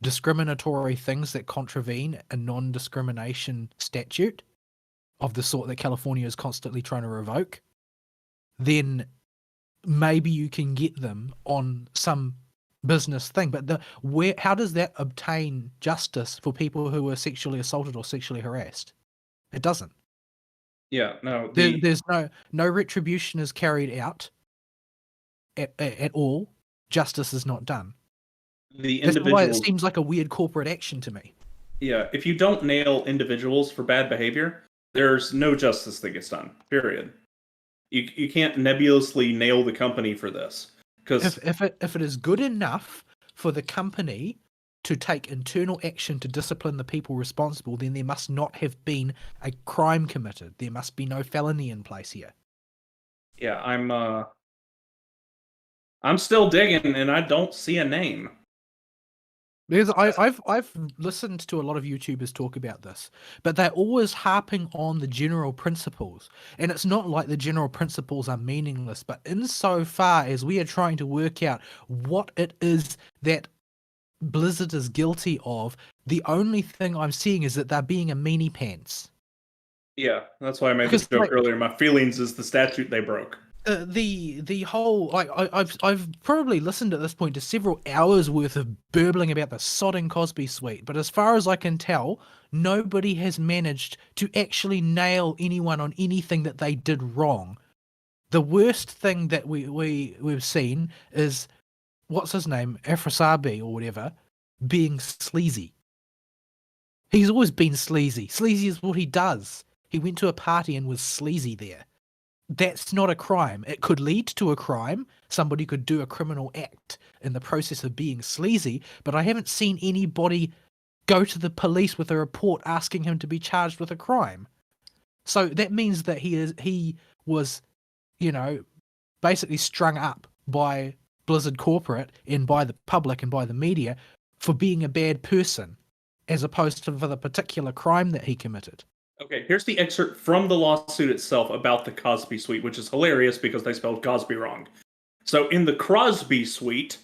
discriminatory things that contravene a non-discrimination statute of the sort that California is constantly trying to revoke, then maybe you can get them on some business thing. But how does that obtain justice for people who were sexually assaulted or sexually harassed? It doesn't. Yeah, no. There's no retribution is carried out at all. Justice is not done. That's why it seems like a weird corporate action to me. Yeah, if you don't nail individuals for bad behavior, there's no justice that gets done. Period. You can't nebulously nail the company for this, because if it is good enough for the company to take internal action to discipline the people responsible, then there must not have been a crime committed. There must be no felony in place here. Yeah, I'm still digging, and I don't see a name. Because I've listened to a lot of YouTubers talk about this, but they're always harping on the general principles. And it's not like the general principles are meaningless, but insofar as we are trying to work out what it is that Blizzard is guilty of, the only thing I'm seeing is that they're being a meanie pants. Yeah, that's why I made this joke earlier. My feelings is the statute they broke. The whole, like, I've probably listened at this point to several hours worth of burbling about the sodding Cosby suite, but as far as I can tell, nobody has managed to actually nail anyone on anything that they did wrong. The worst thing that we've seen is, what's his name, Afrosabi or whatever, being sleazy. He's always been sleazy. Sleazy is what he does. He went to a party and was sleazy there. that's not a crime. It could lead to a crime. Somebody could do a criminal act in the process of being sleazy, but I haven't seen anybody go to the police with a report asking him to be charged with a crime. So that means that he was, basically strung up by Blizzard Corporate and by the public and by the media for being a bad person, as opposed to for the particular crime that he committed. Okay, here's the excerpt from the lawsuit itself about the Cosby suite, which is hilarious because they spelled Cosby wrong. So in the Crosby suite,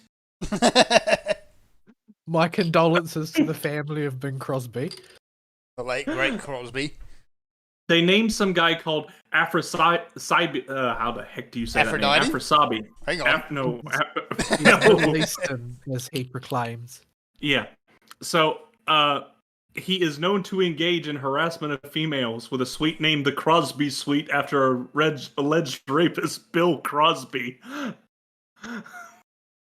My condolences to the family of Bing Crosby. The late great Crosby. they named some guy called Afrosabi. How the heck do you say Aphrodite? that name? Afrosabi. Hang on. No. Middle Eastern, as he proclaims. Yeah. So, he is known to engage in harassment of females with a suite named the Crosby Suite after alleged rapist Bill Crosby.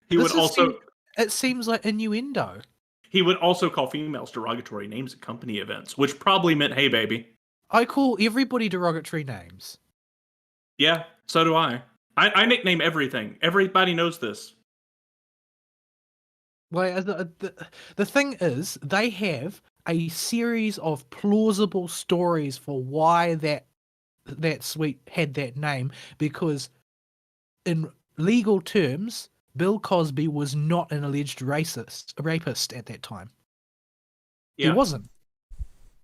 It seems like innuendo. He would also call females derogatory names at company events, which probably meant "Hey, baby." I call everybody derogatory names. Yeah, so do I. I nickname everything. Everybody knows this. Like the thing is, they have a series of plausible stories for why that suite had that name, because in legal terms, Bill Cosby was not an alleged rapist at that time. Yeah. He wasn't.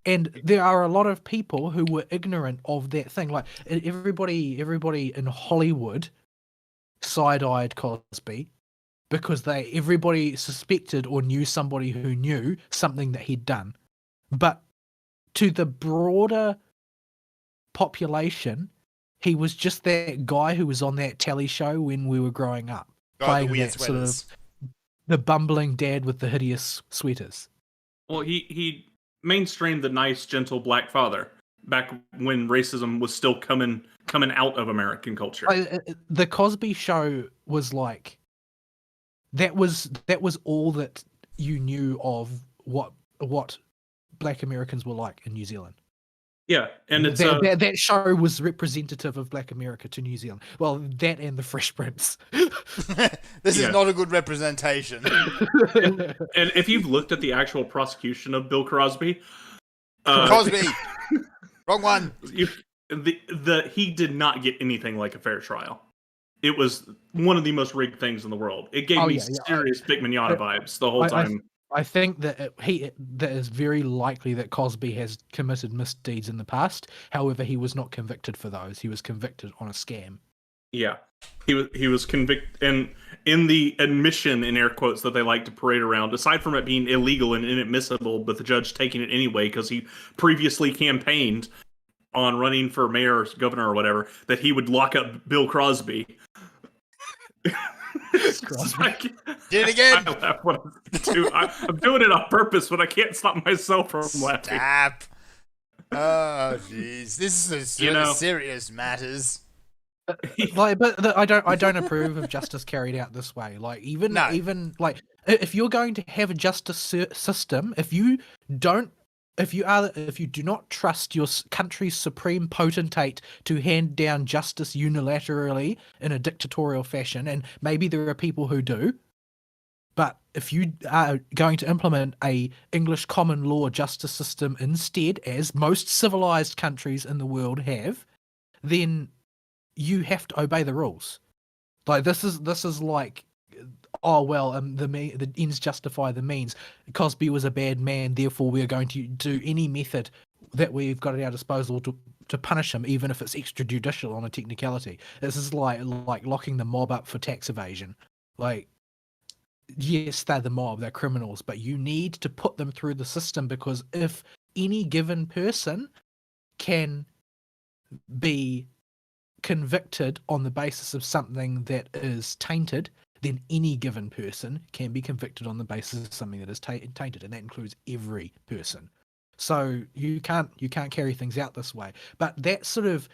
And there are a lot of people who were ignorant of that thing. Like everybody in Hollywood side-eyed Cosby because everybody suspected or knew somebody who knew something that he'd done. But to the broader population, he was just that guy who was on that telly show when we were growing up. The weird sweaters. The bumbling dad with the hideous sweaters. Well, he mainstreamed the nice, gentle black father back when racism was still coming out of American culture. The Cosby Show was like that was all that you knew of what Black Americans were like in New Zealand. Yeah, and it's that show was representative of Black America to New Zealand. Well, that and the Fresh Prince. This is not a good representation. and if you've looked at the actual prosecution of Bill Crosby, Cosby, wrong one. He did not get anything like a fair trial. It was one of the most rigged things in the world. It gave me serious Vic Mignogna vibes the whole time. I think that that is very likely that Cosby has committed misdeeds in the past. However, he was not convicted for those. He was convicted on a scam. Yeah, he was convicted, and in the admission, in air quotes, that they like to parade around, aside from it being illegal and inadmissible, but the judge taking it anyway because he previously campaigned on running for mayor or governor or whatever, that he would lock up Bill Crosby. Crosby. Did it again. I laugh when I'm doing it on purpose, but I can't stop myself from laughing. Stop. Oh, jeez, this is serious matters. But I don't approve of justice carried out this way. Like even like if you're going to have a justice system, if you do not trust your country's supreme potentate to hand down justice unilaterally in a dictatorial fashion, and maybe there are people who do, but if you are going to implement a English common law justice system instead, as most civilized countries in the world have, then you have to obey the rules. Like this is like, oh well, the ends justify the means. Cosby was a bad man, therefore we are going to do any method that we've got at our disposal to punish him, even if it's extrajudicial on a technicality. This is like locking the mob up for tax evasion. Like, yes, they're the mob, they're criminals, but you need to put them through the system, because if any given person can be convicted on the basis of something that is tainted, then any given person can be convicted on the basis of something that is tainted, and that includes every person. So you can't carry things out this way. But that sort of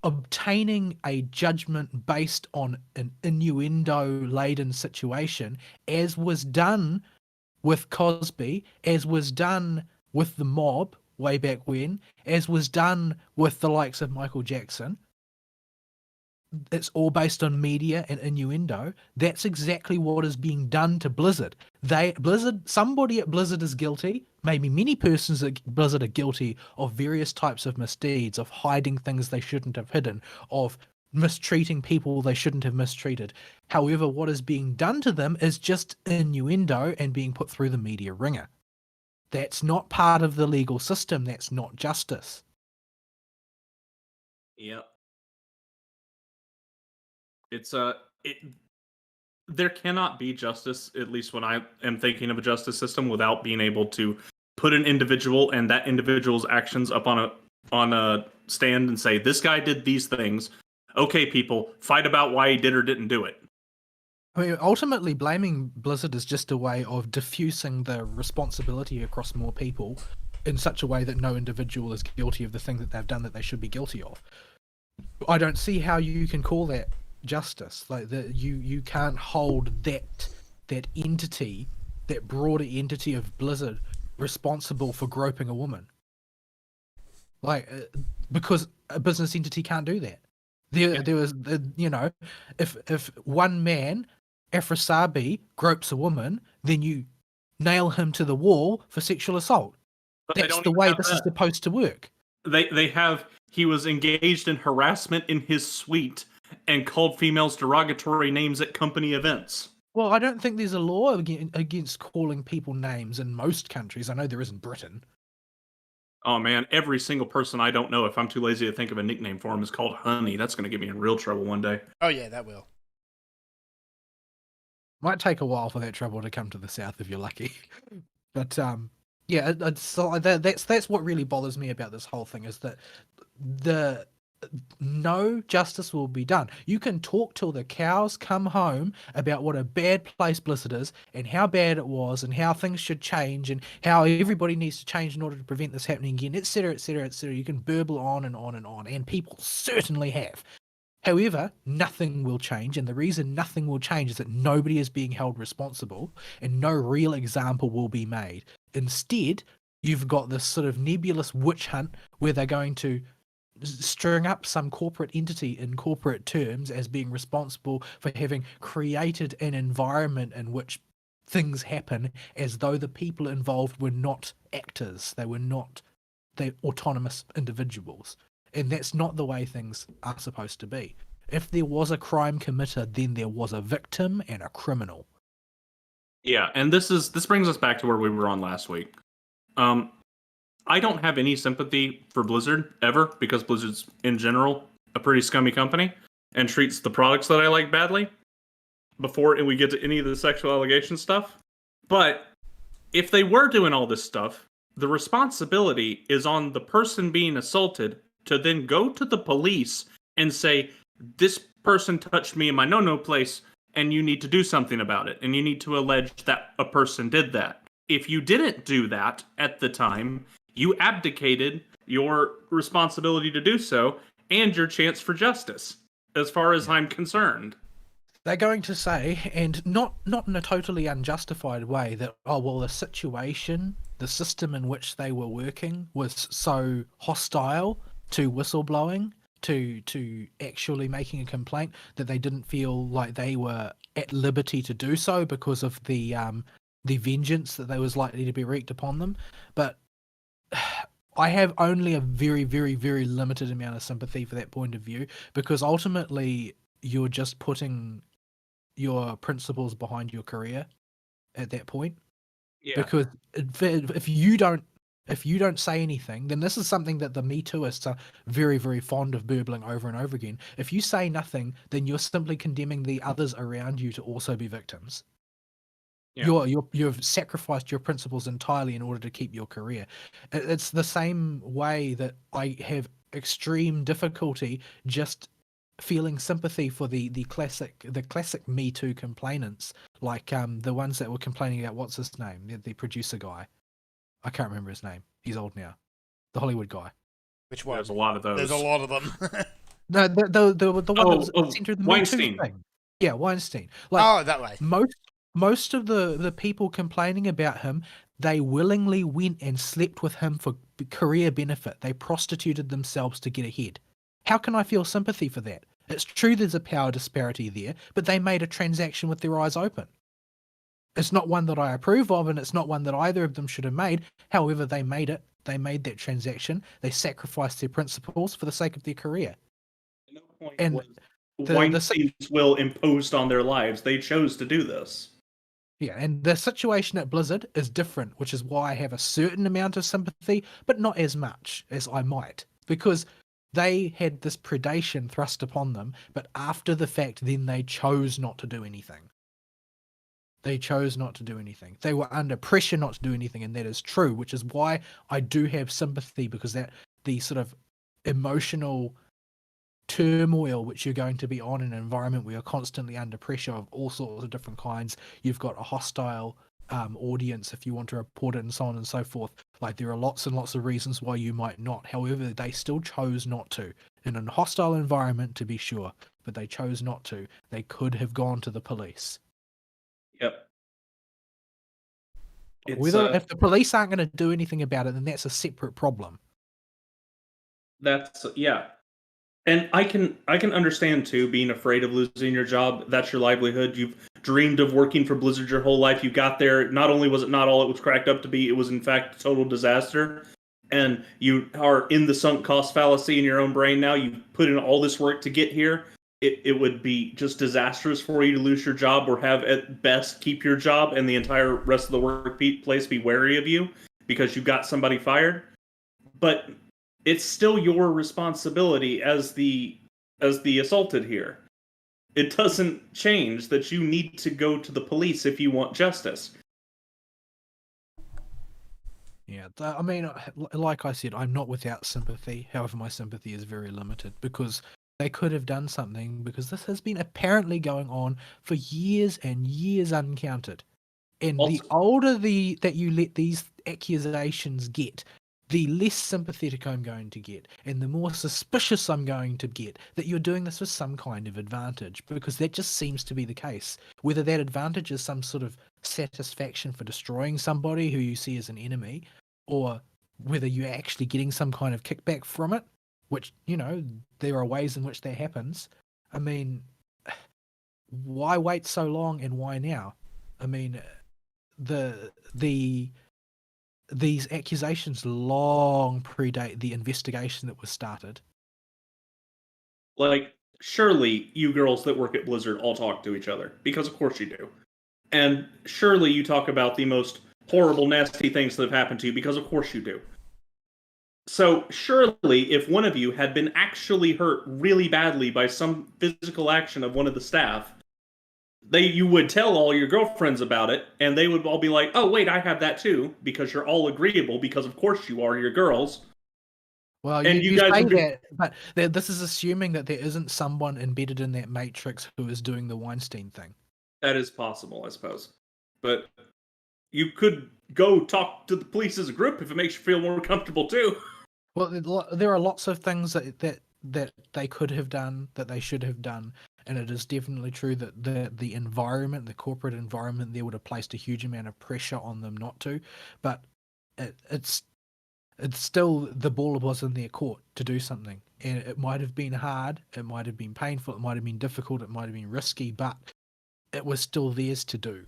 obtaining a judgment based on an innuendo-laden situation, as was done with Cosby, as was done with the mob way back when, as was done with the likes of Michael Jackson, it's all based on media and innuendo. That's exactly what is being done to Blizzard. Somebody at Blizzard is guilty. Maybe many persons at Blizzard are guilty of various types of misdeeds, of hiding things they shouldn't have hidden, of mistreating people they shouldn't have mistreated. However, what is being done to them is just innuendo and being put through the media ringer. That's not part of the legal system. That's not justice. Yep. It's there cannot be justice, at least when I am thinking of a justice system, without being able to put an individual and that individual's actions up on a stand and say, this guy did these things. Okay, people, fight about why he did or didn't do it. I mean, ultimately, blaming Blizzard is just a way of diffusing the responsibility across more people in such a way that no individual is guilty of the thing that they've done that they should be guilty of. I don't see how you can call that justice. Like you can't hold that entity, that broader entity of Blizzard, responsible for groping a woman. Like because a business entity can't do that. There was if one man, Afrosabi, gropes a woman, then you nail him to the wall for sexual assault. But they That's don't the even way have this is that. supposed to work. He was engaged in harassment in his suite and called females derogatory names at company events. Well, I don't think there's a law against calling people names in most countries. I know there is in Britain. Oh man, every single person I don't know, if I'm too lazy to think of a nickname for him, is called Honey. That's going to get me in real trouble one day. Oh yeah, that will. Might take a while for that trouble to come to the south if you're lucky. But yeah, that's what really bothers me about this whole thing is that no justice will be done. You can talk till the cows come home about what a bad place Blizzard is and how bad it was and how things should change and how everybody needs to change in order to prevent this happening again, etc., etc., etc. You can burble on and on and on, and people certainly have. However, nothing will change, and the reason nothing will change is that nobody is being held responsible and no real example will be made. Instead, you've got this sort of nebulous witch hunt where they're going to string up some corporate entity in corporate terms as being responsible for having created an environment in which things happen as though the people involved were not actors. They're autonomous individuals. And that's not the way things are supposed to be. If there was a crime committer, then there was a victim and a criminal. Yeah, and this brings us back to where we were on last week. I don't have any sympathy for Blizzard ever, because Blizzard's in general a pretty scummy company and treats the products that I like badly before we get to any of the sexual allegation stuff. But if they were doing all this stuff, the responsibility is on the person being assaulted to then go to the police and say, this person touched me in my no-no place, and you need to do something about it, and you need to allege that a person did that. If you didn't do that at the time, you abdicated your responsibility to do so and your chance for justice, as far as I'm concerned. They're going to say, and not in a totally unjustified way, that, oh, well, the situation, the system in which they were working was so hostile to whistleblowing, to actually making a complaint, that they didn't feel like they were at liberty to do so because of the vengeance that was likely to be wreaked upon them. But I have only a very, very, very limited amount of sympathy for that point of view, because ultimately you're just putting your principles behind your career at that point. Yeah. Because if you don't say anything, then this is something that the Me Tooists are very, very fond of burbling over and over again. If you say nothing, then you're simply condemning the others around you to also be victims. Yeah. You've sacrificed your principles entirely in order to keep your career. It's the same way that I have extreme difficulty just feeling sympathy for the classic Me Too complainants, like the ones that were complaining about what's his name, the producer guy. I can't remember his name. He's old now. The Hollywood guy. Which one? There's a lot of those. There's a lot of them. No, the one that was centered in the Weinstein. Me Too thing. Yeah, Weinstein. Like, oh, that way. Most of the people complaining about him, they willingly went and slept with him for career benefit. They prostituted themselves to get ahead. How can I feel sympathy for that? It's true there's a power disparity there, but they made a transaction with their eyes open. It's not one that I approve of, and it's not one that either of them should have made. However, they made it. They made that transaction. They sacrificed their principles for the sake of their career. No point And was the- Weinstein's will imposed on their lives. They chose to do this. Yeah, and the situation at Blizzard is different, which is why I have a certain amount of sympathy, but not as much as I might, because they had this predation thrust upon them, but after the fact, then they chose not to do anything. They chose not to do anything. They were under pressure not to do anything, and that is true, which is why I do have sympathy, because that the sort of emotional turmoil which you're going to be on in an environment where you're constantly under pressure of all sorts of different kinds. You've got a hostile audience if you want to report it, and so on and so forth. Like, there are lots and lots of reasons why you might not. However, they still chose not to. In a hostile environment, to be sure, but they chose not to. They could have gone to the police. Yep. If the police aren't going to do anything about it, then that's a separate problem. That's yeah. And I can understand too, being afraid of losing your job. That's your livelihood. You've dreamed of working for Blizzard your whole life. You got there. Not only was it not all it was cracked up to be, it was in fact a total disaster. And you are in the sunk cost fallacy in your own brain now. You've put in all this work to get here. It would be just disastrous for you to lose your job, or have at best keep your job and the entire rest of the workplace be wary of you because you got somebody fired. But it's still your responsibility as the assaulted here. It doesn't change that you need to go to the police if you want justice. Yeah, I mean, like I said, I'm not without sympathy. However, my sympathy is very limited, because they could have done something, because this has been apparently going on for years and years uncounted. And the older that you let these accusations get, the less sympathetic I'm going to get, and the more suspicious I'm going to get that you're doing this with some kind of advantage, because that just seems to be the case. Whether that advantage is some sort of satisfaction for destroying somebody who you see as an enemy, or whether you're actually getting some kind of kickback from it, which, you know, there are ways in which that happens. I mean, why wait so long, and why now? I mean, these accusations long predate the investigation that was started. Like, surely you girls that work at Blizzard all talk to each other, because of course you do. And surely you talk about the most horrible, nasty things that have happened to you, because of course you do. So surely if one of you had been actually hurt really badly by some physical action of one of the staff, you would tell all your girlfriends about it, and they would all be like, oh wait, I have that too, because you're all agreeable, because of course you are, you're girls. Well, and you guys say would be... that, but this is assuming that there isn't someone embedded in that matrix who is doing the Weinstein thing. That is possible, I suppose. But you could go talk to the police as a group if it makes you feel more comfortable too. Well, there are lots of things that they could have done, that they should have done, and it is definitely true that the environment, the corporate environment there, would have placed a huge amount of pressure on them not to. But it's still, the ball was in their court to do something, and it might have been hard, it might have been painful, it might have been difficult, it might have been risky, but it was still theirs to do.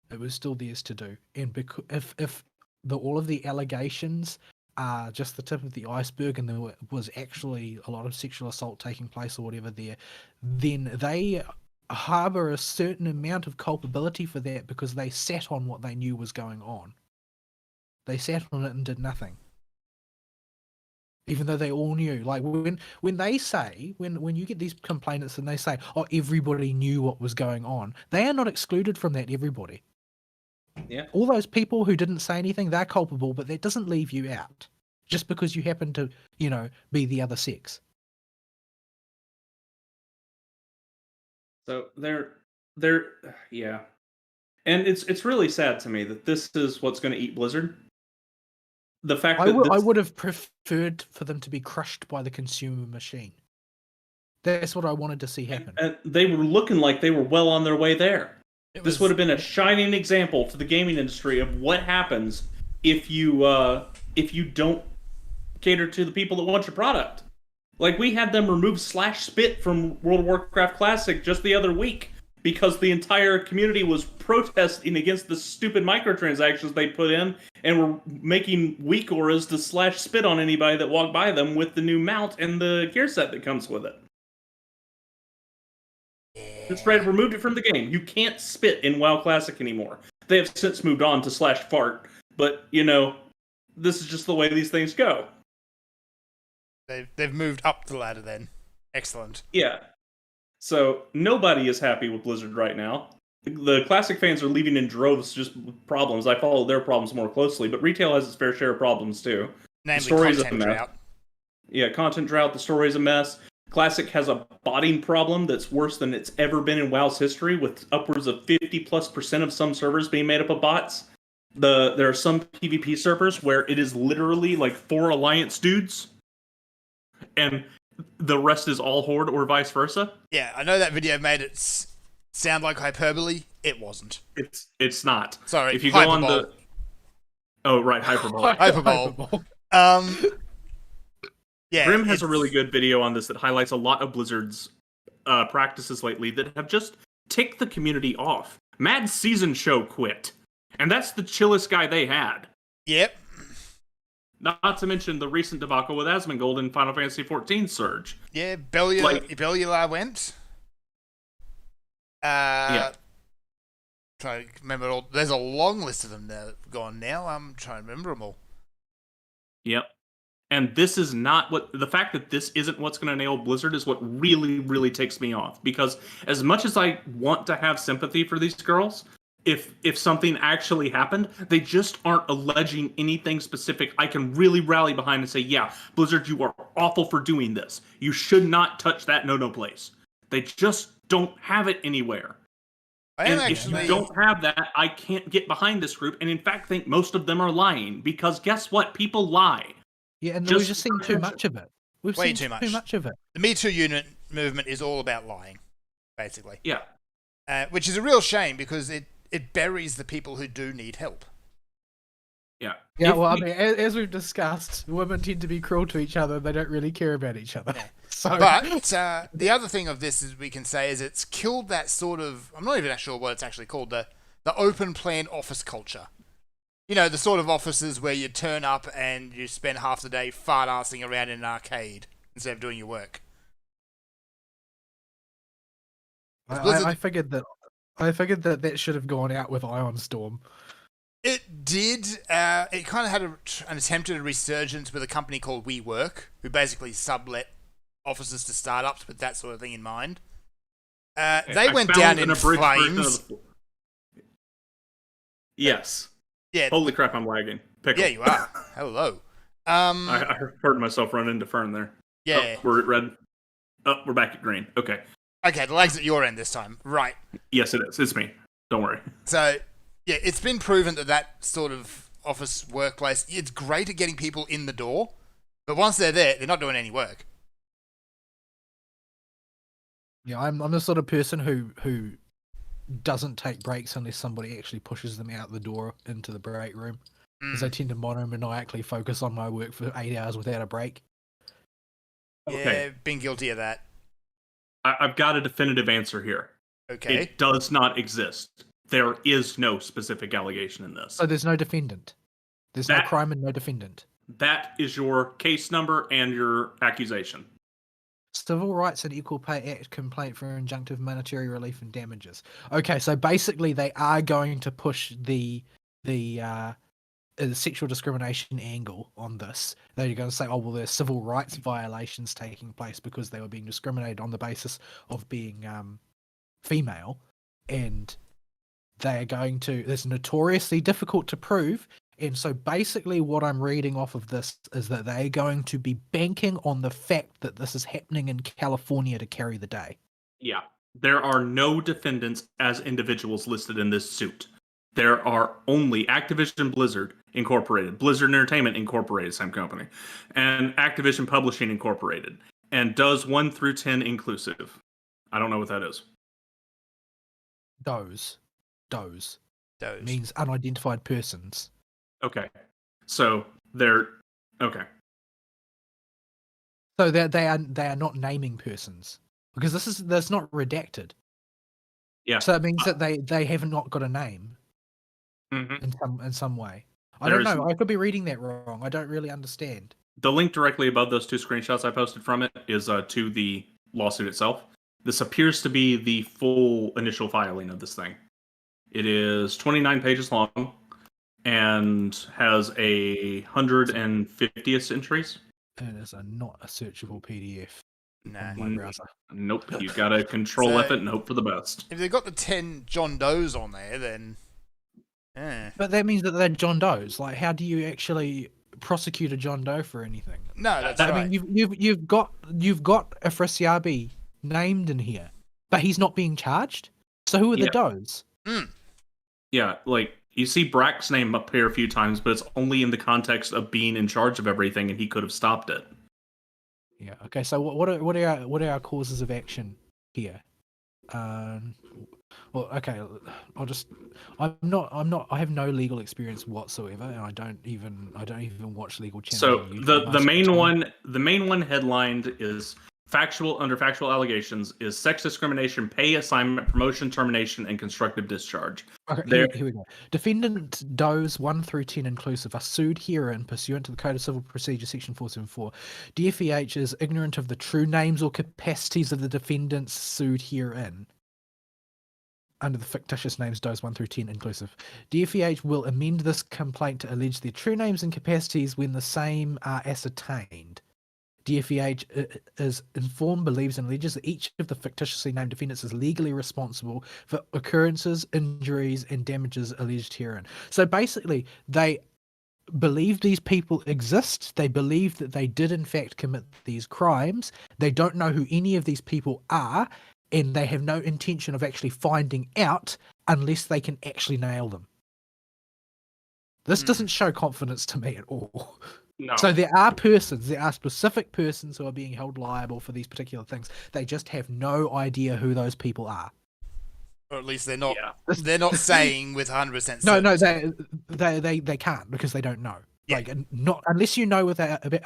It was still theirs to do. And because if all of the allegations are just the tip of the iceberg, and there was actually a lot of sexual assault taking place or whatever there, then they harbor a certain amount of culpability for that, because they sat on what they knew was going on. They sat on it and did nothing, even though they all knew. Like, when they say, when you get these complainants and they say, oh, everybody knew what was going on, they are not excluded from that everybody. Yeah. All those people who didn't say anything, they're culpable, but that doesn't leave you out just because you happen to, be the other sex. So yeah. And it's really sad to me that this is what's going to eat Blizzard. The fact that I would have preferred for them to be crushed by the consumer machine. That's what I wanted to see happen. And they were looking like they were well on their way there. This would have been a shining example to the gaming industry of what happens if you don't cater to the people that want your product. Like, we had them remove /spit from World of Warcraft Classic just the other week because the entire community was protesting against the stupid microtransactions they put in and were making weak auras to /spit on anybody that walked by them with the new mount and the gear set that comes with it. Just right, removed it from the game. You can't spit in WoW Classic anymore. They have since moved on to /fart, but, you know, this is just the way these things go. They've moved up the ladder then. Excellent. Yeah. So, nobody is happy with Blizzard right now. The Classic fans are leaving in droves just with problems. I follow their problems more closely, but retail has its fair share of problems too. Namely, story's a content mess. drought. Yeah, content drought, the story's a mess. Classic has a botting problem that's worse than it's ever been in WoW's history, with upwards of 50+% of some servers being made up of bots. There are some PvP servers where it is literally like 4 Alliance dudes, and the rest is all Horde or vice versa. Yeah, I know that video made it sound like hyperbole. It wasn't. It's not. Sorry, if you hyperbole. go on the... Oh, right, hyperbole. Hyperbole. Yeah, Grim has a really good video on this that highlights a lot of Blizzard's practices lately that have just ticked the community off. Mad Season Show quit, and that's the chillest guy they had. Yep. Not to mention the recent debacle with Asmongold in Final Fantasy XIV Surge. Yeah, Bellular went. Yeah. Trying to remember all. There's a long list of them that have gone now. I'm trying to remember them all. Yep. And this is not what... The fact that this isn't what's going to nail Blizzard is what really, really ticks me off. Because as much as I want to have sympathy for these girls, if something actually happened, they just aren't alleging anything specific I can really rally behind and say, yeah, Blizzard, you are awful for doing this. You should not touch that no place. They just don't have it anywhere. If you don't have that, I can't get behind this group. And in fact, think most of them are lying. Because guess what? People lie. Yeah, and we've just seen too much of it. We've Way seen too too much of it. The Me Too unit movement is all about lying, basically. Yeah. Which is a real shame because it buries the people who do need help. Yeah. Yeah, well, I mean, as we've discussed, women tend to be cruel to each other. They don't really care about each other. Yeah. So, But the other thing of this is we can say is it's killed that sort of... I'm not even sure what it's actually called. The open plan office culture. You know, the sort of offices where you turn up and you spend half the day fart-arsing around in an arcade instead of doing your work. I figured that should have gone out with Ion Storm. It did. It kind of had an attempt at a resurgence with a company called WeWork, who basically sublet offices to startups with that sort of thing in mind. They went down in flames. Yes. Yeah. Holy crap, I'm lagging. Pickle. Yeah, you are. Hello. I heard myself run into Fern there. Yeah. Oh, we're at red. Oh, we're back at green. Okay. Okay, the lag's at your end this time. Right. Yes, it is. It's me. Don't worry. So, yeah, it's been proven that sort of office workplace, it's great at getting people in the door, but once they're there, they're not doing any work. Yeah, I'm the sort of person who doesn't take breaks unless somebody actually pushes them out the door into the break room. Because I tend to monomaniacally focus on my work for 8 hours without a break. Okay. Yeah, been guilty of that. I've got a definitive answer here. Okay. It does not exist. There is no specific allegation in this. So there's no defendant. There's no crime and no defendant. That is your case number and your accusation. Civil Rights and Equal Pay Act complaint for injunctive monetary relief and damages. Okay, so basically they are going to push the sexual discrimination angle on this. They're going to say, oh, well, there's civil rights violations taking place because they were being discriminated on the basis of being female. And they're going to... It's notoriously difficult to prove. And so basically what I'm reading off of this is that they're going to be banking on the fact that this is happening in California to carry the day. Yeah. There are no defendants as individuals listed in this suit. There are only Activision Blizzard Incorporated, Blizzard Entertainment Incorporated, same company, and Activision Publishing Incorporated, and does 1 through 10 inclusive. I don't know what that is. Those means unidentified persons. Okay. So they're okay. So they are not naming persons because that's not redacted. Yeah. So it means that they have not got a name Mhm. in some way. I There don't is- know. I could be reading that wrong. I don't really understand. The link directly above those two screenshots I posted from it is to the lawsuit itself. This appears to be the full initial filing of this thing. It is 29 pages long and has 150th entries. It is not a searchable PDF Nah. on my browser. Nope, you gotta control So- F it and hope for the best. If they've got the 10 John Does on there, then. But that means that they're John Does. Like, how do you actually prosecute a John Doe for anything? No, that's I right. mean, you've got Afrasiabi named in here, but he's not being charged. So who are the Yeah. Does? Yeah, like you see Brack's name up here a few times, but it's only in the context of being in charge of everything, and he could have stopped it. Yeah. Okay. So what are our causes of action here? Well, okay. I have no legal experience whatsoever, and I don't even watch legal channels. So on YouTube. the Most main of one headlined is factual allegations is sex discrimination, pay assignment, promotion, termination, and constructive discharge. Okay, here we go. Defendant Does 1 through 10 inclusive are sued herein pursuant to the Code of Civil Procedure Section 474. DFEH is ignorant of the true names or capacities of the defendants sued herein under the fictitious names Does 1 through 10 inclusive. DFEH will amend this complaint to allege their true names and capacities when the same are ascertained. DFEH is informed, believes, and alleges that each of the fictitiously named defendants is legally responsible for occurrences, injuries, and damages alleged herein. So basically, they believe these people exist. They believe that they did, in fact, commit these crimes. They don't know who any of these people are, and they have no intention of actually finding out unless they can actually nail them. This doesn't show confidence to me at all. No. So there are specific persons who are being held liable for these particular things. They just have no idea who those people are. Or at least they're not. Yeah. They're not saying with 100%. No, certainty. they can't because they don't know. Yeah. Like not unless you know with unless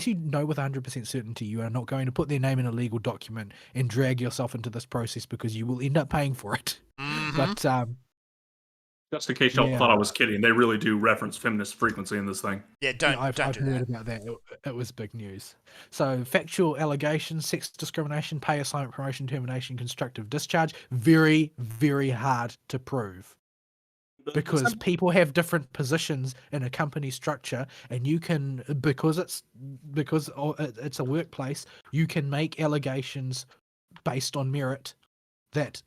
you know with 100% certainty, you are not going to put their name in a legal document and drag yourself into this process because you will end up paying for it. Mhm. But Just in case y'all Yeah. thought I was kidding, they really do reference feminist frequency in this thing. Yeah, don't I've do heard that. about that. It was big news. So factual allegations, sex discrimination, pay assignment, promotion, termination, constructive discharge. Very, very hard to prove because people have different positions in a company structure, and you can because it's a workplace. You can make allegations based on merit that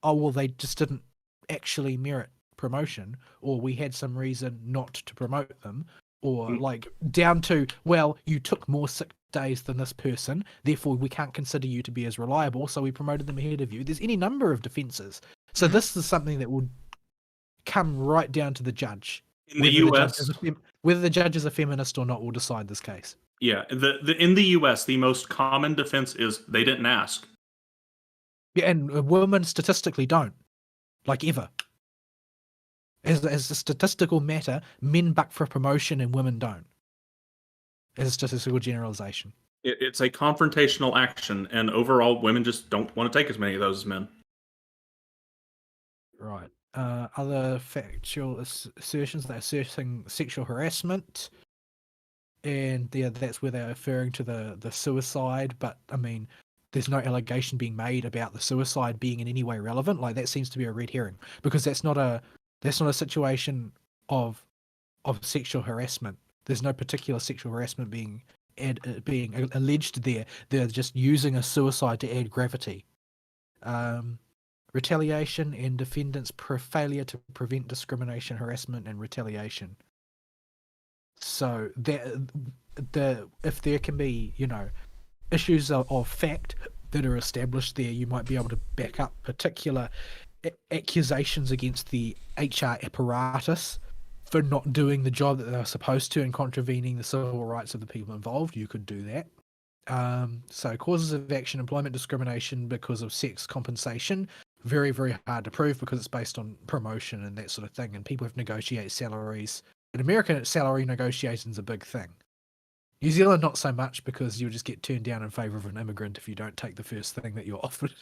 they just didn't actually merit promotion, or we had some reason not to promote them, or like down to, well, you took more sick days than this person, therefore we can't consider you to be as reliable, so we promoted them ahead of you. There's any number of defenses. So this is something that will come right down to the judge. In the US, Whether the judge is a feminist or not will decide this case. yeah, in the US, the most common defense is they didn't ask. Yeah, and women statistically don't, like ever. As a statistical matter, men buck for promotion and women don't. As a statistical generalization. It's a confrontational action, and overall, women just don't want to take as many of those as men. Right. Other factual assertions, they're asserting sexual harassment, and that's where they're referring to the suicide, but I mean, there's no allegation being made about the suicide being in any way relevant. Like, that seems to be a red herring, because that's not a situation of sexual harassment. There's no particular sexual harassment being alleged there. They're just using a suicide to add gravity. Retaliation and defendants' failure to prevent discrimination, harassment, and retaliation. So if there can be, issues of fact that are established there, you might be able to back up particular accusations against the HR apparatus for not doing the job that they were supposed to and contravening the civil rights of the people involved. You could do that. So causes of action, employment discrimination because of sex compensation, very, very hard to prove because it's based on promotion and that sort of thing, and people have to negotiate salaries. In America, salary negotiation's a big thing. New Zealand, not so much because you'll just get turned down in favour of an immigrant if you don't take the first thing that you're offered.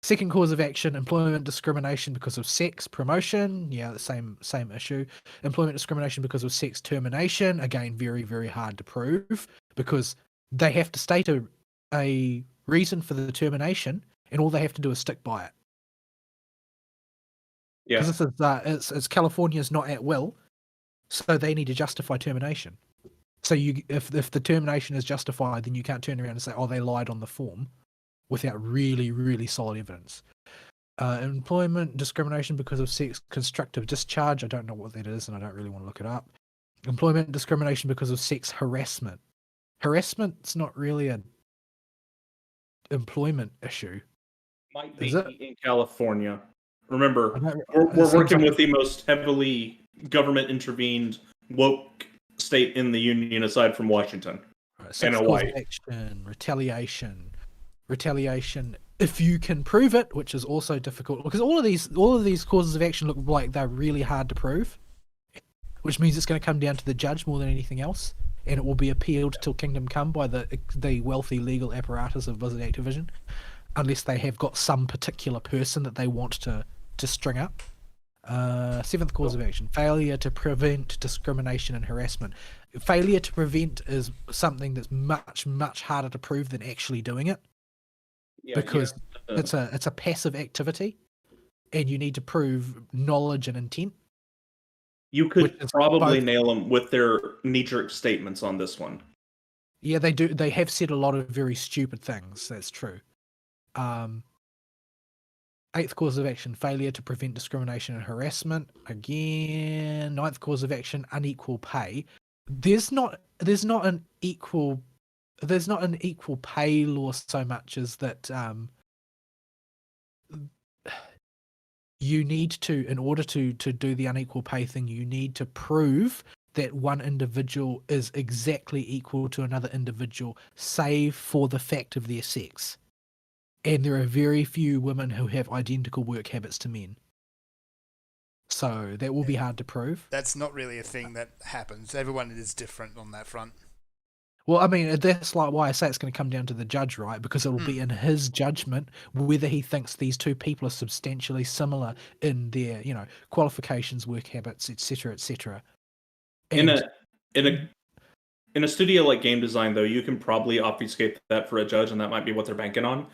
Second cause of action, employment discrimination because of sex, promotion. Yeah, the same issue. Employment discrimination because of sex, termination. Again, very, very hard to prove because they have to state a reason for the termination, and all they have to do is stick by it. Yeah. Because this is it's California's not at will, so they need to justify termination. So if the termination is justified, then you can't turn around and say, oh, they lied on the form, without really, really solid evidence. Employment discrimination because of sex, constructive discharge. I don't know what that is, and I don't really want to look it up. Employment discrimination because of sex harassment. Harassment's not really an employment issue. Might be Is it? in California. Remember, I don't- we're it seems working like- with the most heavily government-intervened woke state in the union aside from Washington. Sex and cause Hawaii. of action, retaliation. If you can prove it, which is also difficult, because all of these causes of action look like they're really hard to prove, which means it's going to come down to the judge more than anything else, and it will be appealed till kingdom come by the wealthy legal apparatus of Blizzard Activision, unless they have got some particular person that they want to string up. Seventh cause of action, failure to prevent discrimination and harassment. Failure to prevent is something that's much, much harder to prove than actually doing it, because it's a passive activity, and you need to prove knowledge and intent. You which could is probably both- nail them with their knee-jerk statements on this one. Yeah, they do. They have said a lot of very stupid things. That's true. Eighth cause of action, failure to prevent discrimination and harassment. Again, ninth cause of action, unequal pay. There's not an equal pay law so much as that you need to, in order to do the unequal pay thing, you need to prove that one individual is exactly equal to another individual, save for the fact of their sex. And there are very few women who have identical work habits to men. So that will be hard to prove. That's not really a thing that happens. Everyone is different on that front. Well, I mean, that's like why I say it's going to come down to the judge, right? Because it will be in his judgment whether he thinks these two people are substantially similar in their, qualifications, work habits, etc., etc. In a studio like game design, though, you can probably obfuscate that for a judge, and that might be what they're banking on.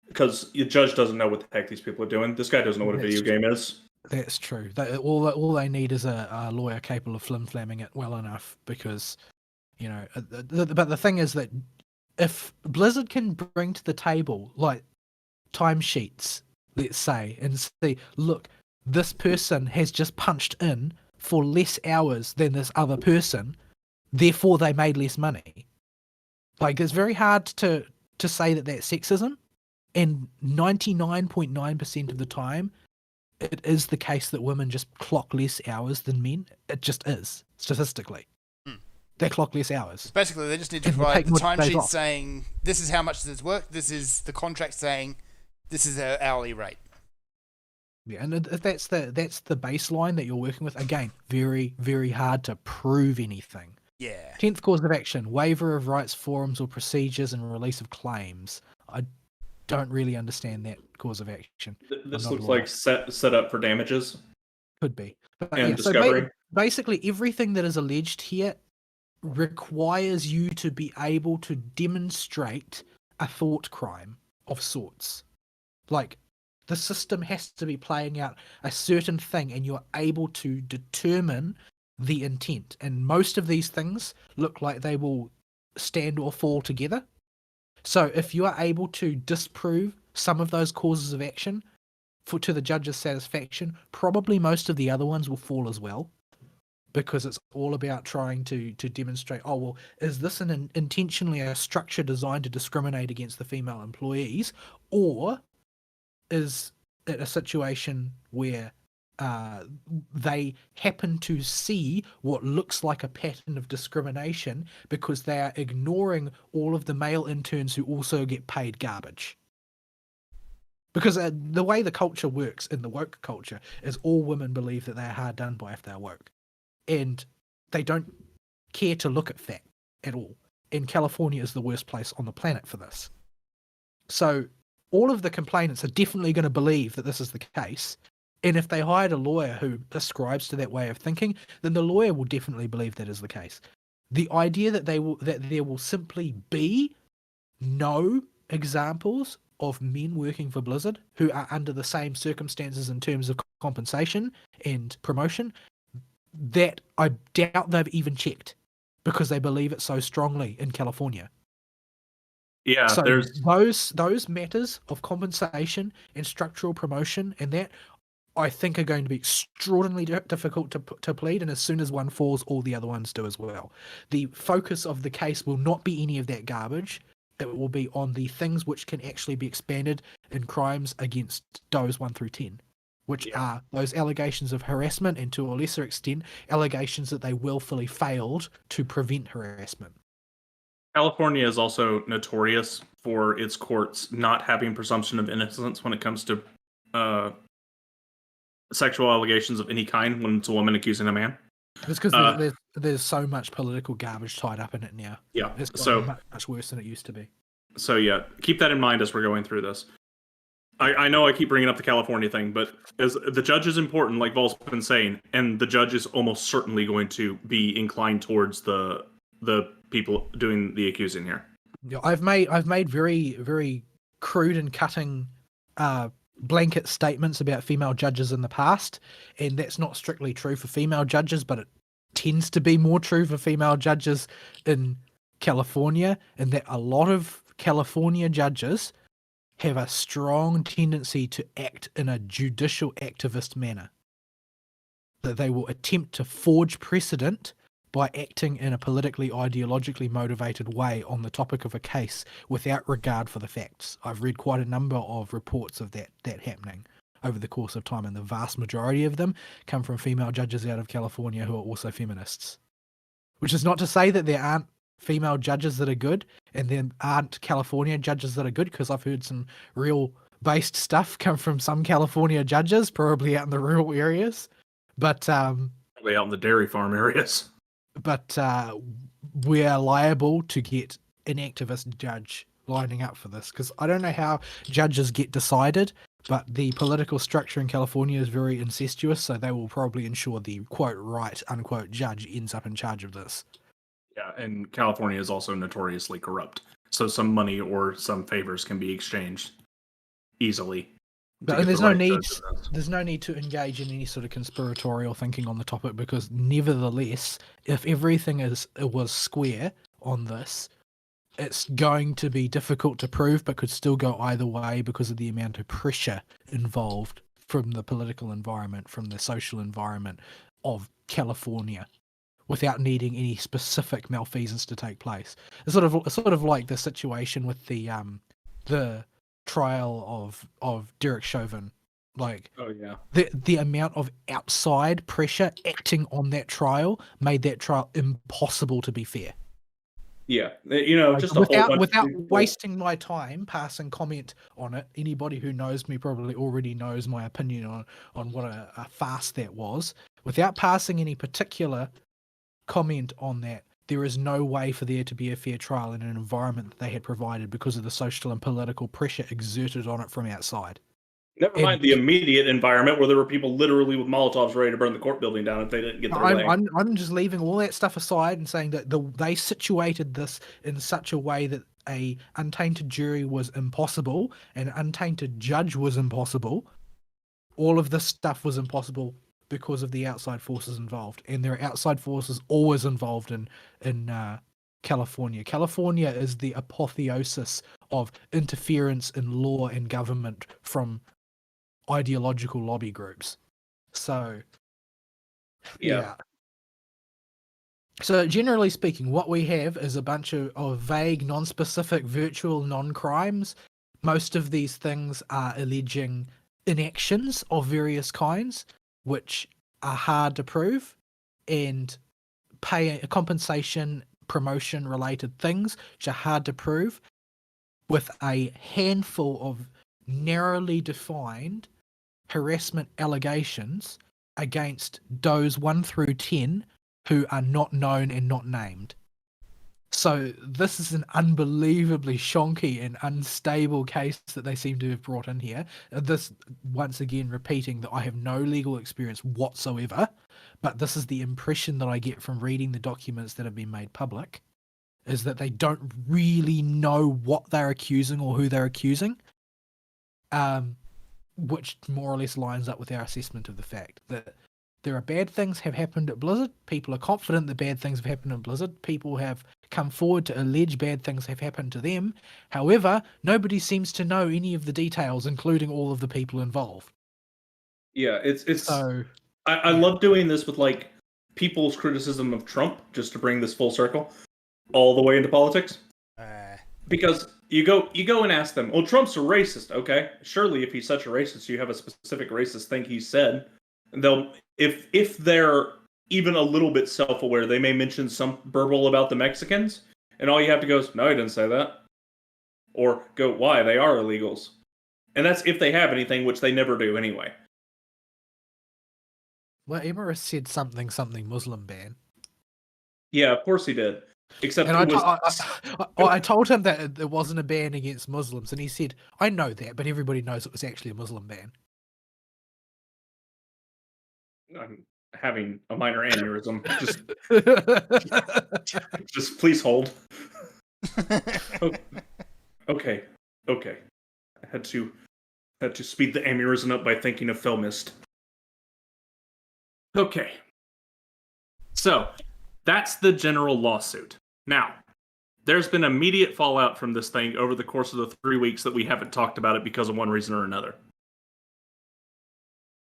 Because the judge doesn't know what the heck these people are doing. This guy doesn't know what a video game is. That's true. All they need is a lawyer capable of flim-flamming it well enough, because, but the thing is that if Blizzard can bring to the table, like, timesheets, let's say, and say, look, this person has just punched in for less hours than this other person, therefore they made less money. Like, it's very hard to say that that's sexism, and 99.9% of the time, it is the case that women just clock less hours than men. It just is, statistically. They clock less hours. Basically, they just need to And they provide take the more days timesheet off. saying, this is how much this is work, this is the contract saying, this is our hourly rate. Yeah, and if that's the baseline that you're working with, again, very, very hard to prove anything. Yeah. 10th cause of action, waiver of rights, forms or procedures, and release of claims. I don't really understand that cause of action. This not looks a lawyer. like set up for damages Could be. But and so discovery. basically, everything that is alleged here requires you to be able to demonstrate a thought crime of sorts. Like, the system has to be playing out a certain thing, and you're able to determine the intent. And most of these things look like they will stand or fall together. So if you are able to disprove some of those causes of action to the judge's satisfaction, probably most of the other ones will fall as well, because it's all about trying to demonstrate, oh, well, is this intentionally a structure designed to discriminate against the female employees, or is it a situation where they happen to see what looks like a pattern of discrimination because they are ignoring all of the male interns who also get paid garbage? Because the way the culture works in the woke culture is all women believe that they are hard done by if they're woke. And they don't care to look at fact at all. And California is the worst place on the planet for this. So all of the complainants are definitely going to believe that this is the case. And if they hired a lawyer who ascribes to that way of thinking, then the lawyer will definitely believe that is the case. The idea that there will simply be no examples of men working for Blizzard who are under the same circumstances in terms of compensation and promotion, that I doubt they've even checked, because they believe it so strongly in California. Yeah, So there's those matters of compensation and structural promotion and that, I think, are going to be extraordinarily difficult to plead, and as soon as one falls, all the other ones do as well. The focus of the case will not be any of that garbage. It will be on the things which can actually be expanded in crimes against DOEs 1 through 10, which are those allegations of harassment and, to a lesser extent, allegations that they willfully failed to prevent harassment. California is also notorious for its courts not having presumption of innocence when it comes to sexual allegations of any kind when it's a woman accusing a man. It's because there's so much political garbage tied up in it now. Yeah, It's so much worse than it used to be. So yeah, keep that in mind as we're going through this. I know I keep bringing up the California thing, but as the judge is important, like Vol's been saying, and the judge is almost certainly going to be inclined towards the people doing the accusing here. Yeah, I've made very, very crude and cutting blanket statements about female judges in the past, and that's not strictly true for female judges, but it tends to be more true for female judges in California, and that a lot of California judges have a strong tendency to act in a judicial activist manner. That they will attempt to forge precedent by acting in a politically, ideologically motivated way on the topic of a case without regard for the facts. I've read quite a number of reports of that happening over the course of time, and the vast majority of them come from female judges out of California who are also feminists. Which is not to say that there aren't female judges that are good, and there aren't California judges that are good, because I've heard some real based stuff come from some California judges, probably out in the rural areas. But Probably out in the dairy farm areas. But we're liable to get an activist judge lining up for this, because I don't know how judges get decided, but the political structure in California is very incestuous, so they will probably ensure the quote right unquote judge ends up in charge of this. Yeah, and California is also notoriously corrupt, so some money or some favors can be exchanged easily. But there's no need to engage in any sort of conspiratorial thinking on the topic, because nevertheless, if everything was square on this, it's going to be difficult to prove, but could still go either way because of the amount of pressure involved from the political environment, from the social environment of California, without needing any specific malfeasance to take place. It's sort of like the situation with the trial of Derek Chauvin. Like, oh yeah, the amount of outside pressure acting on that trial made that trial impossible to be fair. Yeah, you know, Like, just without wasting my time passing comment on it. Anybody who knows me probably already knows my opinion on what a farce that was. Without passing any particular comment on that, there is no way for there to be a fair trial in an environment that they had provided because of the social and political pressure exerted on it from outside. Never mind the immediate environment where there were people literally with Molotovs ready to burn the court building down if they didn't get their way. I'm just leaving all that stuff aside and saying that they situated this in such a way that a untainted jury was impossible, an untainted judge was impossible. All of this stuff was impossible because of the outside forces involved, and there are outside forces always involved in California. California is the apotheosis of interference in law and government from ideological lobby groups. So yeah. So generally speaking, what we have is a bunch of vague, non-specific, virtual non-crimes. Most of these things are alleging inactions of various kinds, which are hard to prove, and pay a compensation, promotion-related things, which are hard to prove, with a handful of narrowly defined harassment allegations against DOEs 1 through 10 who are not known and not named. So this is an unbelievably shonky and unstable case that they seem to have brought in here. This, once again, repeating that I have no legal experience whatsoever, but this is the impression that I get from reading the documents that have been made public, is that they don't really know what they're accusing or who they're accusing, which more or less lines up with our assessment of the fact that there are bad things have happened at Blizzard. People are confident that bad things have happened at Blizzard. People have come forward to allege bad things have happened to them. However, nobody seems to know any of the details, including all of the people involved. Yeah, it's. So I love doing this with like people's criticism of Trump, just to bring this full circle, all the way into politics. Because you go and ask them, well, Trump's a racist, okay? Surely if he's such a racist, you have a specific racist thing he said. They'll if they're even a little bit self-aware, they may mention some burble about the Mexicans, and all you have to go is, no, he didn't say that. Or go, why? They are illegals. And that's if they have anything, which they never do anyway. well, Emirates said something Muslim ban. Yeah, of course he did. Except And it was... I told him that there wasn't a ban against Muslims, and he said, I know that, but everybody knows it was actually a Muslim ban. I'm having a minor aneurysm. Just please hold. Okay. I had to speed the aneurysm up by thinking of Felmist. Okay. So, that's the general lawsuit. Now, there's been immediate fallout from this thing over the course of the 3 weeks that we haven't talked about it because of one reason or another.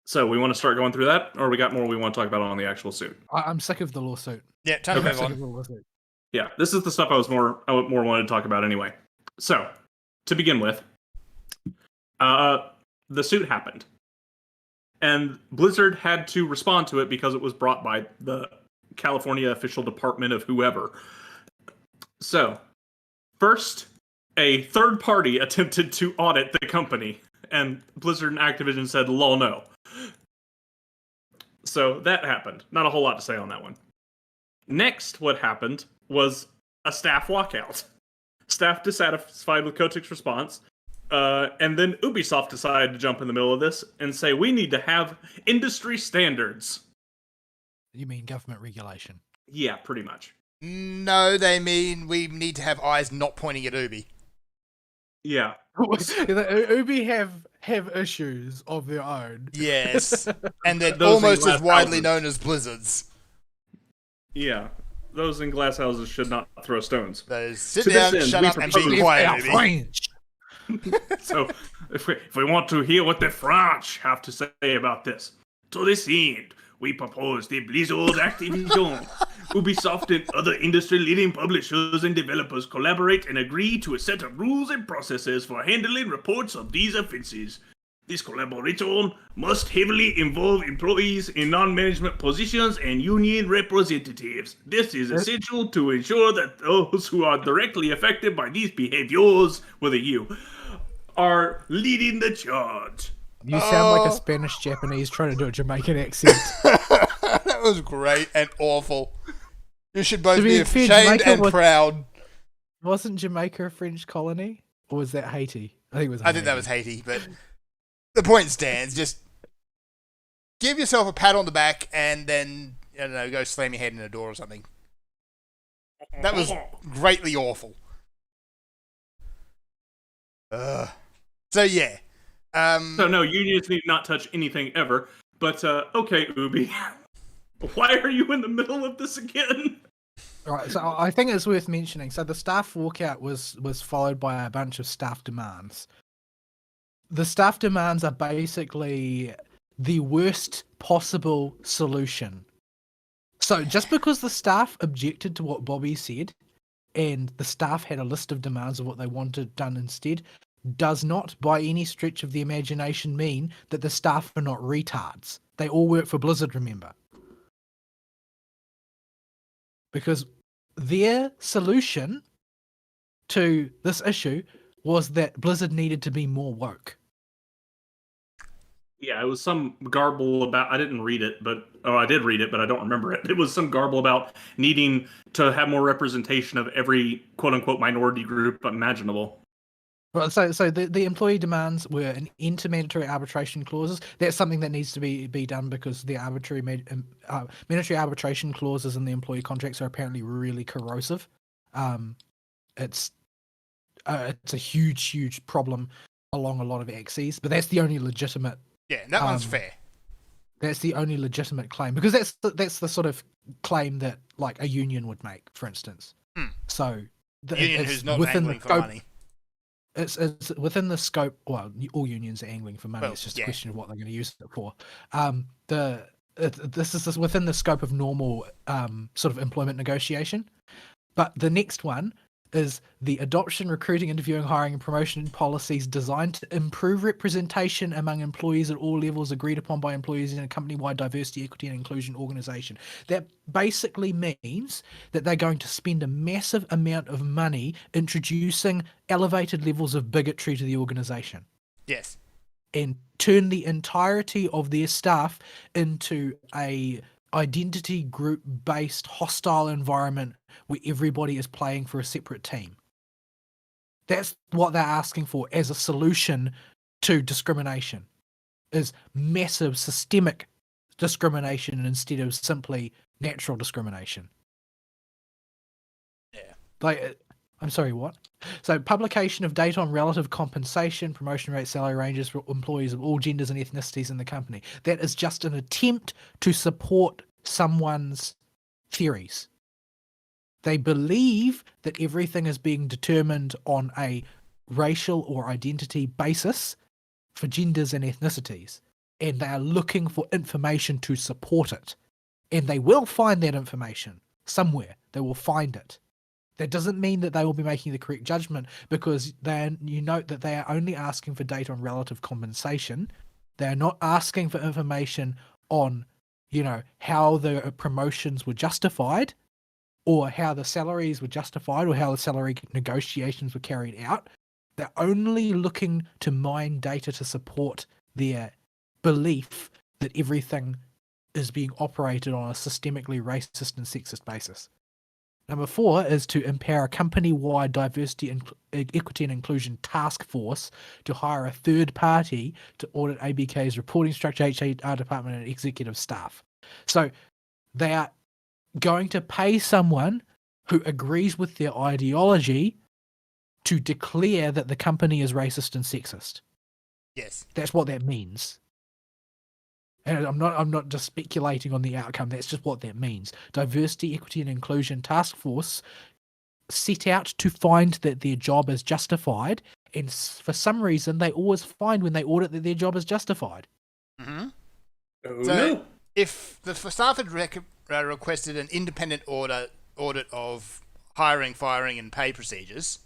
So, we want to start going through that, or we got more we want to talk about on the actual suit? I'm sick of the lawsuit. Yeah, time to I'm move sick on. of the lawsuit. Yeah, this is the stuff I more wanted to talk about anyway. So, to begin with, the suit happened. And Blizzard had to respond to it because it was brought by the California official department of whoever. So, first, a third party attempted to audit the company, and Blizzard and Activision said, lol, no. So, that happened. Not a whole lot to say on that one. Next, what happened was a staff walkout. Staff dissatisfied with Kotick's response, and then Ubisoft decided to jump in the middle of this and say, we need to have industry standards. You mean government regulation? Yeah, pretty much. No, they mean we need to have eyes not pointing at Ubi. Yeah. Ubi have issues of their own. Yes. And they're Those almost in as glass widely houses. known as blizzards. Yeah. Those in glass houses should not throw stones. Those sit To down, this end, shut we up, and propose- be They quiet, are Ubi. French. So, if we want to hear what the French have to say about this, to this end, we propose the Blizzard Activision, Ubisoft, and other industry-leading publishers and developers collaborate and agree to a set of rules and processes for handling reports of these offenses. This collaboration must heavily involve employees in non-management positions and union representatives. This is essential to ensure that those who are directly affected by these behaviors, whether you are leading the charge. You sound like a Spanish Japanese trying to do a Jamaican accent. That was great and awful. You should both To be be fair, ashamed Jamaica and was- proud. Wasn't Jamaica a French colony? Or was that Haiti? I think it was I think that was Haiti, but the point stands. Just give yourself a pat on the back and then, I don't know, go slam your head in a door or something. That was greatly awful. So, yeah. So no, unions need not touch anything ever. But okay, Ubi, why are you in the middle of this again? Right, so I think it's worth mentioning. So the staff walkout was followed by a bunch of staff demands. The staff demands are basically the worst possible solution. So just because the staff objected to what Bobby said, and the staff had a list of demands of what they wanted done instead, does not by any stretch of the imagination mean that the staff are not retards. They all work for Blizzard, remember. Because their solution to this issue was that Blizzard needed to be more woke. Yeah, it was some garble about, I didn't read it, but Oh, I did read it, but I don't remember it. It was some garble about needing to have more representation of every quote unquote minority group imaginable. Well, so the employee demands were an end to mandatory arbitration clauses. That's something that needs to be done because the mandatory arbitration clauses in the employee contracts are apparently really corrosive. It's a huge problem along a lot of axes, but that's the only legitimate. Yeah, that one's fair. That's the only legitimate claim because that's the sort of claim that like a union would make, for instance. So Union who's not angling for money. It's within the scope. Well, all unions are angling for money. Well, it's just yeah. a question of what they're going to use it for. This is within the scope of normal sort of employment negotiation. But the next one is the adoption, recruiting, interviewing, hiring, and promotion policies designed to improve representation among employees at all levels agreed upon by employees in a company-wide diversity, equity, and inclusion organization. That basically means that they're going to spend a massive amount of money introducing elevated levels of bigotry to the organization Yes. and turn the entirety of their staff into a identity group based hostile environment where everybody is playing for a separate team. That's what they're asking for as a solution to discrimination, is massive systemic discrimination instead of simply natural discrimination. Yeah. Like, I'm sorry, what? So publication of data on relative compensation, promotion rates, salary ranges for employees of all genders and ethnicities in the company. That is just an attempt to support someone's theories. They believe that everything is being determined on a racial or identity basis for genders and ethnicities, and they are looking for information to support it. And they will find that information somewhere. They will find it. That doesn't mean that they will be making the correct judgment, because you note that they are only asking for data on relative compensation. They are not asking for information on, how the promotions were justified, or how the salaries were justified, or how the salary negotiations were carried out. They're only looking to mine data to support their belief that everything is being operated on a systemically racist and sexist basis. Number 4 is to empower a company-wide diversity, equity and inclusion task force to hire a third party to audit ABK's reporting structure, HR department, and executive staff. So they are going to pay someone who agrees with their ideology to declare that the company is racist and sexist. Yes. That's what that means. And I'm not just speculating on the outcome. That's just what that means. Diversity, Equity and Inclusion Task Force set out to find that their job is justified, and for some reason they always find when they audit that their job is justified. Mm-hmm. Oh, So no. if the staff had requested an independent audit of hiring, firing, and pay procedures,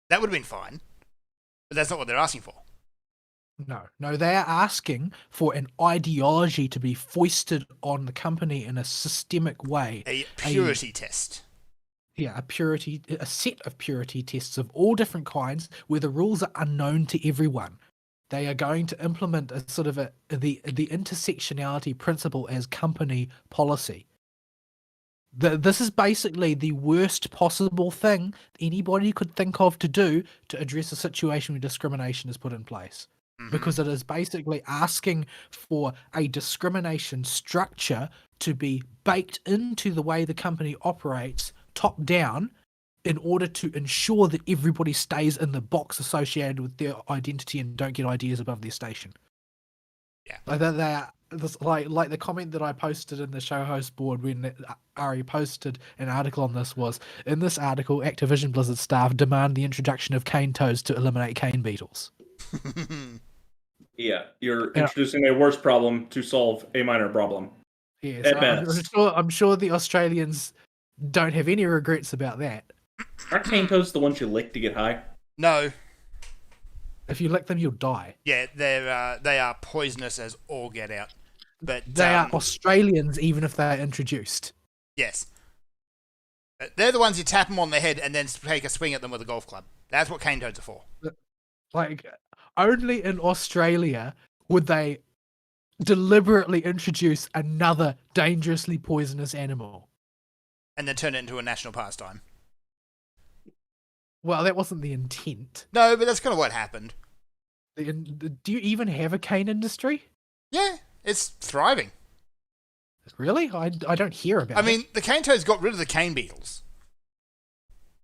that would have been fine. But that's not what they're asking for. No, they are asking for an ideology to be foisted on the company in a systemic way. A purity test. Yeah, a set of purity tests of all different kinds where the rules are unknown to everyone. They are going to implement a sort of the intersectionality principle as company policy. This is basically the worst possible thing anybody could think of to do to address a situation where discrimination is put in place. Because it is basically asking for a discrimination structure to be baked into the way the company operates top down in order to ensure that everybody stays in the box associated with their identity and don't get ideas above their station. Yeah. Like the comment that I posted in the show host board when Ari posted an article on this was, in this article, Activision Blizzard staff demand the introduction of cane toads to eliminate cane beetles. Yeah, you're introducing a worse problem to solve a minor problem. Yes, At best. I'm sure the Australians don't have any regrets about that. Aren't cane toads the ones you lick to get high? No. If you lick them, you'll die. Yeah, they are poisonous as all get out. But They are Australians, even if they're introduced. Yes. They're the ones you tap them on the head and then take a swing at them with a golf club. That's what cane toads are for. Like, only in Australia would they deliberately introduce another dangerously poisonous animal. And then turn it into a national pastime. Well, that wasn't the intent. No, but that's kind of what happened. Do you even have a cane industry? Yeah, it's thriving. Really? I don't hear about it. I mean, the cane toads got rid of the cane beetles.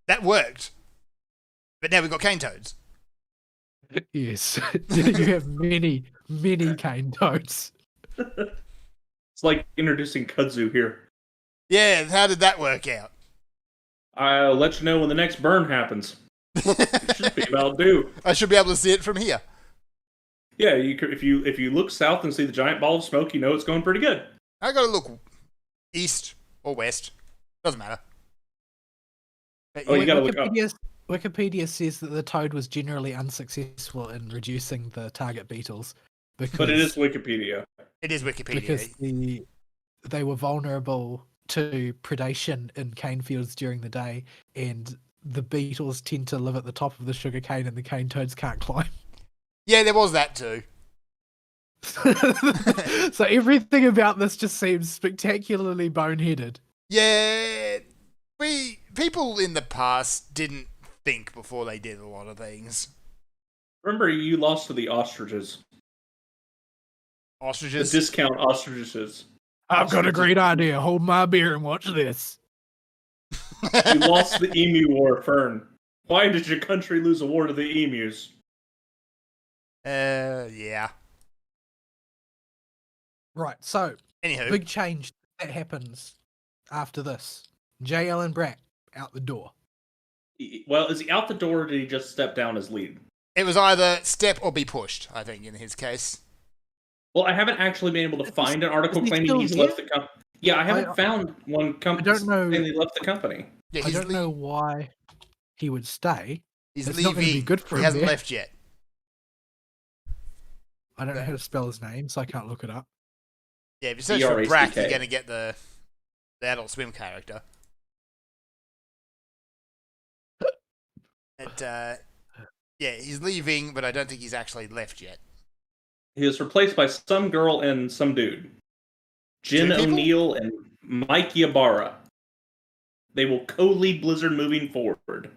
That worked. But now we've got cane toads. Yes. You have many cane toads. It's like introducing kudzu here. Yeah, how did that work out? I'll let you know when the next burn happens. It should be about due. I should be able to see it from here. Yeah, if you look south and see the giant ball of smoke, you know it's going pretty good. I gotta look east or west. Doesn't matter. But Oh, you gotta look up. Wikipedia says that the toad was generally unsuccessful in reducing the target beetles. But it is Wikipedia. it is Wikipedia. Because they were vulnerable to predation in cane fields during the day, and the beetles tend to live at the top of the sugar cane, and the cane toads can't climb. Yeah, there was that too. So everything about this just seems spectacularly boneheaded. Yeah, people in the past didn't think before they did a lot of things. Remember, you lost to the ostriches. The Ostriches. discount ostriches. I've got a great idea. Hold my beer and watch this. You lost the emu war, Fern. Why did your country lose a war to the emus? Yeah. Right, so Anywho, big change that happens after this. J. Allen Brack out the door. Well, is he out the door, or did he just step down as lead? it was either step or be pushed, I think, in his case. Well, I haven't actually been able to find an article is he claiming still he's here? left the company. Yeah, I haven't found one company I don't know. saying he left the company. Yeah, I don't know why he would stay. He's It's not gonna be leaving. good for he him hasn't there. left yet. I don't know how to spell his name, so I can't look it up. Yeah, if you search for BRACK. Brack, you're going to get the Adult Swim character. And, yeah, he's leaving, but I don't think he's actually left yet. He was replaced by some girl and some dude. Jen Two people? O'Neill and Mike Ybarra. They will co-lead Blizzard moving forward.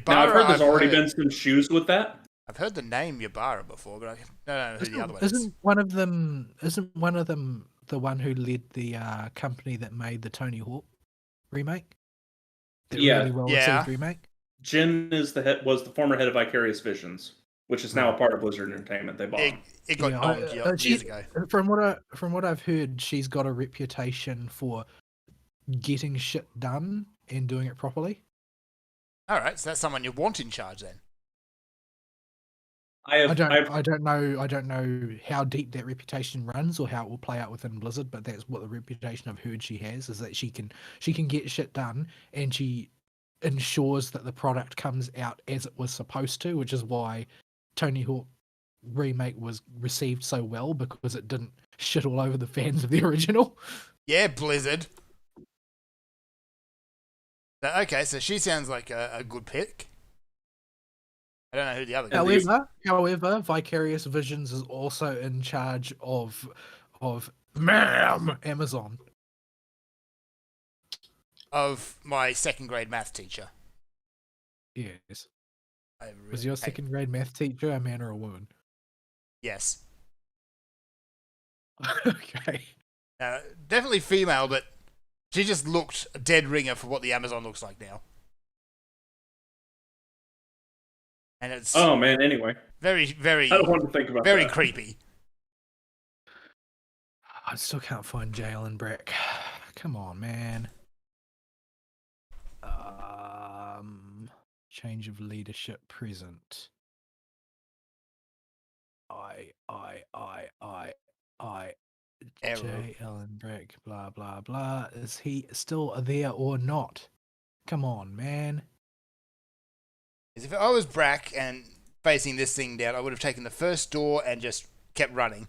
Now, I've heard there's already been some shoes with that. I've heard the name Ybarra before, but I don't know who the other one Isn't is. one of them the one who led the company that made the Tony Hawk remake? The Yeah. really well Yeah. received remake. Jen was the former head of Vicarious Visions, which is now a part of Blizzard Entertainment. They bought them. It got Yeah, knocked years ago. From what I've heard, she's got a reputation for getting shit done and doing it properly. All right, so that's someone you want in charge then. I don't know how deep that reputation runs or how it will play out within Blizzard, but that's what the reputation I've heard she has, is that she can get shit done, and she ensures that the product comes out as it was supposed to, which is why Tony Hawk remake was received so well, because it didn't shit all over the fans of the original. Yeah, Blizzard. Okay, so she sounds like a good pick. I don't know who the other guy is. However, Vicarious Visions is also in charge of Amazon. Of my second grade math teacher. Yes. I really Was your hate- second grade math teacher a man or a woman? Yes. Okay. Definitely female, but she just looked a dead ringer for what the Amazon looks like now. And it's Oh man, anyway. very, very, I don't want to think about very that. creepy. I still can't find Jail and Brick. Come on, man. Change of leadership present. Error. J. Ellen Brick, blah blah blah. Is he still there or not? Come on, man. If I was Brack and facing this thing down, I would have taken the first door and just kept running.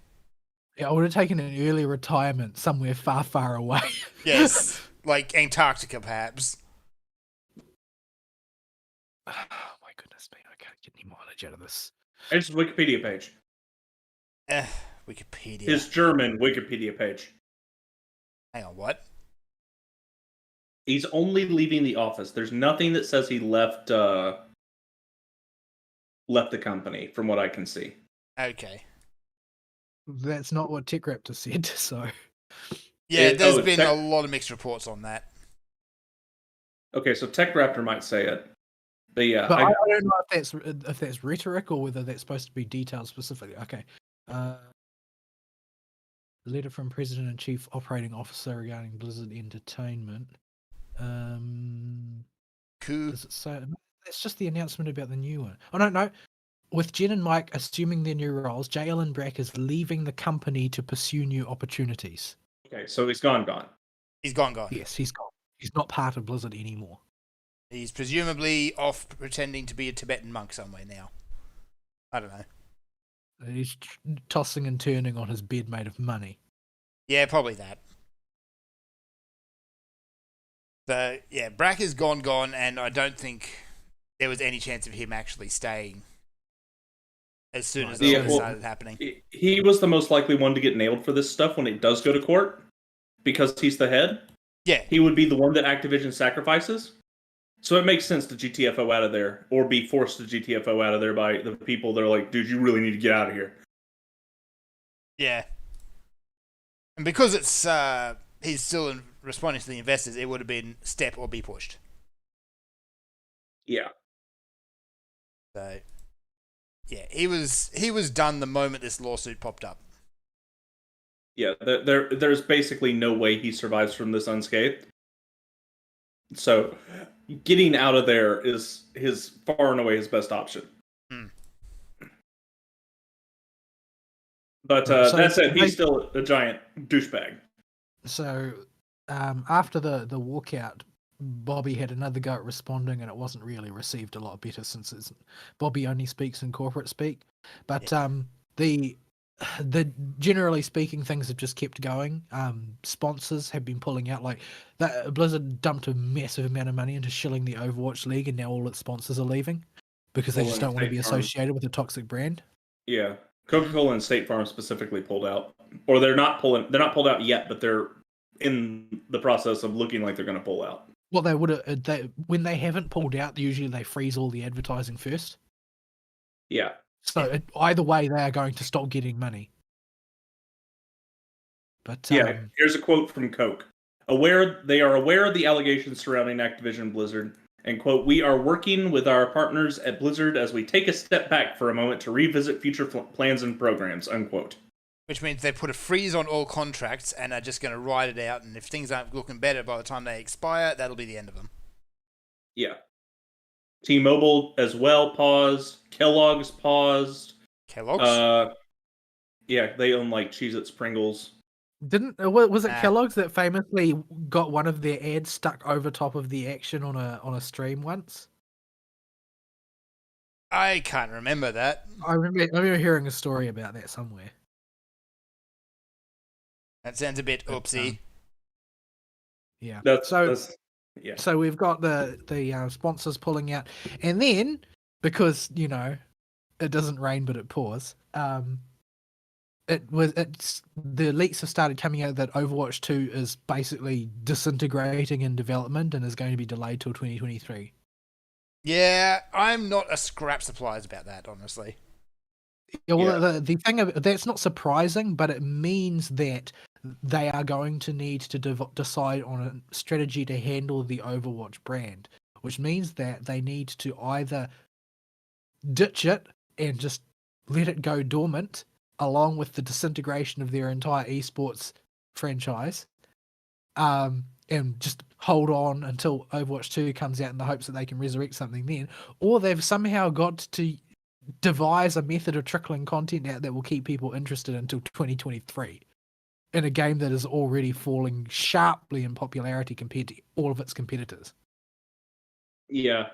Yeah, I would have taken an early retirement somewhere far, far away. Yes, like Antarctica, perhaps. Oh my goodness me, I can't get any mileage out of this. It's a Wikipedia page. Wikipedia. His German Wikipedia page. Hang on, what? He's only leaving the office. There's nothing that says he left the company, from what I can see. Okay. That's not what TechRaptor said. So Yeah, there's it's been a lot of mixed reports on that. Okay, so TechRaptor might say it, but yeah, but I don't know if that's rhetoric or whether that's supposed to be detailed specifically. Okay. Letter from President and Chief Operating Officer regarding Blizzard Entertainment. Cool. Does it say? It's just the announcement about the new one. Oh no. With Jen and Mike assuming their new roles, J. Allen Brack is leaving the company to pursue new opportunities. okay, so he's gone. He's gone. Yes, he's gone. He's not part of Blizzard anymore. He's presumably off pretending to be a Tibetan monk somewhere now. I don't know. He's tossing and turning on his bed made of money. Yeah, probably that. So, yeah, Brack is gone, and I don't think there was any chance of him actually staying as soon as it started happening. He was the most likely one to get nailed for this stuff when it does go to court, because he's the head. Yeah. He would be the one that Activision sacrifices. So it makes sense to GTFO out of there, or be forced to GTFO out of there by the people that are like, dude, you really need to get out of here. Yeah. And because it's he's still responding to the investors, it would have been step or be pushed. Yeah. So, yeah, he was done the moment this lawsuit popped up. Yeah, there's basically no way he survives from this unscathed. So, getting out of there is far and away his best option. Hmm. But So that said, they- he's still a giant douchebag. So after the walkout, Bobby had another go at responding, and it wasn't really received a lot better since Bobby only speaks in corporate speak. But the generally speaking, things have just kept going. Sponsors have been pulling out. Like that, Blizzard dumped a massive amount of money into shilling the Overwatch League, and now all its sponsors are leaving because they just don't want to be associated with a toxic brand. Yeah, Coca-Cola and State Farm specifically pulled out, or they're not pulled out yet, but they're in the process of looking like they're going to pull out. Well, they would have. When they haven't pulled out, usually they freeze all the advertising first. Yeah. So either way, they are going to stop getting money. But yeah, here's a quote from Coke. They are aware of the allegations surrounding Activision Blizzard, and quote, "We are working with our partners at Blizzard as we take a step back for a moment to revisit future plans and programs," unquote. Which means they put a freeze on all contracts and are just going to ride it out, and if things aren't looking better by the time they expire, that'll be the end of them. Yeah. T-Mobile as well paused. Kellogg's paused. Kellogg's? Yeah, they own like Cheez-Its, Pringles. Was it Kellogg's that famously got one of their ads stuck over top of the action on a stream once? I can't remember that. I remember hearing a story about that somewhere. That sounds a bit oopsie. Yeah. Yeah. So we've got the sponsors pulling out, and then because it doesn't rain but it pours. It's the leaks have started coming out that Overwatch 2 is basically disintegrating in development and is going to be delayed till 2023. Yeah, I'm not a scrap surprised about that, honestly. Yeah, well, the thing that's not surprising, but it means that they are going to need to decide on a strategy to handle the Overwatch brand, which means that they need to either ditch it and just let it go dormant, along with the disintegration of their entire esports franchise, and just hold on until Overwatch 2 comes out in the hopes that they can resurrect something then, or they've somehow got to devise a method of trickling content out that will keep people interested until 2023 in a game that is already falling sharply in popularity compared to all of its competitors. Yeah.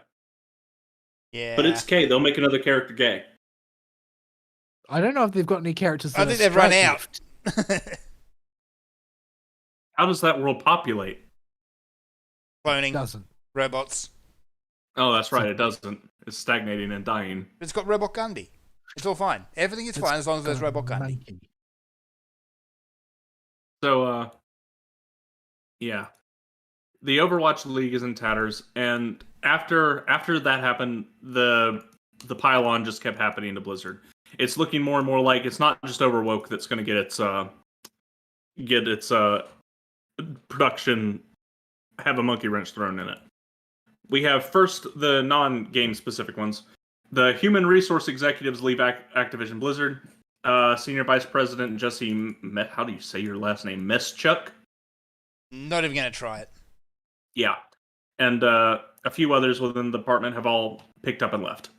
Yeah. But it's K. They'll make another character gay. I don't know if they've got any characters. I think they've run out. How does that world populate? Cloning. Doesn't. Robots. Oh, that's right. It doesn't. It's stagnating and dying. It's got Robot Gundy. It's all fine. Everything is fine as long as there's Robot Gundy. So, yeah, the Overwatch League is in tatters, and after that happened, the pile-on just kept happening to Blizzard. It's looking more and more like it's not just Overwoke that's going to get its production have a monkey wrench thrown in it. We have first the non-game specific ones. The Human Resource Executives leave Activision Blizzard. Senior Vice President Jesse, how do you say your last name? Meschuk? Not even going to try it. Yeah. And a few others within the department have all picked up and left.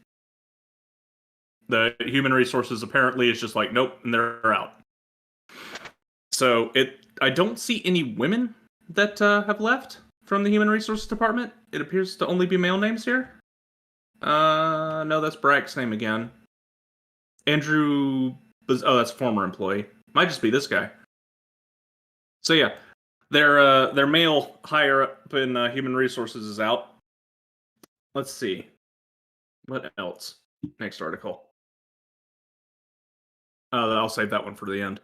The Human Resources apparently is just like, nope, and they're out. So I don't see any women that have left from the Human Resources Department. It appears to only be male names here. No, that's Brack's name again. Andrew, that's a former employee. Might just be this guy. So yeah, their male higher up in Human Resources is out. Let's see. What else? Next article. I'll save that one for the end.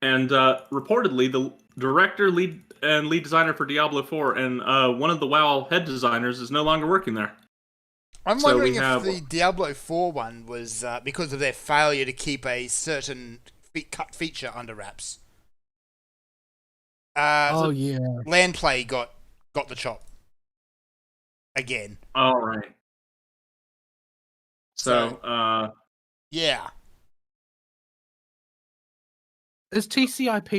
And reportedly, the director, lead designer for Diablo 4 and one of the WoW head designers is no longer working there. I'm wondering if the Diablo 4 one was because of their failure to keep a certain cut feature under wraps. Yeah. Land play got the chop. Again. All right. So yeah. Is TCP/IP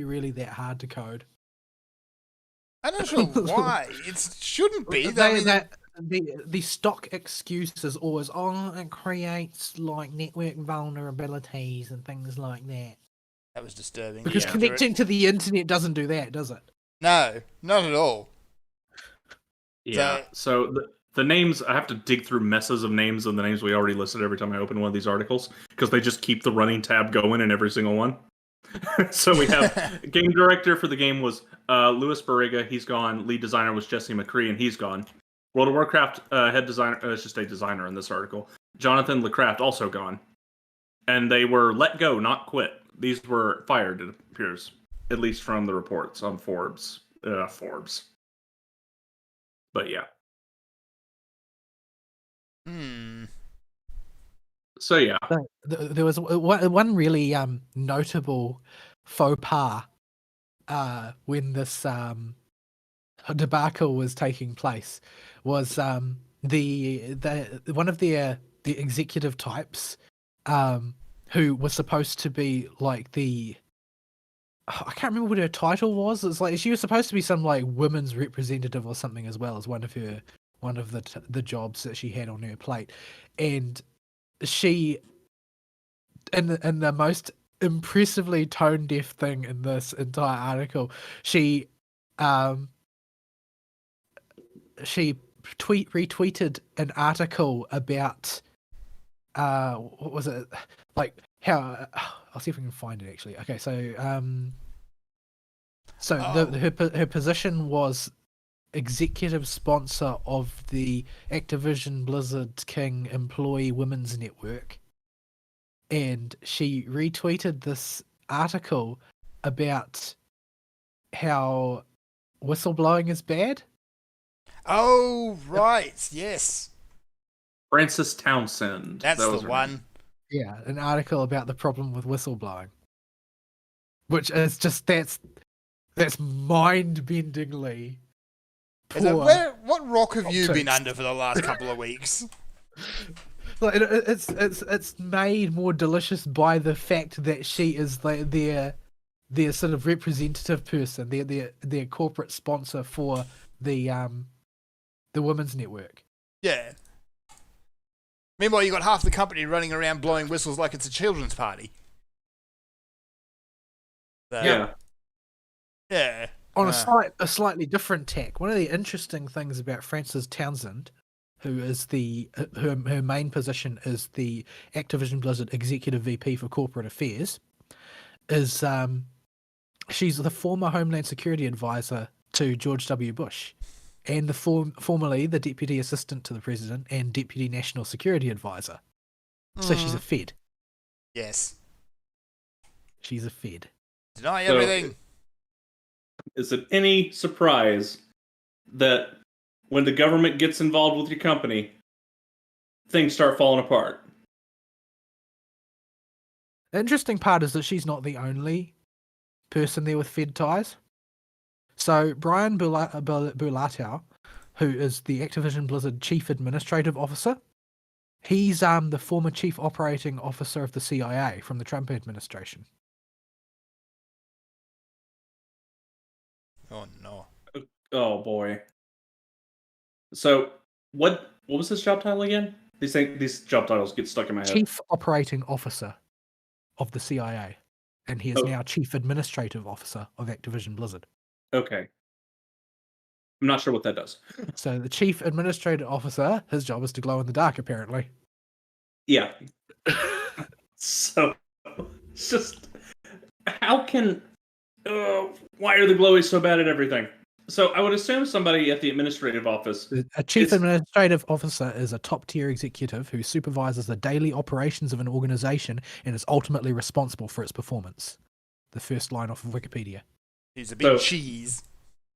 really that hard to code? I'm not sure why. It shouldn't be. The stock excuse is always, it creates like network vulnerabilities and things like that. That was disturbing. Because connecting to the internet doesn't do that, does it? No, not at all. Yeah. So the names, I have to dig through messes of names and the names we already listed every time I open one of these articles because they just keep the running tab going in every single one. So we have game director for the game was Louis Barriga. He's gone. Lead designer was Jesse McCree, and he's gone. World of Warcraft head designer, it's just a designer in this article. Jonathan LeCraft also gone. And they were let go, not quit. These were fired, it appears. At least from the reports on Forbes. But yeah. So yeah. There was one really notable faux pas when this debacle was taking place was the one of the executive types who was supposed to be like I can't remember what her title was. It's like she was supposed to be some like women's representative or something as well as one of the jobs that she had on her plate, and she in the most impressively tone deaf thing in this entire article, she retweeted an article about what was it, like how I'll see if I can find it actually. Okay, so her position was executive sponsor of the Activision Blizzard King Employee Women's Network, and she retweeted this article about how whistleblowing is bad. Oh, right. Yes. Frances Townsend. That's the one. Yeah, an article about the problem with whistleblowing. Which is just, that's mind-bendingly poor. What rock have you been under for the last couple of weeks? Like, it's made more delicious by the fact that she is like their sort of representative person, their corporate sponsor for the women's network. Yeah. Meanwhile, you got half the company running around blowing whistles like it's a children's party. Yeah. Yeah. On a slightly different tack, one of the interesting things about Frances Townsend, who is her main position is the Activision Blizzard Executive VP for Corporate Affairs, is she's the former Homeland Security Advisor to George W. Bush, and formerly the Deputy Assistant to the President and Deputy National Security Advisor. So she's a Fed. Yes. She's a Fed. Deny So- everything. Is it any surprise that when the government gets involved with your company, things start falling apart? The interesting part is that she's not the only person there with Fed ties. So Brian Bulatau, who is the Activision Blizzard Chief Administrative Officer, he's the former Chief Operating Officer of the CIA from the Trump administration. Oh no. Oh boy. So what was his job title again? These job titles get stuck in my head. Chief Operating Officer of the CIA, and he is Oh. now Chief Administrative Officer of Activision Blizzard. Okay. I'm not sure what that does. So the Chief Administrative Officer, his job is to glow in the dark, apparently. Yeah. So it's just how can why are the glowies so bad at everything? So I would assume somebody at the administrative office. A Chief It's- Administrative Officer is a top-tier executive who supervises the daily operations of an organization and is ultimately responsible for its performance. The first line off of Wikipedia. He's a big So- cheese.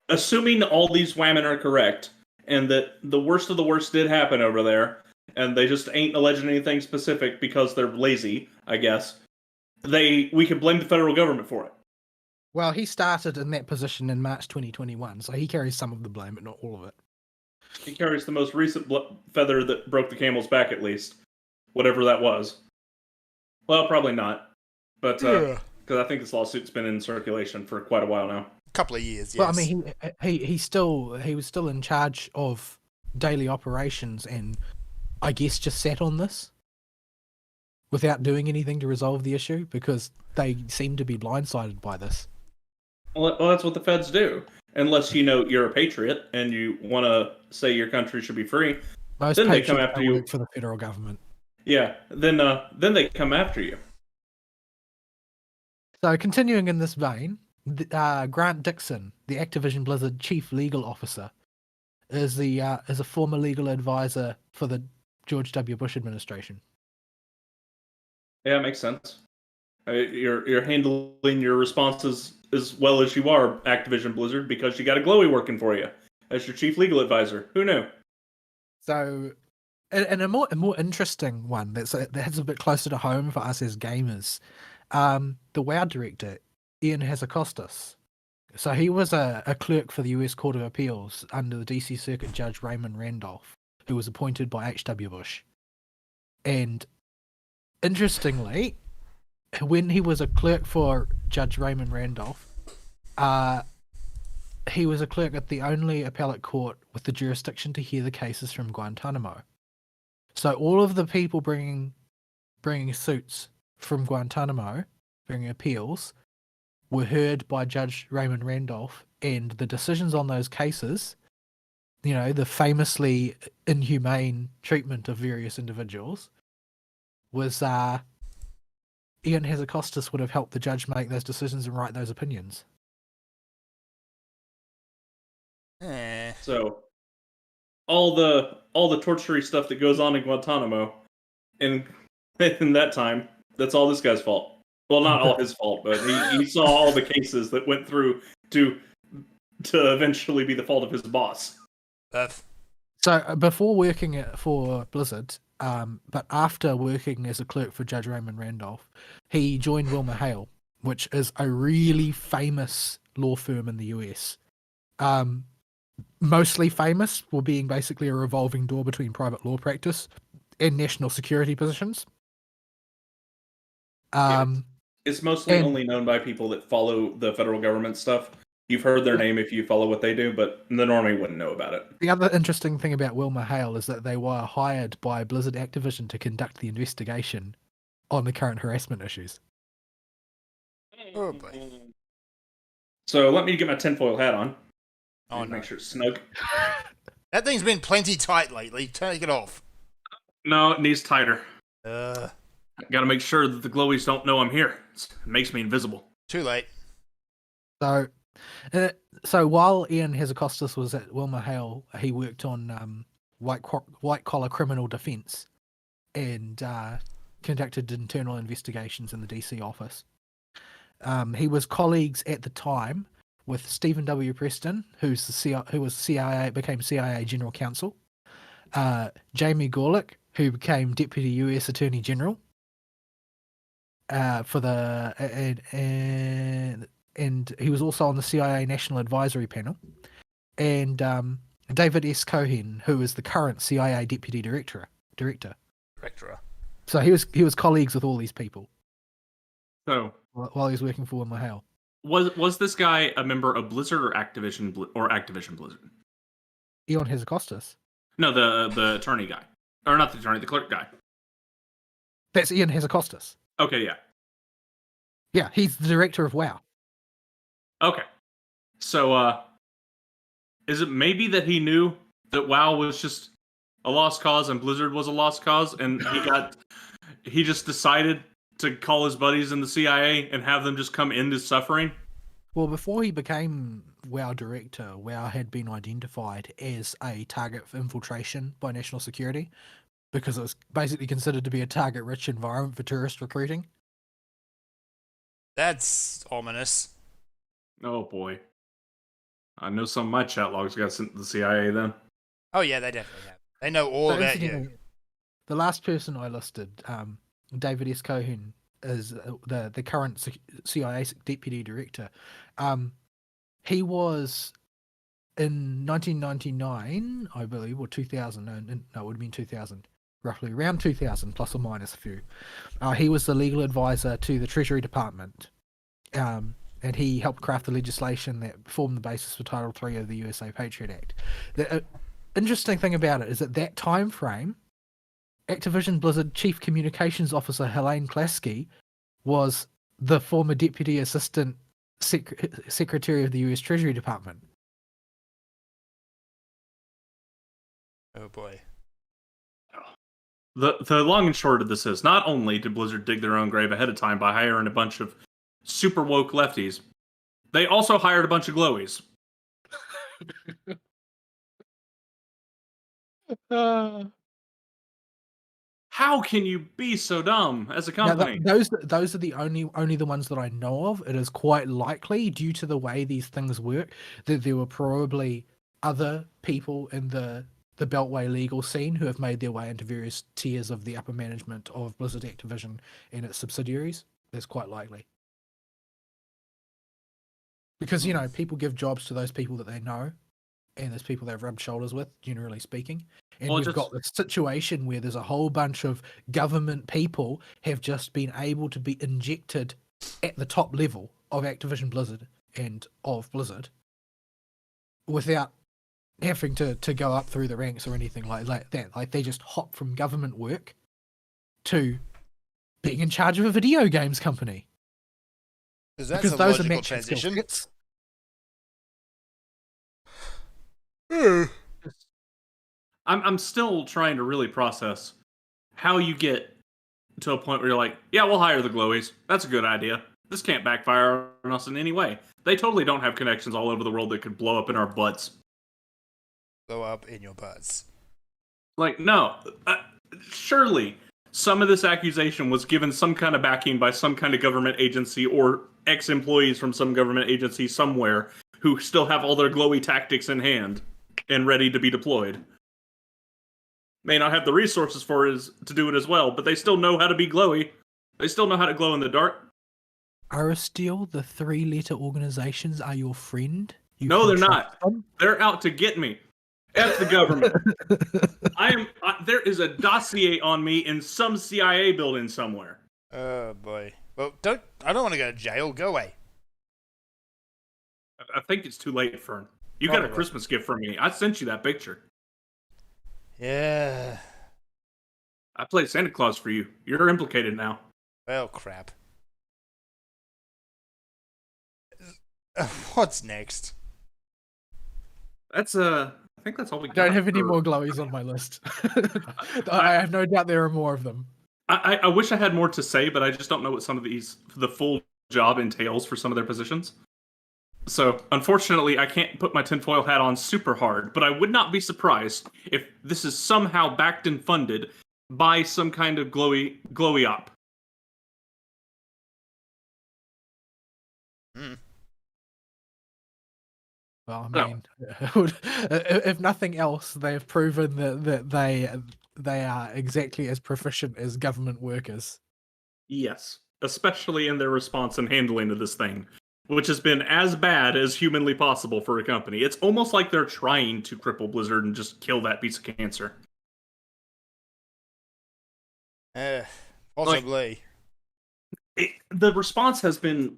Assuming all these women are correct, and that the worst of the worst did happen over there, and they just ain't alleging anything specific because they're lazy, I guess. We could blame the federal government for it. Well, he started in that position in March 2021, so he carries some of the blame, but not all of it. He carries the most recent feather that broke the camel's back, at least, whatever that was. Well, probably not, but because I think this lawsuit's been in circulation for quite a while now. Couple of years, yes. Well, I mean, he was still in charge of daily operations, and I guess just sat on this without doing anything to resolve the issue because they seem to be blindsided by this. Well, that's what the feds do. Unless you're a patriot and you want to say your country should be free, Most Then they come patriots after don't you. work for the federal government. yeah, then they come after you. So, continuing in this vein, Grant Dixon, the Activision Blizzard Chief Legal Officer, is a former legal advisor for the George W. Bush administration. Yeah, it makes sense. You're handling your responses as well as you are, Activision Blizzard, because you got a glowy working for you as your chief legal advisor. Who knew? So, and a more interesting one that's a bit closer to home for us as gamers, the WoW director Ian Hazzikostas. So he was a clerk for the U.S. Court of Appeals under the D.C. Circuit Judge Raymond Randolph, who was appointed by H.W. Bush. And interestingly, when he was a clerk for Judge Raymond Randolph, he was a clerk at the only appellate court with the jurisdiction to hear the cases from Guantanamo. So all of the people bringing suits from Guantanamo, bringing appeals, were heard by Judge Raymond Randolph, and the decisions on those cases, the famously inhumane treatment of various individuals, was Ian Hazzikostas would have helped the judge make those decisions and write those opinions. Eh. So all the tortury stuff that goes on in Guantanamo, in that time, that's all this guy's fault. Well, not all his fault, but he saw all the cases that went through to eventually be the fault of his boss. So before working for Blizzard, but after working as a clerk for Judge Raymond Randolph, he joined WilmerHale, which is a really famous law firm in the US. Mostly famous for being basically a revolving door between private law practice and national security positions. It's mostly And- only known by people that follow the federal government stuff. You've heard their name if you follow what they do, but the normie wouldn't know about it. The other interesting thing about WilmerHale is that they were hired by Blizzard Activision to conduct the investigation on the current harassment issues. Oh boy. So let me get my tinfoil hat on. Oh, and no. make sure it's snug. That thing's been plenty tight lately. Take it off. No, it needs tighter. Gotta make sure that the glowies don't know I'm here. It makes me invisible. Too late. So while Ian Hazzikostas was at WilmerHale, he worked on white collar criminal defence and conducted internal investigations in the DC office. He was colleagues at the time with Stephen W. Preston, who was became CIA General Counsel, Jamie Gorelick, who became Deputy U.S. Attorney General, and he was also on the CIA National Advisory Panel, and David S. Cohen, who is the current CIA Deputy Director. So he was colleagues with all these people So while he was working for Wilmer Hale. was this guy a member of Blizzard or Activision Blizzard? Eon Hazakostas. No, the attorney guy, or not the attorney, the clerk guy. That's Ian Hazakostas. Okay, yeah. Yeah, he's the director of WoW. Okay. So, is it maybe that he knew that WoW was just a lost cause and Blizzard was a lost cause, and he just decided to call his buddies in the CIA and have them just come into suffering? Well, before he became WoW director, WoW had been identified as a target for infiltration by national security because it was basically considered to be a target-rich environment for tourist recruiting. That's ominous. Oh boy. I know some of my chat logs got sent to the CIA then. Oh yeah, they definitely have. They know all about you. incidentally, the last person I listed, David S. Cohen, is the current CIA deputy director. He was in 1999, I believe, or 2000. No, it would have been 2000, roughly around 2000, plus or minus a few. He was the legal advisor to the Treasury Department, and he helped craft the legislation that formed the basis for Title III of the USA Patriot Act. The interesting thing about it is at that time frame, Activision Blizzard Chief Communications Officer Helene Klasky was the former Deputy Assistant Secretary of the US Treasury Department. Oh boy. The long and short of this is, not only did Blizzard dig their own grave ahead of time by hiring a bunch of super woke lefties, they also hired a bunch of glowies. How can you be so dumb as a company? Now, those are the only the ones that I know of. It is quite likely, due to the way these things work, that there were probably other people in the Beltway legal scene who have made their way into various tiers of the upper management of Blizzard Activision and its subsidiaries. That's quite likely. Because, people give jobs to those people that they know, and there's people they've rubbed shoulders with, generally speaking. And we've got this situation where there's a whole bunch of government people have just been able to be injected at the top level of Activision Blizzard and of Blizzard without having to go up through the ranks or anything like that. Like, they just hop from government work to being in charge of a video games company. Because those are matching transition. I'm still trying to really process how you get to a point where you're like, yeah, we'll hire the glowies. That's a good idea. This can't backfire on us in any way. They totally don't have connections all over the world that could blow up in our butts. Blow up in your butts. Like, no. Surely some of this accusation was given some kind of backing by some kind of government agency or ex-employees from some government agency somewhere who still have all their glowy tactics in hand and ready to be deployed. May not have the resources to do it as well, but they still know how to be glowy. They still know how to glow in the dark. Aristeal, the 3-letter organizations are your friend? No, they're not. They're out to get me. F the government. There is a dossier on me in some CIA building somewhere. Oh boy. Well, I don't want to go to jail. Go away. I think it's too late, Fern. You got a Christmas gift from me. I sent you that picture. Yeah. I played Santa Claus for you. You're implicated now. Well, crap. What's next? I think that's all we got. I don't have any more glowies on my list. I have no doubt there are more of them. I wish I had more to say, but I just don't know what some of the full job entails for some of their positions. So, unfortunately, I can't put my tinfoil hat on super hard, but I would not be surprised if this is somehow backed and funded by some kind of glowy op. Mm. Well, I No. mean, if nothing else, they've proven that they are exactly as proficient as government workers. Yes, especially in their response and handling of this thing, which has been as bad as humanly possible for a company. It's almost like they're trying to cripple Blizzard and just kill that piece of cancer. Possibly. The response has been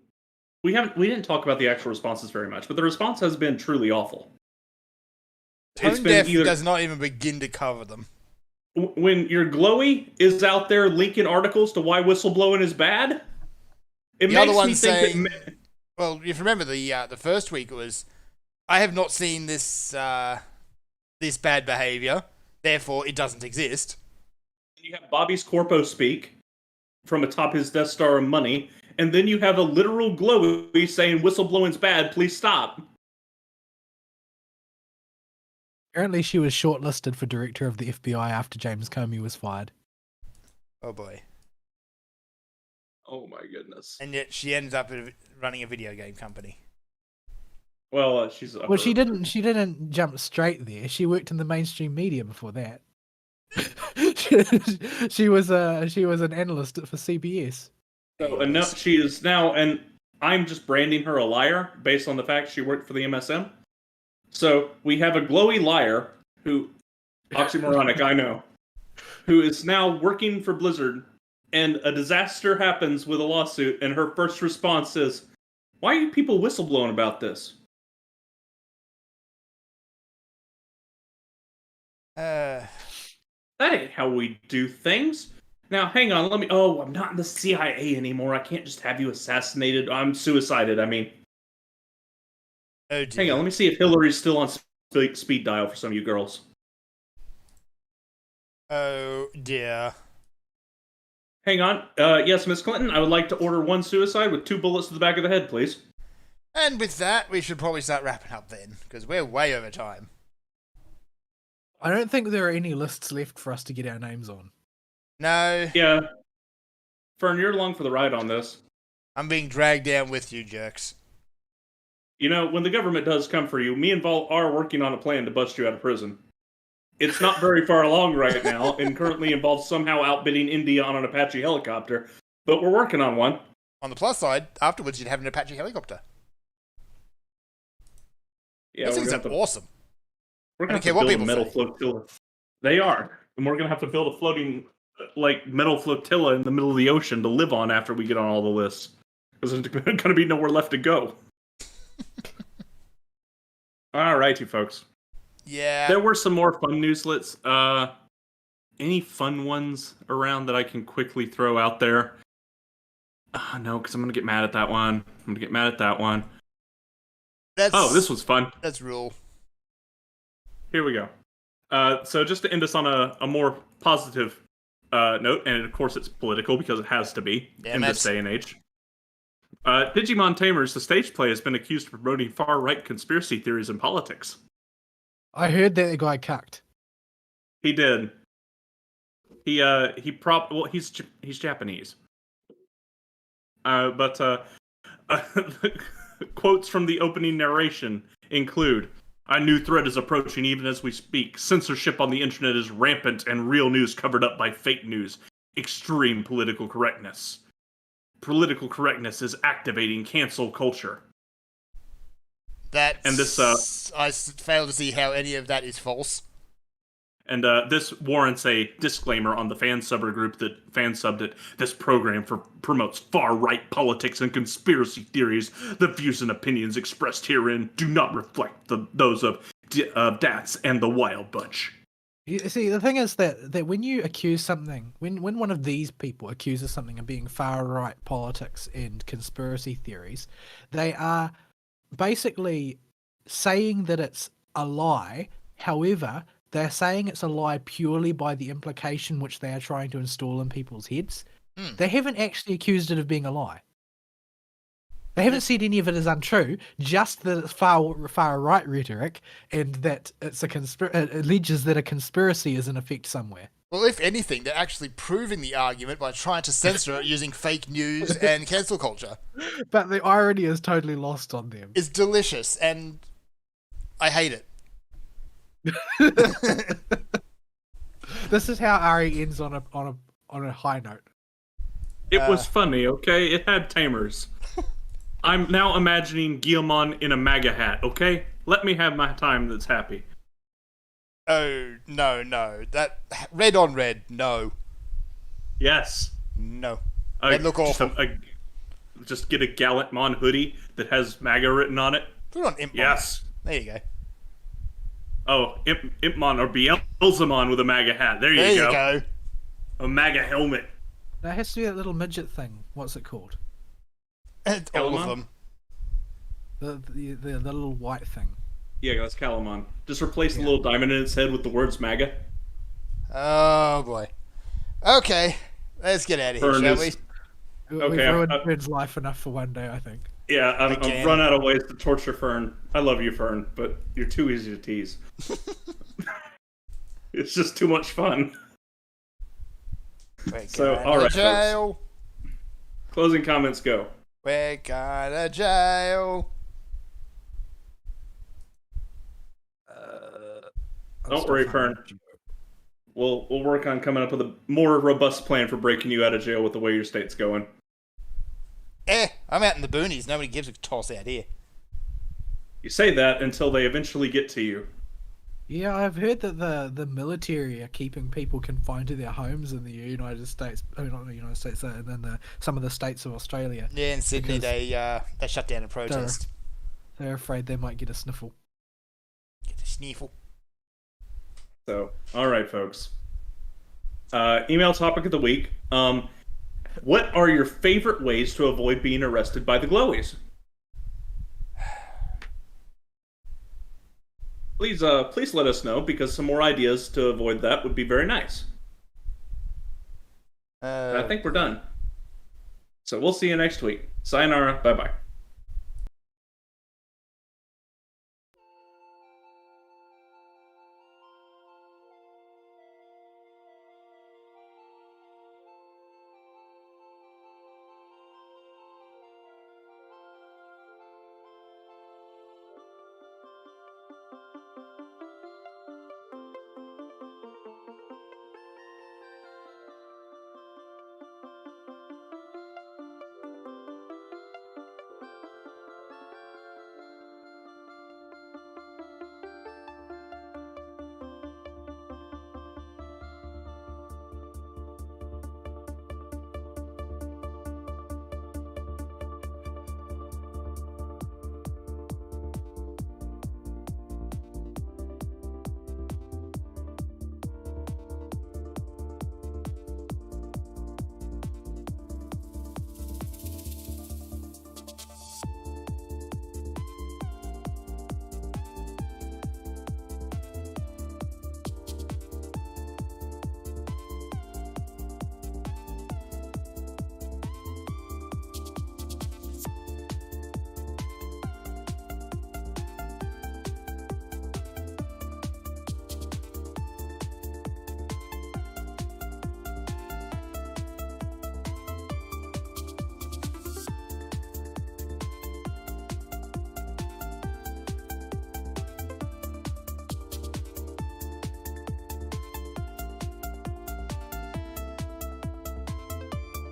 we didn't talk about the actual responses very much, but the response has been truly awful. It's Tone been Deaf either does not even begin to cover them. when your Glowy is out there linking articles to why whistleblowing is bad. It The makes other one me think saying, that well, if you remember the first week, it was, I have not seen this this bad behavior, therefore it doesn't exist. you have Bobby's Corpo speak from atop his Death Star of money, and then you have a literal Glowy saying whistleblowing's bad, please stop. Apparently, she was shortlisted for director of the FBI after James Comey was fired. Oh boy. Oh my goodness. And yet she ends up running a video game company. Well, she's Well, she didn't jump straight there. She worked in the mainstream media before that. she was an analyst for CBS. So, and now she is now, and I'm just branding her a liar based on the fact she worked for the MSM. So we have a Glowy liar who, oxymoronic, I know, who is now working for Blizzard, and a disaster happens with a lawsuit, and her first response is, "Why are you people whistleblowing about this?" That ain't how we do things. Now, hang on, let me... Oh, I'm not in the CIA anymore. I can't just have you assassinated. I'm suicided, I mean. Oh dear. Hang on, let me see if Hillary's still on speed dial for some of you girls. Oh dear. Hang on. Yes, Miss Clinton, I would like to order one suicide with 2 bullets to the back of the head, please. And with that, we should probably start wrapping up then, because we're way over time. I don't think there are any lists left for us to get our names on. No, Yeah. Fern, you're along for the ride on this. I'm being dragged down with you, jerks. You know, when the government does come for you, me and Vol are working on a plan to bust you out of prison. It's not very far along right now, and currently involves somehow outbidding India on an Apache helicopter, but we're working on one. On the plus side, afterwards you'd have an Apache helicopter. Yeah, These we're things gonna are have to, awesome. we're gonna I have don't to care build what a people metal say. flotilla. They are, and we're gonna have to build a floating, metal flotilla in the middle of the ocean to live on after we get on all the lists, because there's gonna be nowhere left to go. All right, you folks. Yeah. There were some more fun newslets. Any fun ones around that I can quickly throw out there? No, because I'm going to get mad at that one. Oh, this was fun. That's rule. Here we go. So just to end us on a more positive note, and of course it's political because it has to be in this day and age. Digimon Tamers, the stage play, has been accused of promoting far-right conspiracy theories in politics. I heard that the guy cucked. He did. He's Japanese. But quotes from the opening narration include, "A new threat is approaching even as we speak. Censorship on the internet is rampant and real news covered up by fake news. Extreme political correctness. Political correctness is activating cancel culture." That's... And this, I fail to see how any of that is false. And this warrants a disclaimer on the fan subgroup that fan subbed it. This program promotes far-right politics and conspiracy theories. The views and opinions expressed herein do not reflect those of Dats and the Wild Bunch. You see, the thing is that when you accuse something, when one of these people accuses something of being far-right politics and conspiracy theories, they are basically saying that it's a lie. However, they're saying it's a lie purely by the implication which they are trying to install in people's heads. They haven't actually accused it of being a lie. They haven't said any of it is untrue, just that it's far right rhetoric and that it's it alleges that a conspiracy is in effect somewhere. Well, if anything, they're actually proving the argument by trying to censor it using fake news and cancel culture. But the irony is totally lost on them. It's delicious, and I hate it. This is how Ari ends on a high note. It was funny, okay? It had tamers. I'm now imagining Guillemon in a MAGA hat, okay? Let me have my time that's happy. Oh, no. That red on red, no. Yes. No. They look awful. Just get a Gallantmon hoodie that has MAGA written on it. Put on Impmon. Yes. There you go. Oh, Impmon or Beelzemon with a MAGA hat. There you go. A MAGA helmet. There has to be that little midget thing. What's it called? And all of Calamon? them. The little white thing. Yeah, that's Calamon. Just replace the little diamond in its head with the words MAGA. Oh, boy. Okay. Let's get out of here, Fern shall we? is- We've Okay, ruined Fern's life enough for one day, I think. Yeah, Again. I've run out of ways to torture Fern. I love you, Fern, but you're too easy to tease. It's just too much fun. We're So, going all right, to jail. Closing comments go. We're going to jail. Don't worry, Fern. We'll work on coming up with a more robust plan for breaking you out of jail with the way your state's going. I'm out in the boonies. Nobody gives a toss out here. You say that until they eventually get to you. Yeah, I've heard that the military are keeping people confined to their homes in the United States. I mean, not the United States, and then some of the states of Australia. Yeah, in Sydney, Because they shut down a protest. They're afraid they might get a sniffle. Get a sniffle. So, all right, folks. Email topic of the week. What are your favorite ways to avoid being arrested by the Glowies? Please let us know, because some more ideas to avoid that would be very nice. And I think we're done. So we'll see you next week. Sayonara. Bye-bye.